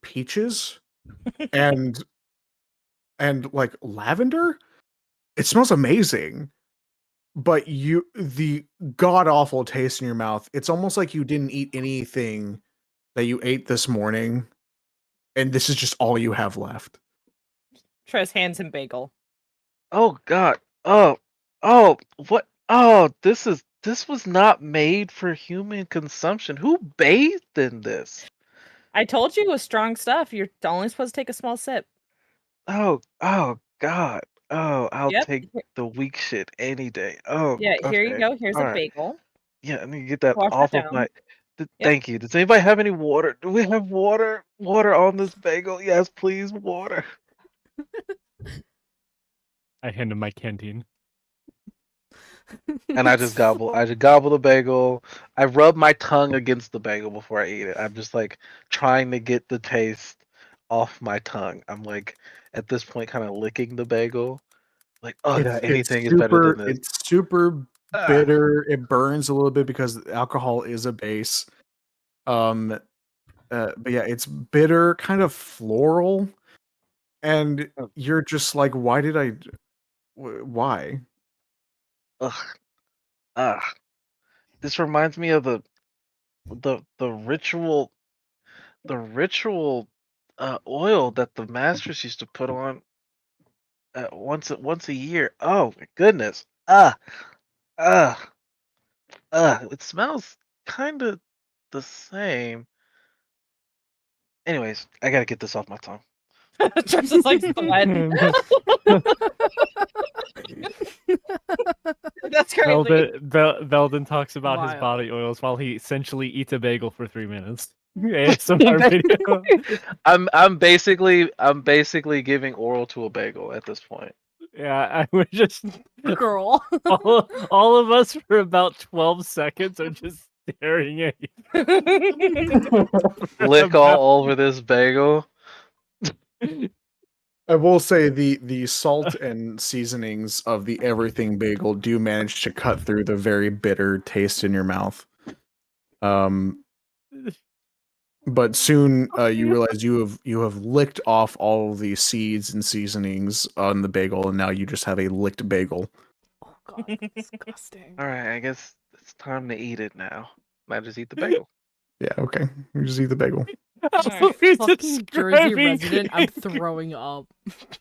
peaches and like lavender. It smells amazing. But the god awful taste in your mouth. It's almost like you didn't eat anything that you ate this morning, and this is just all you have left. Tress hands him bagel. Oh God. Oh, what? Oh, this was not made for human consumption. Who bathed in this? I told you it was strong stuff. You're only supposed to take a small sip. Oh God. Oh, I'll Yep. take the weak shit any day. Oh, Yeah, here you okay. go. Here's All a right. bagel. Yeah, I need to get that Wash off that of my. down. Yep. Thank you. Does anybody have any water? Do we have water? Water on this bagel? Yes, please, water. I hand him my canteen. And I just gobble the bagel. I rub my tongue against the bagel before I eat it. I'm just like trying to get the taste off my tongue. I'm like at this point kind of licking the bagel. Like, oh yeah, anything is better than this. It's super bitter. It burns a little bit because alcohol is a base. But yeah, it's bitter, kind of floral, and you're just like, why did I? Why? Ugh. This reminds me of the ritual oil that the masters used to put on once a year. Oh my goodness. Uh, it smells kind of the same. Anyways, I gotta get this off my tongue. Tress is like sweating. That's crazy. Veldin talks about his Wild. body oils while he essentially eats a bagel for 3 minutes. ASMR video. I'm basically giving oral to a bagel at this point. Yeah, I would just Girl. all of us for about 12 seconds are just staring at you. Lick all over this bagel. I will say the salt and seasonings of the everything bagel do manage to cut through the very bitter taste in your mouth. But soon you realize you have licked off all the seeds and seasonings on the bagel, and now you just have a licked bagel. Oh god, disgusting. All right, I guess it's time to eat it now. Might just eat the bagel. Yeah, okay. You just eat the bagel. Fucking Jersey resident, I'm throwing up.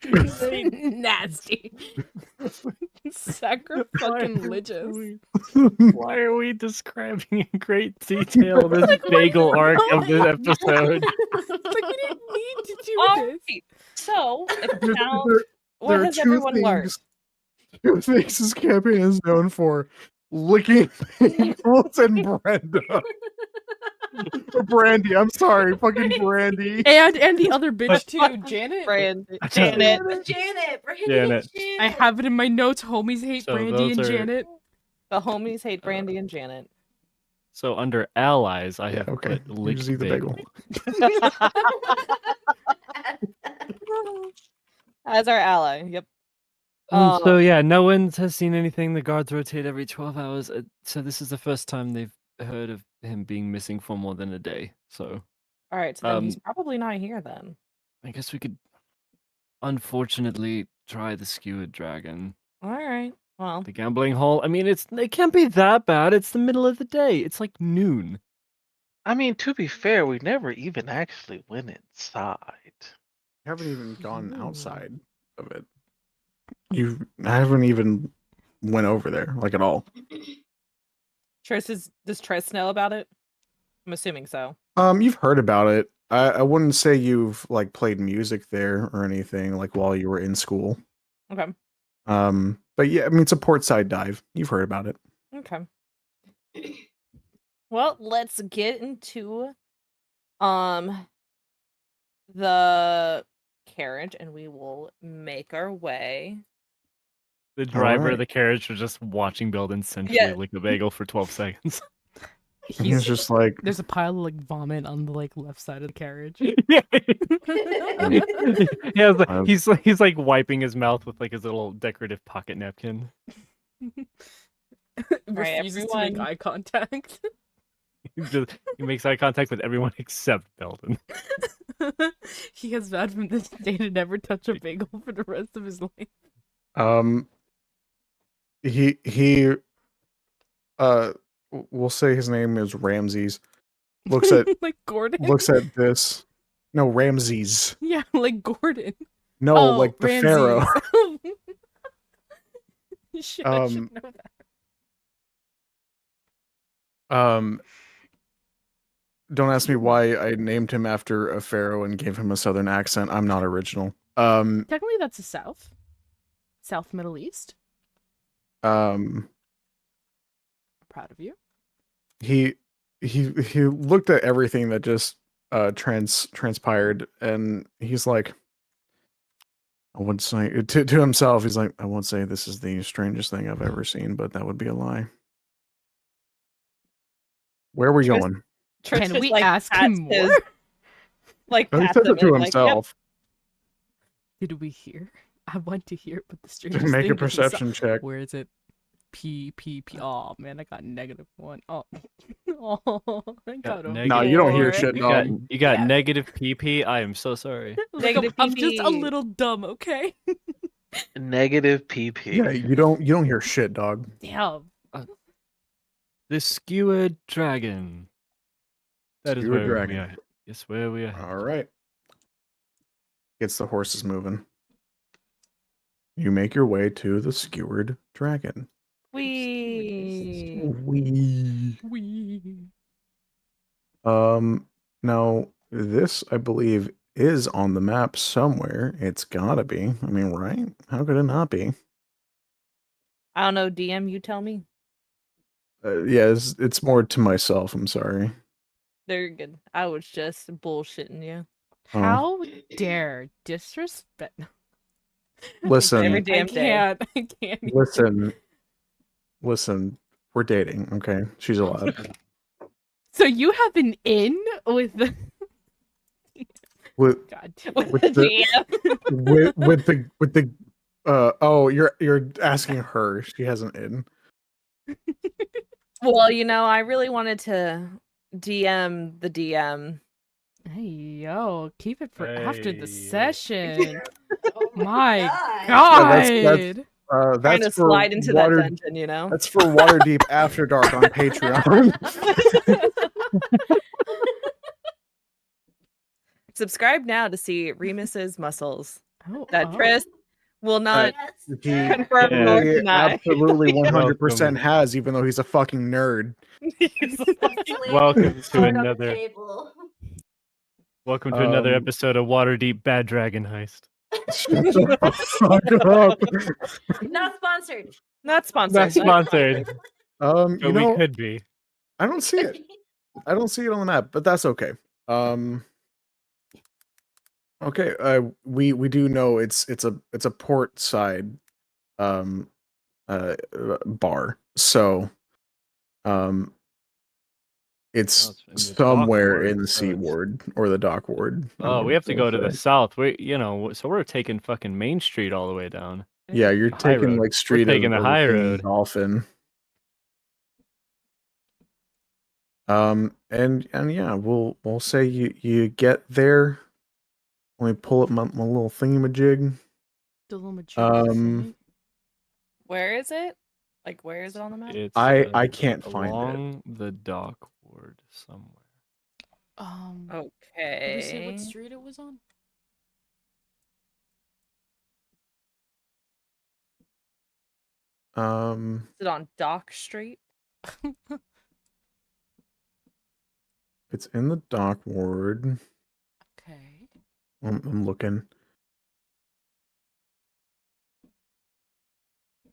Nasty. Sacrilegious. Why are we describing in great detail this bagel arc of this episode? Like we didn't need to do this. Alright, so if There- now, there what are has two everyone learned? things. Two things this campaign is known for: licking bagels and Brenda. Or Brandy, I'm sorry, fucking Brandy. And the other bitch too, Janet. Janet. Janet, Brandy Janet. and Janet. I have it in my notes. Homies hate So Brandy and those are- Janet. The homies hate Brandy and Janet. So under allies, I Yeah, have okay. put You licked just eat the bagel. As our ally. Yep. So yeah, no one has seen anything. The guards rotate every 12 hours. So this is the first time they've heard of him being missing for more than a day. So All right, so then he's probably not here then. I guess we could, unfortunately, try the skewered dragon. All right. Well, The gambling hall. I mean, it can't be that bad. It's the middle of the day. It's like noon. I mean, to be fair, we never even actually went inside. I haven't even gone outside of it. I haven't even went over there, like, at all. does Tress know about it? I'm assuming so. You've heard about it. I wouldn't say you've like played music there or anything like while you were in school. Okay. But yeah, I mean it's a portside dive. You've heard about it. Okay. Well, let's get into the carriage and we will make our way. The driver Alright. of the carriage was just watching Belden essentially Yeah. lick a bagel for 12 seconds. He's just like, There's a pile of like vomit on the like left side of the carriage. Yeah. Yeah, I've- he's like wiping his mouth with like his little decorative pocket napkin. Refuses to make everyone. eye contact. He makes eye contact with everyone except Belden. He has vowed from this day to never touch a bagel for the rest of his life. he we'll say his name is Ramses. Looks at like Gordon. looks at this. No, Ramses. Yeah, like Gordon. No, Oh, like the Ramses. pharaoh. Shit, I should know that. Don't ask me why I named him after a pharaoh and gave him a southern accent. I'm not original. Technically, that's the South Middle East. Um, Proud of you. he looked at everything that just transpired, and he's like, I wouldn't say to himself. He's like, I won't say this is the strangest thing I've ever seen, but that would be a lie. Where are we going? Trish Can just, we like, ask pats him his- more? Like, He pats says him it to and, like, yep. himself. Did we hear? I want to hear, but the To strangest make thing a perception check. Where is it? P. Oh man, I got -1. Oh, oh, I got a No, you don't hear four. shit, You got dog. you got Yeah. negative PP. I am so sorry. Look, Negative I'm just a PP. little dumb, okay? Negative PP. Yeah, you don't hear shit, dog. Damn. The skewered dragon. That is Skewered where dragon. we are. Yes, where we are. All right. Gets the horses moving. You make your way to the skewered dragon. Wee. We. Now this, I believe, is on the map somewhere. It's gotta be. I mean, right? How could it not be? I don't know, DM, you tell me. Yeah, it's more to myself. I'm sorry. They're good. I was just bullshitting you. Oh. How dare disrespect? Listen, Every I damn day. can't. I can't. listen. We're dating, okay? She's allowed. So you have an in with the with God. With With the the- DM. with the oh, you're asking her. She has an in. Well, you know, I really wanted to DM the DM. Hey yo, keep it for after the Hey. session. Oh My God. God. that's- Trying That's to for slide into water. that dungeon, you know? That's for Waterdeep After Dark on Patreon. Subscribe now to see Remus's muscles. Oh, That oh. Triss will not Yes. He confirm Yeah. nor he deny. absolutely 100% Welcome. has, even though he's a fucking nerd. He's like, Lay Welcome his to card on the another- table. Welcome to another Um, episode of Waterdeep Bad Dragon Heist. Shut the fuck up. Not sponsored. not sponsored. Not sponsored, You but we know, could be. I don't see it. I don't see it on the map, but that's okay. Okay, we do know it's a port side bar. So it's Oh, it's in the dock somewhere ward, in the so sea it's- ward or the dock ward. Oh, we have to go to the south. So we're taking fucking Main Street all the way down. Yeah, you're The high taking road. like street taking the high road. Dolphin. And yeah, we'll say you get there. Let me pull up my little thingamajig. The little mature thing. Where is it? Like, where is it on the map? It's I can't find it. along the dock ward somewhere. Did we say Okay. what street it was on? Is it on Dock Street? It's in the dock ward. Okay. I'm looking.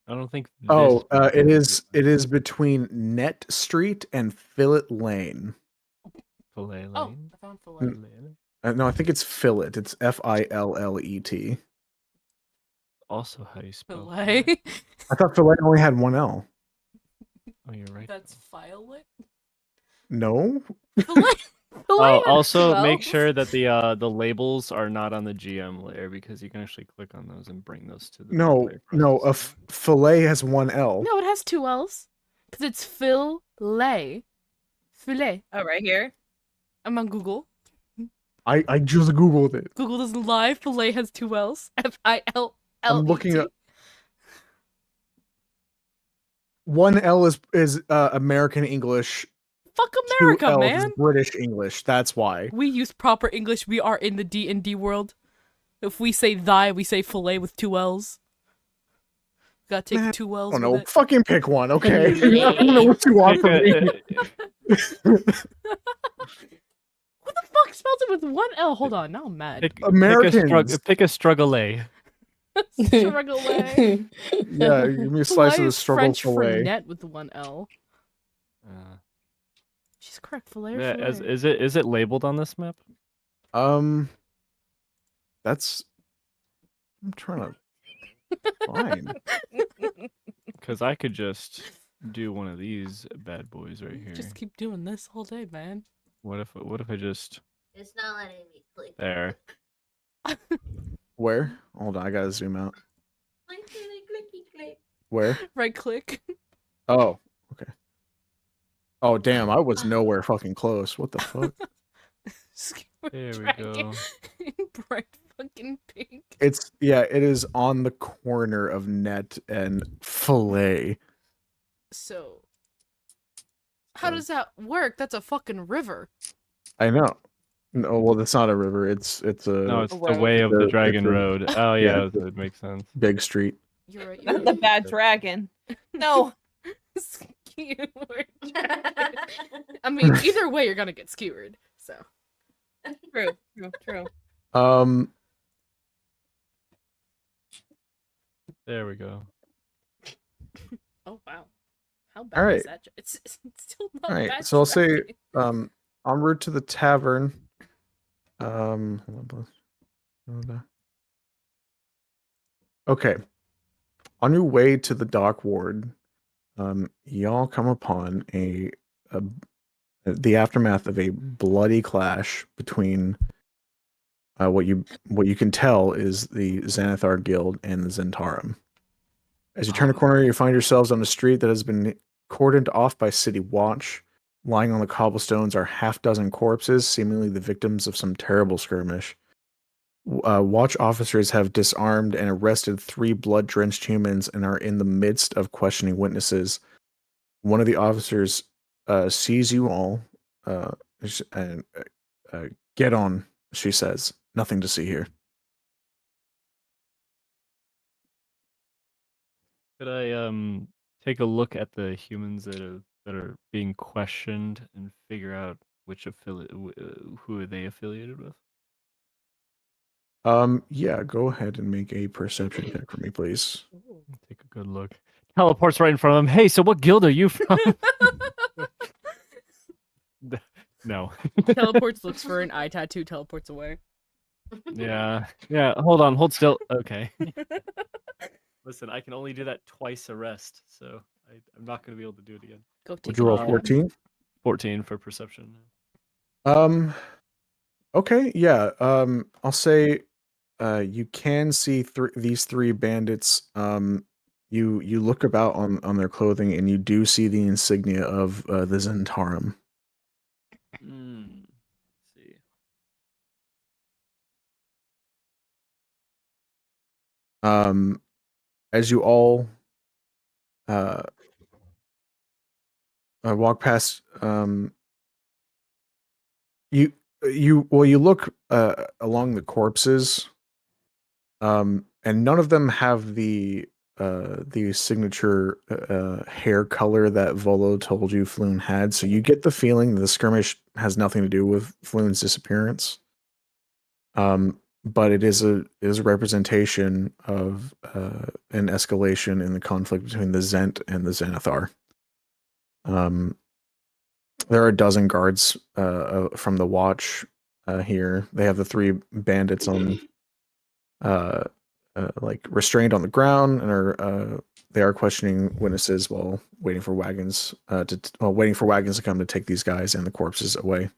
I don't think. Oh, this it is is between Net Street and Fillet Lane. Fillet Oh, Lane. I found fillet. No, I think it's Fillet. It's Fillet. Also, how you spell Fillet. fillet. I thought Fillet only had one L. Oh, you're right. That's violet. No. Oh, also make sure that the labels are not on the GM layer because you can actually click on those and bring those to the player No. A process. fillet has one L. No, it has 2 L's. Because it's filet. Filet. Oh, right here. I'm on Google. I just googled it. Google doesn't lie. Filet has 2 L's. F-I-L-L-E-T. I'm looking at. One L is American English. Fuck America, 2 L's man. is British English. That's why. We use proper English. We are in the D&D world. If we say thy, we say filet with 2 L's. Gotta take Man, 2 L's Oh no! with it. Fucking pick one, okay? I don't know what you want from me. Who the fuck spells it with 1 L? Hold on, now I'm mad. Americans. Pick a struggle A. Struggle away. Yeah, give me a slice of the struggle French for fillet. net with 1 L. She's correct. Filet or Yeah, fillet? is it labeled on this map? That's. I'm trying to find. Because I could just do one of these bad boys right here. Just keep doing this all day, man. What if I just It's not letting me click. there? Where? Hold on, I gotta zoom out. Click, clicky, click. Where? Right click. Oh, okay. Oh damn, I was nowhere fucking close. What the fuck? There we Dragon go. in bright fucking pink. It is on the corner of net and fillet. So, how does that work? That's a fucking river. I know. No, well, that's not a river. It's a. No, it's the road. way of the It's a- Dragon it's a- Road. Oh yeah, yeah, it's a- that makes sense. big street. You're right. Not the bad dragon. No. Skewered. I mean, either way, you're gonna get skewered. So. True. There we go. Oh wow. How bad All is right. that? It's still not All right, bad. so I'll say, dragon. en route to the tavern. Hold on. Okay. On your way to the dock ward, y'all come upon the aftermath of a bloody clash between what you can tell is the Xanathar Guild and the Zentarum. As you turn a corner, you find yourselves on a street that has been cordoned off by City Watch. Lying on the cobblestones are half-dozen corpses, seemingly the victims of some terrible skirmish. Watch officers have disarmed and arrested 3 blood-drenched humans and are in the midst of questioning witnesses. One of the officers sees you all and get on, she says. Nothing to see here. Could I take a look at the humans that are being questioned and figure out which who are they affiliated with? Yeah, go ahead and make a perception check for me, please. Take a good look. Teleports right in front of them. Hey, so what guild are you from? No. Teleports, looks for an eye tattoo, teleports away. Yeah. Hold still. Okay. Listen, I can only do that twice a rest, so I'm not going to be able to do it again. Go Would take you roll a 14? 14 for perception. Okay, yeah. I'll say you can see these 3 bandits. You look about on their clothing and you do see the insignia of the Zentarum. Let's see. As you all walk past, you look along the corpses, and none of them have the signature hair color that Volo told you Floon had. So you get the feeling that the skirmish has nothing to do with Floon's disappearance. But it is a representation of an escalation in the conflict between the Zent and the Xanathar. There are a dozen guards from the watch here. They have the 3 bandits on like restrained on the ground and are they are questioning witnesses while waiting for wagons to come to take these guys and the corpses away.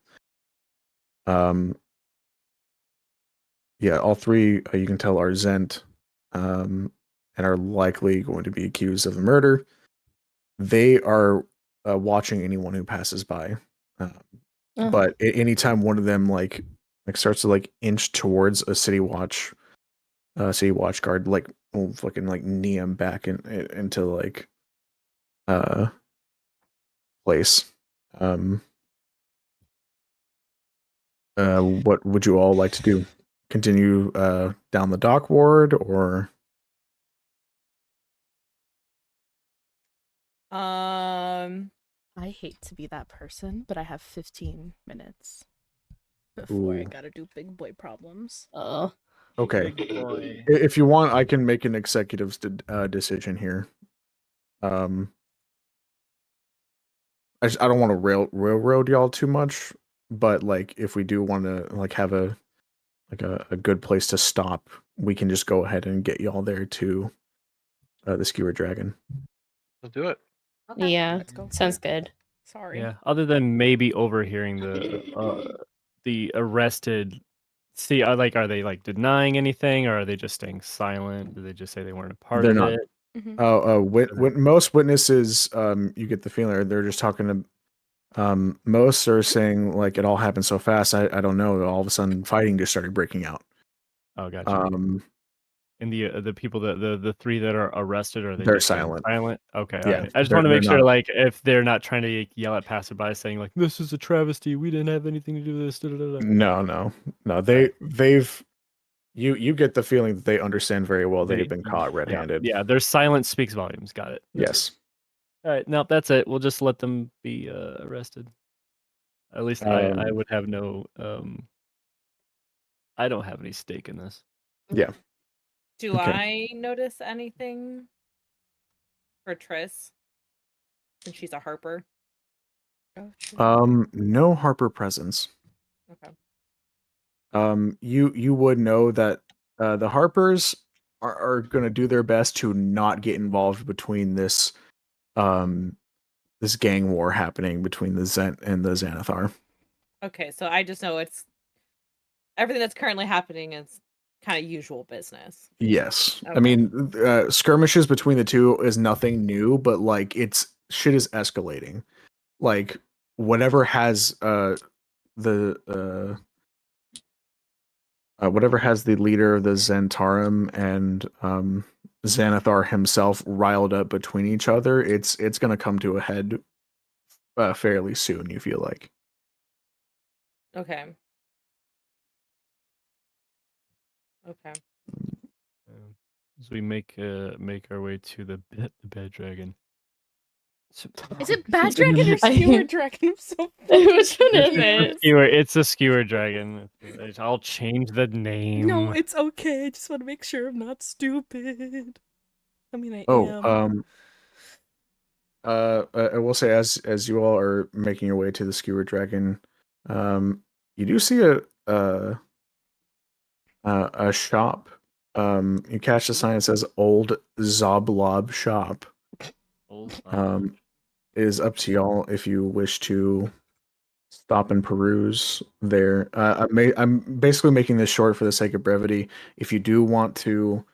Yeah, all three you can tell are Zent, and are likely going to be accused of the murder. They are watching anyone who passes by, but anytime one of them like starts to like inch towards a city watch guard, like will fucking like knee him back into like place. What would you all like to do? Continue down the dock ward, or I hate to be that person, but I have 15 minutes before I Ooh. gotta do big boy problems. Okay. Big boy. If you want, I can make an executive decision here. I don't want to railroad y'all too much, but like if we do want to like have a good place to stop, we can just go ahead and get y'all there to the Skewer Dragon. Let's do it. Okay. Yeah, Let's go. sounds good. Sorry. Yeah, other than maybe overhearing the arrested. See, are they like denying anything, or are they just staying silent? Do they just say they weren't a part They're of not. it? Most witnesses, you get the feeling they're just talking to. Most are saying like it all happened so fast. I don't know. All of a sudden, fighting just started breaking out. Oh, gotcha. And the people the three that are arrested, are they They're just staying silent. silent? Okay, Yeah, okay. I just they're want to make sure, not. like, if they're not trying to yell at passerby, saying like, "This is a travesty. We didn't have anything to do with this." Da, da, da, da. No. You get the feeling that they understand very well they've been caught red-handed. Yeah, their silence speaks volumes. Got it. Yes. All right, no, that's it. We'll just let them be arrested. At least I would have no I don't have any stake in this. Yeah. Do Okay. I notice anything for Triss? Since she's a Harper. No Harper presence. Okay. You would know that the Harpers are going to do their best to not get involved between this this gang war happening between the Zent and the Xanathar. Okay, so I just know it's everything that's currently happening is kind of usual business. Yes. Okay. I mean, skirmishes between the two is nothing new, but like shit is escalating. Like whatever has whatever has the leader of the Zentarum and Xanathar himself riled up between each other, it's going to come to a head fairly soon, you feel like. Okay. As we make our way to the bed dragon. Is it bad dragon or skewer dragon? I'm so Which one is it? It's a skewer dragon. I'll change the name. No, it's okay. I just want to make sure I'm not stupid. I mean, I am. I will say, as you all are making your way to the skewer dragon, you do see a shop. You catch the sign that says "Old Zoblob Shop." It is up to y'all if you wish to stop and peruse there. I'm basically making this short for the sake of brevity. If you do want to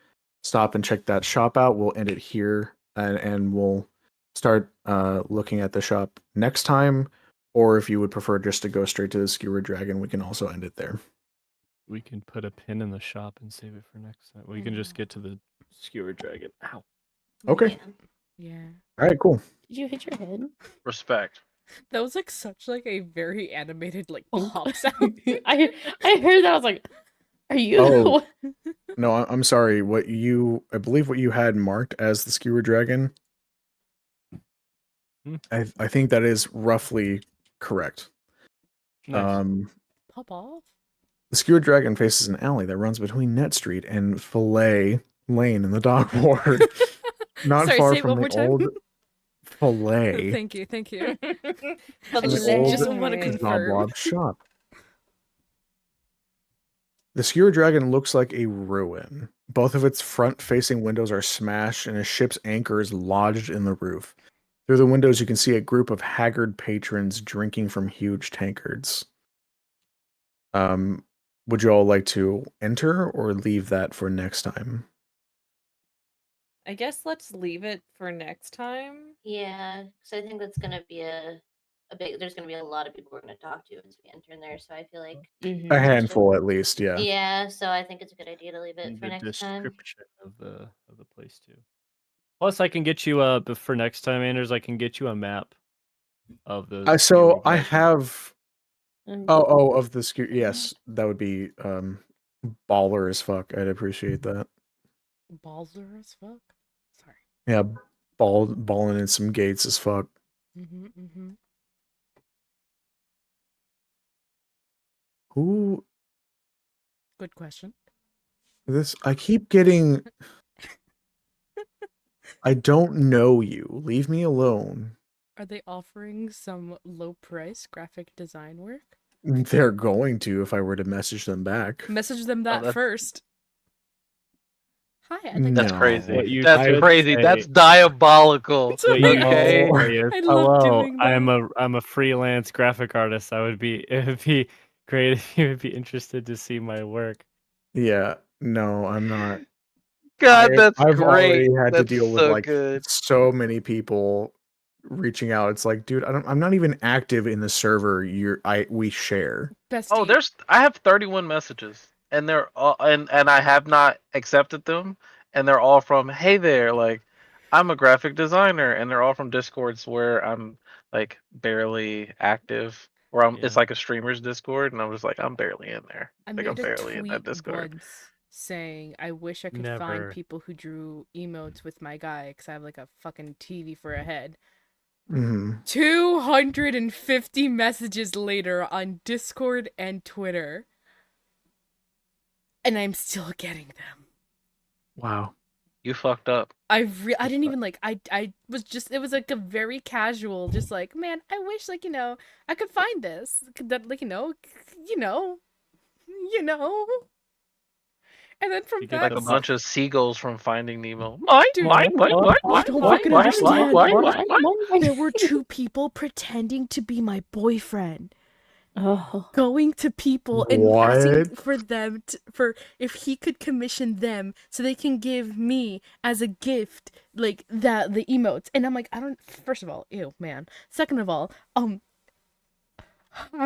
stop and check that shop out, we'll end it here, and we'll start looking at the shop next time. Or if you would prefer just to go straight to the Skewer Dragon, we can also end it there. We can put a pin in the shop and save it for next time. We can just get to the Skewer Dragon. Ow. Okay. Yeah. All right, cool. Did you hit your head? Respect. That was like such like a very animated like pop sound. I heard that. I was like, "Are you?" Oh. No, I'm sorry. I believe what you had marked as the Skewer Dragon. I think that is roughly correct. Nice. Pop off. The Skewer Dragon faces an alley that runs between Net Street and Fillet Lane in the Dock Ward. Not Sorry, far say it from one more the time. old Fillet. Thank you. I just want to confirm. Zoblob shop. The Skewer Dragon looks like a ruin. Both of its front-facing windows are smashed, and a ship's anchor is lodged in the roof. Through the windows, you can see a group of haggard patrons drinking from huge tankards. Would you all like to enter or leave that for next time? I guess let's leave it for next time. Yeah, because I think that's gonna be a big. There's gonna be a lot of people we're gonna talk to as we enter in there. So I feel like A handful, at least. Yeah. Yeah, so I think it's a good idea to leave it And for the next time. description of the place too. Plus, I can get you for next time, Anders. I can get you a map of the. So I have. Mm. Of the skew. Yes, that would be baller as fuck. I'd appreciate that. Balzer as fuck. Sorry. Yeah, balling in some gates as fuck. Who? Good question. I keep getting. I don't know you. Leave me alone. Are they offering some low price graphic design work? They're going to if I were to message them back. Message them that first. Hi, I'd like That's to- crazy. That's crazy. That's diabolical. What you Okay. say is, I love hello, doing that. I'm a freelance graphic artist. It would be great if you would be interested to see my work. Yeah, no, I'm not. God, that's I've great. already had That's to deal with so like good. so many people reaching out. It's like, dude, I'm not even active in the server we share. Bestie. Oh, I have 31 messages, and they're all and I have not accepted them, and they're all from hey there, like I'm a graphic designer, and they're all from Discords where I'm like barely active, or it's like a streamer's Discord, and I'm just like I'm barely in there. I Like made I'm barely in that tweet Discord. once saying I wish I could Never. find people who drew emotes with my guy because I have like a fucking TV for a head. 250 messages later on Discord and Twitter, and I'm still getting them. Wow. You fucked up. I didn't even like I was just, it was like a very casual, just like, man, I wish like, I could find this, that like, and then from You that, get like a bunch of seagulls from Finding Nemo. Dude, What? you don't fucking understand. What? There were two people pretending to be my boyfriend. Oh. Going to people and asking for them for if he could commission them so they can give me as a gift like the emotes. And I'm like, first of all, ew, man. Second of all, I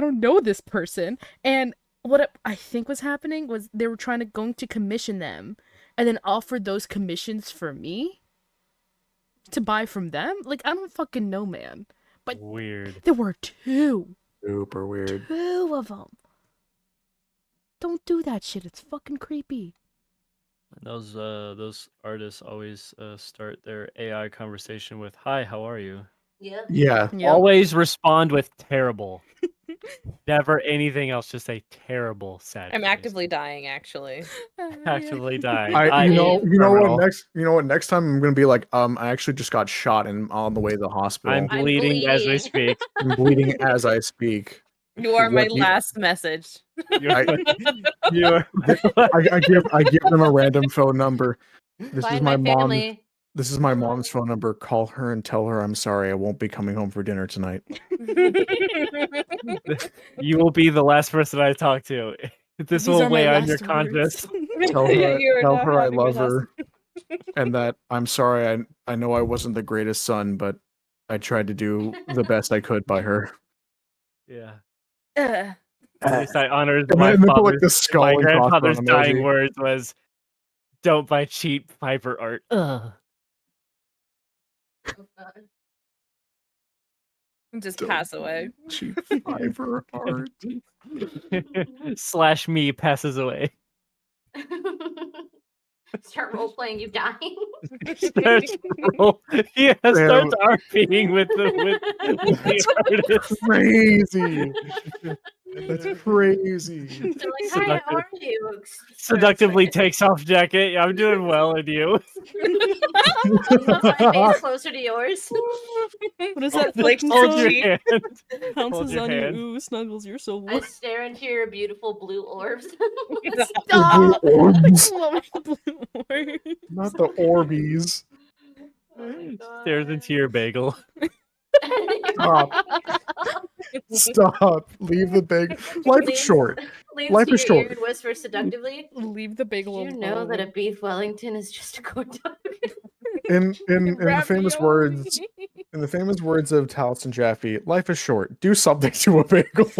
don't know this person. And what I think was happening was they were going to commission them and then offer those commissions for me to buy from them. Like, I don't fucking know, man. But weird. There were two. Super weird. 2 of them. Don't do that shit. It's fucking creepy. Those artists always start their AI conversation with "Hi, how are you?" Yeah. Always respond with "terrible." Never anything else. Just say "terrible." Sad. I'm actively dying, actually. Actively dying. You know what? Next time I'm gonna be like, I actually just got shot and I'm on the way to the hospital. I'm bleeding as I speak. I'm bleeding as I speak. You are my last message. I give them a random phone number. This is my mom. This is my mom's phone number. Call her and tell her I'm sorry. I won't be coming home for dinner tonight. You will be the last person I talk to. This will weigh on your conscience. Tell her I love her, and that I'm sorry. I know I wasn't the greatest son, but I tried to do the best I could by her. Yeah. At least I honored my my grandfather's dying words was, "Don't buy cheap fiber art." Ugh. Just pass away. Cheap fiber art. / me passes away. Start role playing you dying. Starts RPing with the artist. Crazy. That's crazy. So like, hi, how are you? Seductively takes off jacket. I'm doing well, and you? Moves my face closer to yours. What is that? Like, fucking Hold song? your hand. Pounces your on hand. you. Ooh, snuggles, you're so I warm. stare into your beautiful blue orbs. Stop! Orbs. Blue orbs. Not the Orbeez. Stares into your bagel. Stop. Stop. Leave the bag. Life is short. Leans Life to is your ear short. and whispers seductively. Leave the bagel Did alone. you know that a beef Wellington is just a corn dog? In the famous words, Ravioli. in the famous words of Taliesin Jaffe, life is short. Do something to a bagel.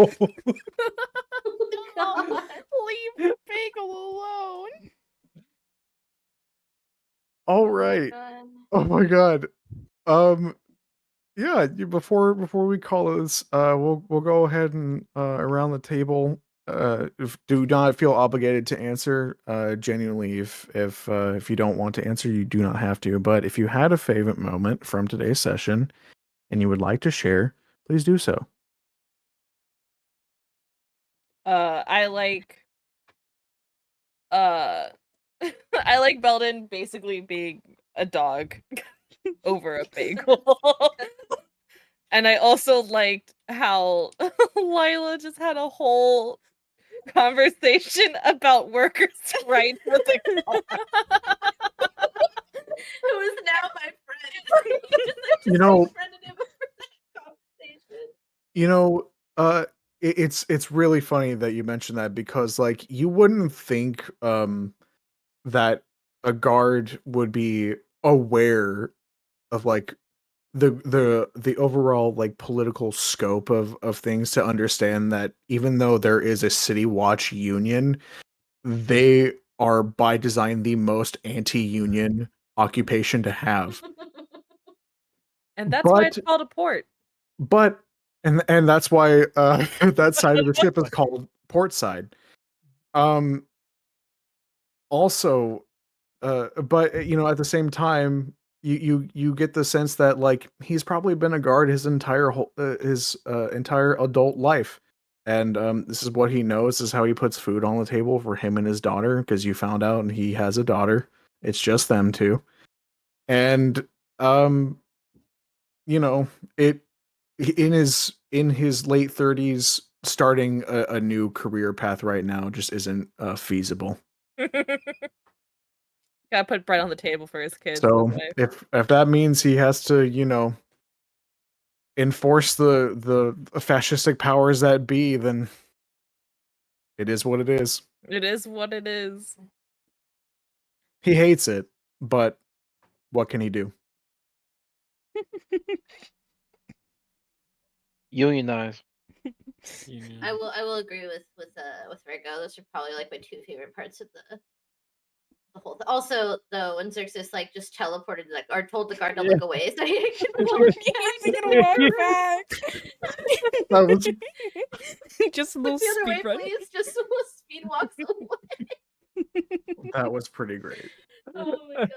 God. Leave the bagel alone. All right. God. Oh my god. Yeah, before we call this, we'll go ahead and around the table. Do not feel obligated to answer. Genuinely, if you don't want to answer, you do not have to. But if you had a favorite moment from today's session and you would like to share, please do so. I like I like Belden basically being a dog over a bagel. And I also liked how Lila just had a whole conversation about workers' rights with the Who is now my friend? You know, Friended him over that conversation. you know, it's really funny that you mentioned that because like you wouldn't think that a guard would be aware of like the overall like political scope of things to understand that even though there is a city watch union, they are by design the most anti-union occupation to have. And that's why it's But called a port. but and that's why that side of the ship is called port side. Also but you know at the same time you get the sense that like he's probably been a guard his entire entire adult life, and this is what he knows, this is how he puts food on the table for him and his daughter, because you found out and he has a daughter. It's just them two. And you know, it in his late 30s, starting a new career path right now just isn't feasible. Gotta put bread on the table for his kids. So if that means he has to, you know, enforce the fascistic powers that be, then it is what it is. It is what it is. He hates it, but what can he do? Unionize. I will agree with Rigo. Those are probably like my two favorite parts of the whole thing. Also, though, when Xerxes like just teleported, like, or told the guard to look away, so he can walk back. That was Just a Look little the other way, speed run. please. Just a little speed walks away. that was pretty great. Oh my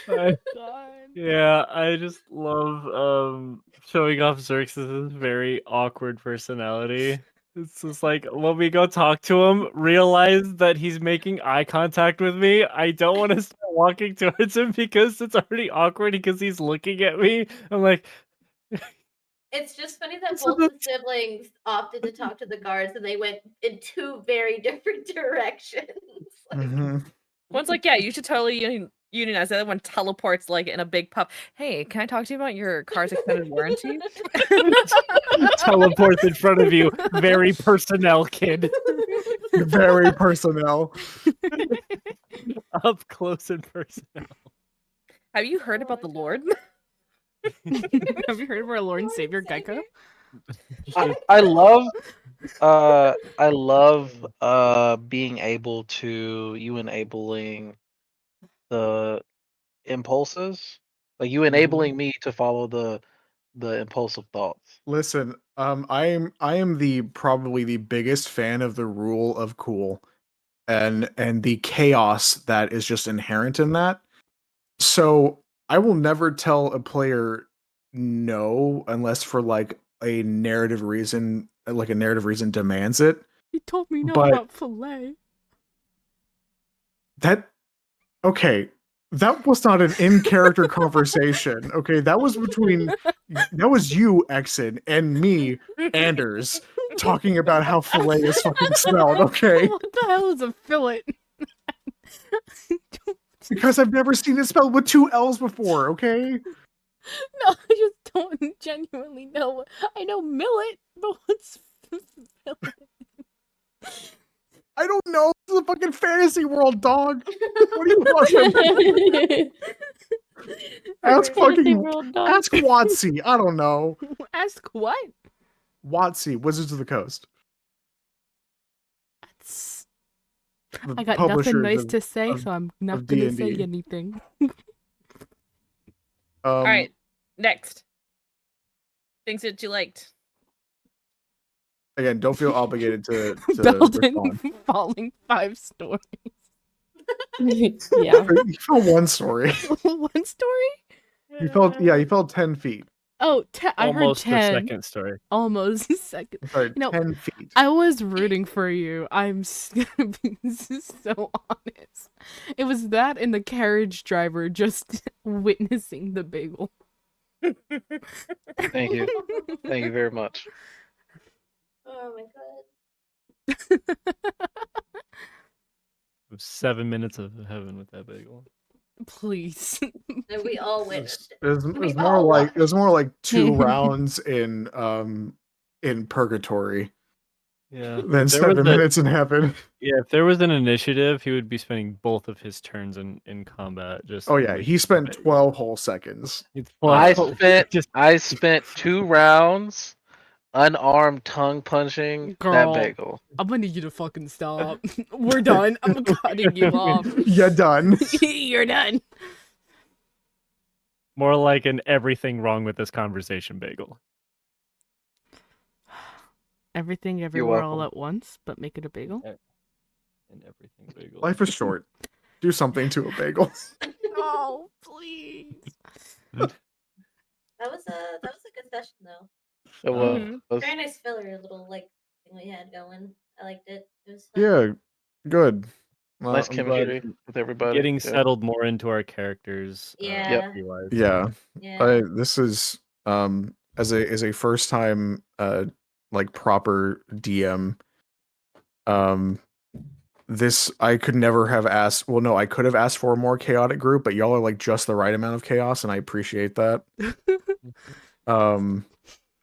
god. God. Yeah, I just love showing off Xerxes' very awkward personality. It's just like when we go talk to him, realize that he's making eye contact with me. I don't want to start walking towards him because it's already awkward because he's looking at me. I'm like, It's just funny that both the siblings opted to talk to the guards and they went in two very different directions. Like, One's like, yeah, you should totally unionize. The other one teleports like in a big puff. Hey, can I talk to you about your car's extended warranty? teleports in front of you. Very personnel, kid. Very personnel. Up close and personal. Have you heard about the Lord? Have you heard of our Lord and Savior Geico? I love being able to enabling the impulses, like you enabling me to follow the impulsive thoughts. Listen, I am the probably the biggest fan of the rule of cool and the chaos that is just inherent in that. So I will never tell a player no unless for like a narrative reason like a narrative reason demands it. He told me no But- about filet. Okay, that was not an in-character conversation. Okay, that was you, Exon, and me, Anders, talking about how filet is fucking spelled. Okay, What the hell is a fillet? because I've never seen it spelled with 2 L's before. Okay, No, I just don't genuinely know. I know millet, but what's fillet? I don't know. This is a fucking fantasy world, dog. What are you talking about? Ask fucking ask Watsy. I don't know. Ask what? Watsy, Wizards of the Coast. That's... The I got nothing publishers nice of- to say, of- so I'm of not gonna say D&D. anything. All right, next. Things that you liked. Again, don't feel obligated to Belden respond. falling 5 stories. Yeah. You fell 1 story. One story? You fell 10 feet. Oh, I heard Almost 10. the second story. Almost second. Sorry, No, 10 feet. I was rooting for you. I'm gonna be so honest. It was that and the carriage driver just witnessing the bagel. Thank you. Thank you very much. Oh my god. It was 7 minutes of heaven with that bagel. Please. And we all witnessed it. It was We more all like watched. it was more like 2 rounds in purgatory Yeah. than If there was 7 minutes in heaven. Yeah, if there was an initiative, he would be spending both of his turns in combat. Just Oh yeah, waiting he for spent the bagel. 12 whole seconds. I spent 2 rounds unarmed tongue punching that Girl. bagel. I'm gonna need you to fucking stop. We're done. I'm cutting you off. You're done. You're done. More like an everything wrong with this conversation bagel. Everything everywhere all welcome. at once, but make it a bagel. And everything bagel. Life is short. Do something to a bagel. Oh, please. That was a good session though. It Mhm. was. Very nice filler little like thing we had going. I liked it. It was fun. Yeah, good. Well, Nice I'm glad- chemistry with everybody. Getting yeah. settled more into our characters. Yeah. RP-wise. Yeah, Yeah. this is as a first time like proper DM. This I could never have asked. Well, no, I could have asked for a more chaotic group, but y'all are like just the right amount of chaos, and I appreciate that.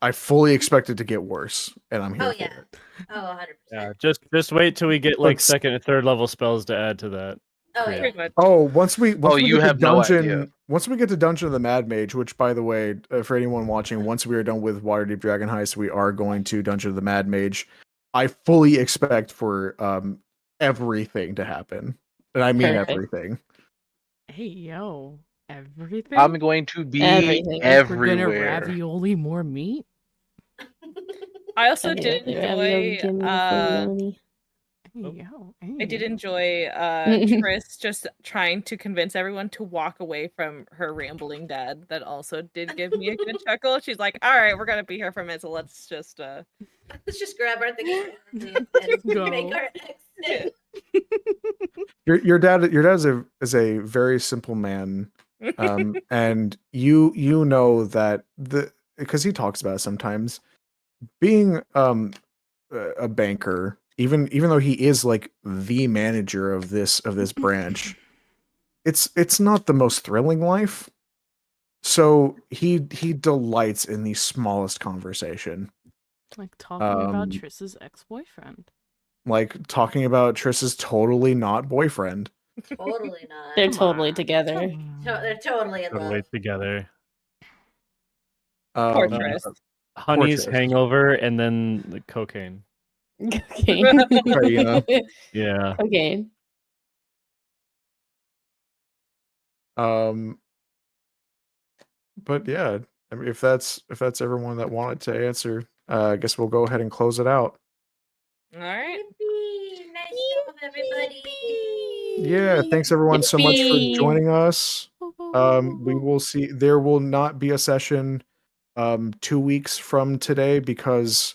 I fully expected to get worse, and I'm here Oh for yeah. it. Oh, 100%. Yeah, just wait till we get like Let's- second and third level spells to add to that. Oh Yeah. yeah. Pretty much. Oh, once we you get to have no dungeon, idea. once we get to Dungeon of the Mad Mage, which by the way, for anyone watching, once we are done with Waterdeep Dragon Heist, we are going to Dungeon of the Mad Mage. I fully expect for everything to happen, and I mean Perfect. everything. Hey yo, everything. I'm going to be Everything. We're gonna everywhere. ravioli more meat. I also Anyway, did ravioli, enjoy. give me the ravioli. Hey Oh. yo, I did hey. enjoy Triss just trying to convince everyone to walk away from her rambling dad. That also did give me a good chuckle. She's like, "All right, we're gonna be here for a minute, so let's just." Let's just grab our things and Go. make our exit. Your dad is a very simple man, and you know that because he talks about it sometimes, being a banker, even though he is like the manager of this branch, it's not the most thrilling life. So he delights in the smallest conversation, Like talking about Um, Triss's ex-boyfriend. like talking about Triss's totally not boyfriend. Totally not. They're Come totally on, together. come on. They're totally in Totally love. together. Poor Um, Triss. Honey's Triss. hangover and then the cocaine. Okay. Karina. Yeah. Okay. But yeah, I mean, if that's everyone that wanted to answer, I guess we'll go ahead and close it out. All right. Yippee! Nice job, everybody. Yeah, thanks everyone so much for Yippee. joining us. We will see. There will not be a session 2 weeks from today because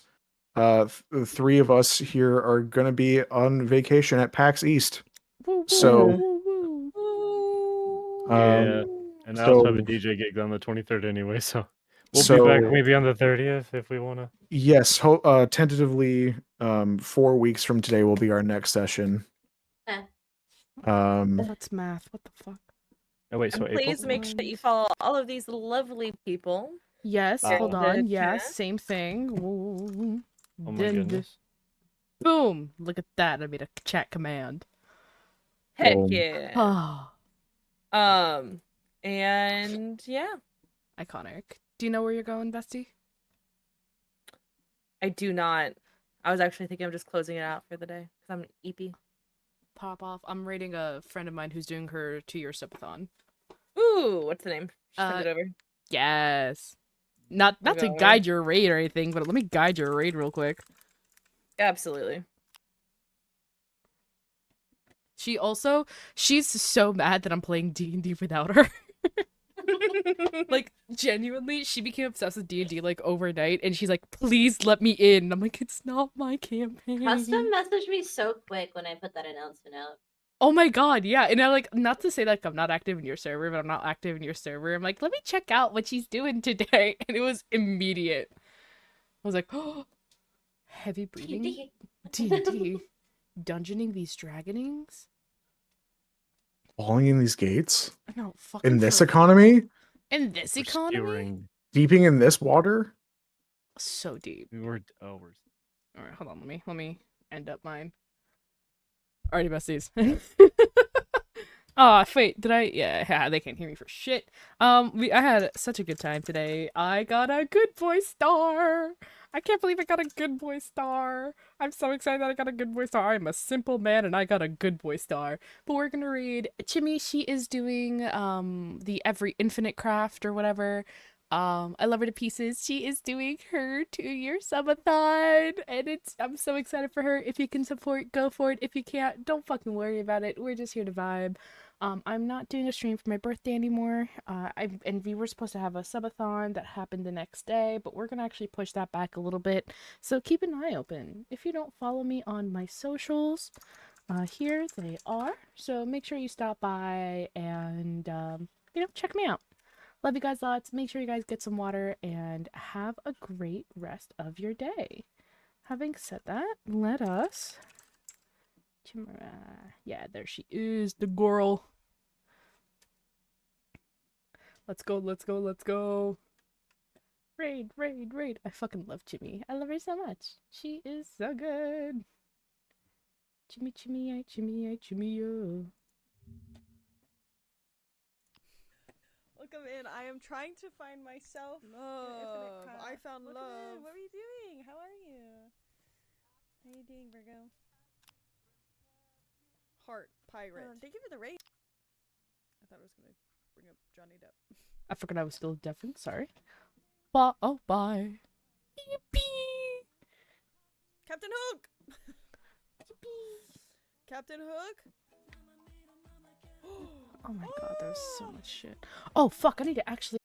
3 of us here are gonna be on vacation at PAX East. Woo, So, woo, woo. Yeah, and I also have a so DJ gig on the 23rd anyway, so we'll be back maybe on the 30th if we want to. yes, tentatively, 4 weeks from today will be our next session. That's math. What the fuck? Oh wait, so And April? please make sure that you follow all of these lovely people. Yes, Oh. hold The on. Yes, chat. same thing. Ooh. Oh my goodness. Boom! Look at that. I made a chat command. Heck Boom. yeah. Oh, And yeah, iconic. Do you know where you're going, Bestie? I do not. I was actually thinking of just closing it out for the day because I'm an EP. Pop off. I'm rating a friend of mine who's doing her 2-year subathon. Ooh, what's the name? Just send it over. Yes. Not to Okay. guide your raid or anything, but let me guide your raid real quick. Absolutely. She's so mad that I'm playing D&D without her. Like, genuinely, she became obsessed with D&D, like, overnight, and she's like, please let me in. And I'm like, it's not my campaign. Custom messaged me so quick when I put that announcement out. Oh my god, yeah. And I, like, not to say, like, I'm not active in your server, but I'm not active in your server. I'm like, let me check out what she's doing today. And it was immediate. I was like, oh, heavy breathing? D&D. Dungeoning these dragonings? Falling in these gates? No, fucking In this for economy? real. In this We're economy? skewering. Deeping in this water? So deep. We're Alright, hold on. Let me end up mine. Alrighty, besties. Oh, wait, did I? Yeah, they can't hear me for shit. I had such a good time today. I got a good boy star. I can't believe I got a good boy star. I'm so excited that I got a good boy star. I'm a simple man and I got a good boy star. But we're gonna read Chimmy. She is doing the Every Infinite Craft or whatever. I love her to pieces. She is doing her 2-year subathon, and I'm so excited for her. If you can support, go for it. If you can't, don't fucking worry about it. We're just here to vibe. I'm not doing a stream for my birthday anymore. And we were supposed to have a subathon that happened the next day, but we're gonna actually push that back a little bit. So keep an eye open. If you don't follow me on my socials, here they are. So make sure you stop by and check me out. Love you guys lots. Make sure you guys get some water and have a great rest of your day. Having said that, let us... Yeah, there she is, the girl. Let's go, let's go, let's go. Raid, raid, raid. I fucking love Jimmy. I love her so much. She is so good. Jimmy, Jimmy, I Jimmy, I Jimmy, yo. Welcome in. I am trying to find myself. Love. I found Welcome love. in. What are you doing? How are you? How are you doing, Virgo? Heart pirate. Thank you for the raid. I thought I was gonna bring up Johnny Depp. I forgot I was still deafened. Sorry. Bye. Yippee. Captain Hook. Captain Hook. Oh my god, there's so much shit. Oh fuck, I need to actually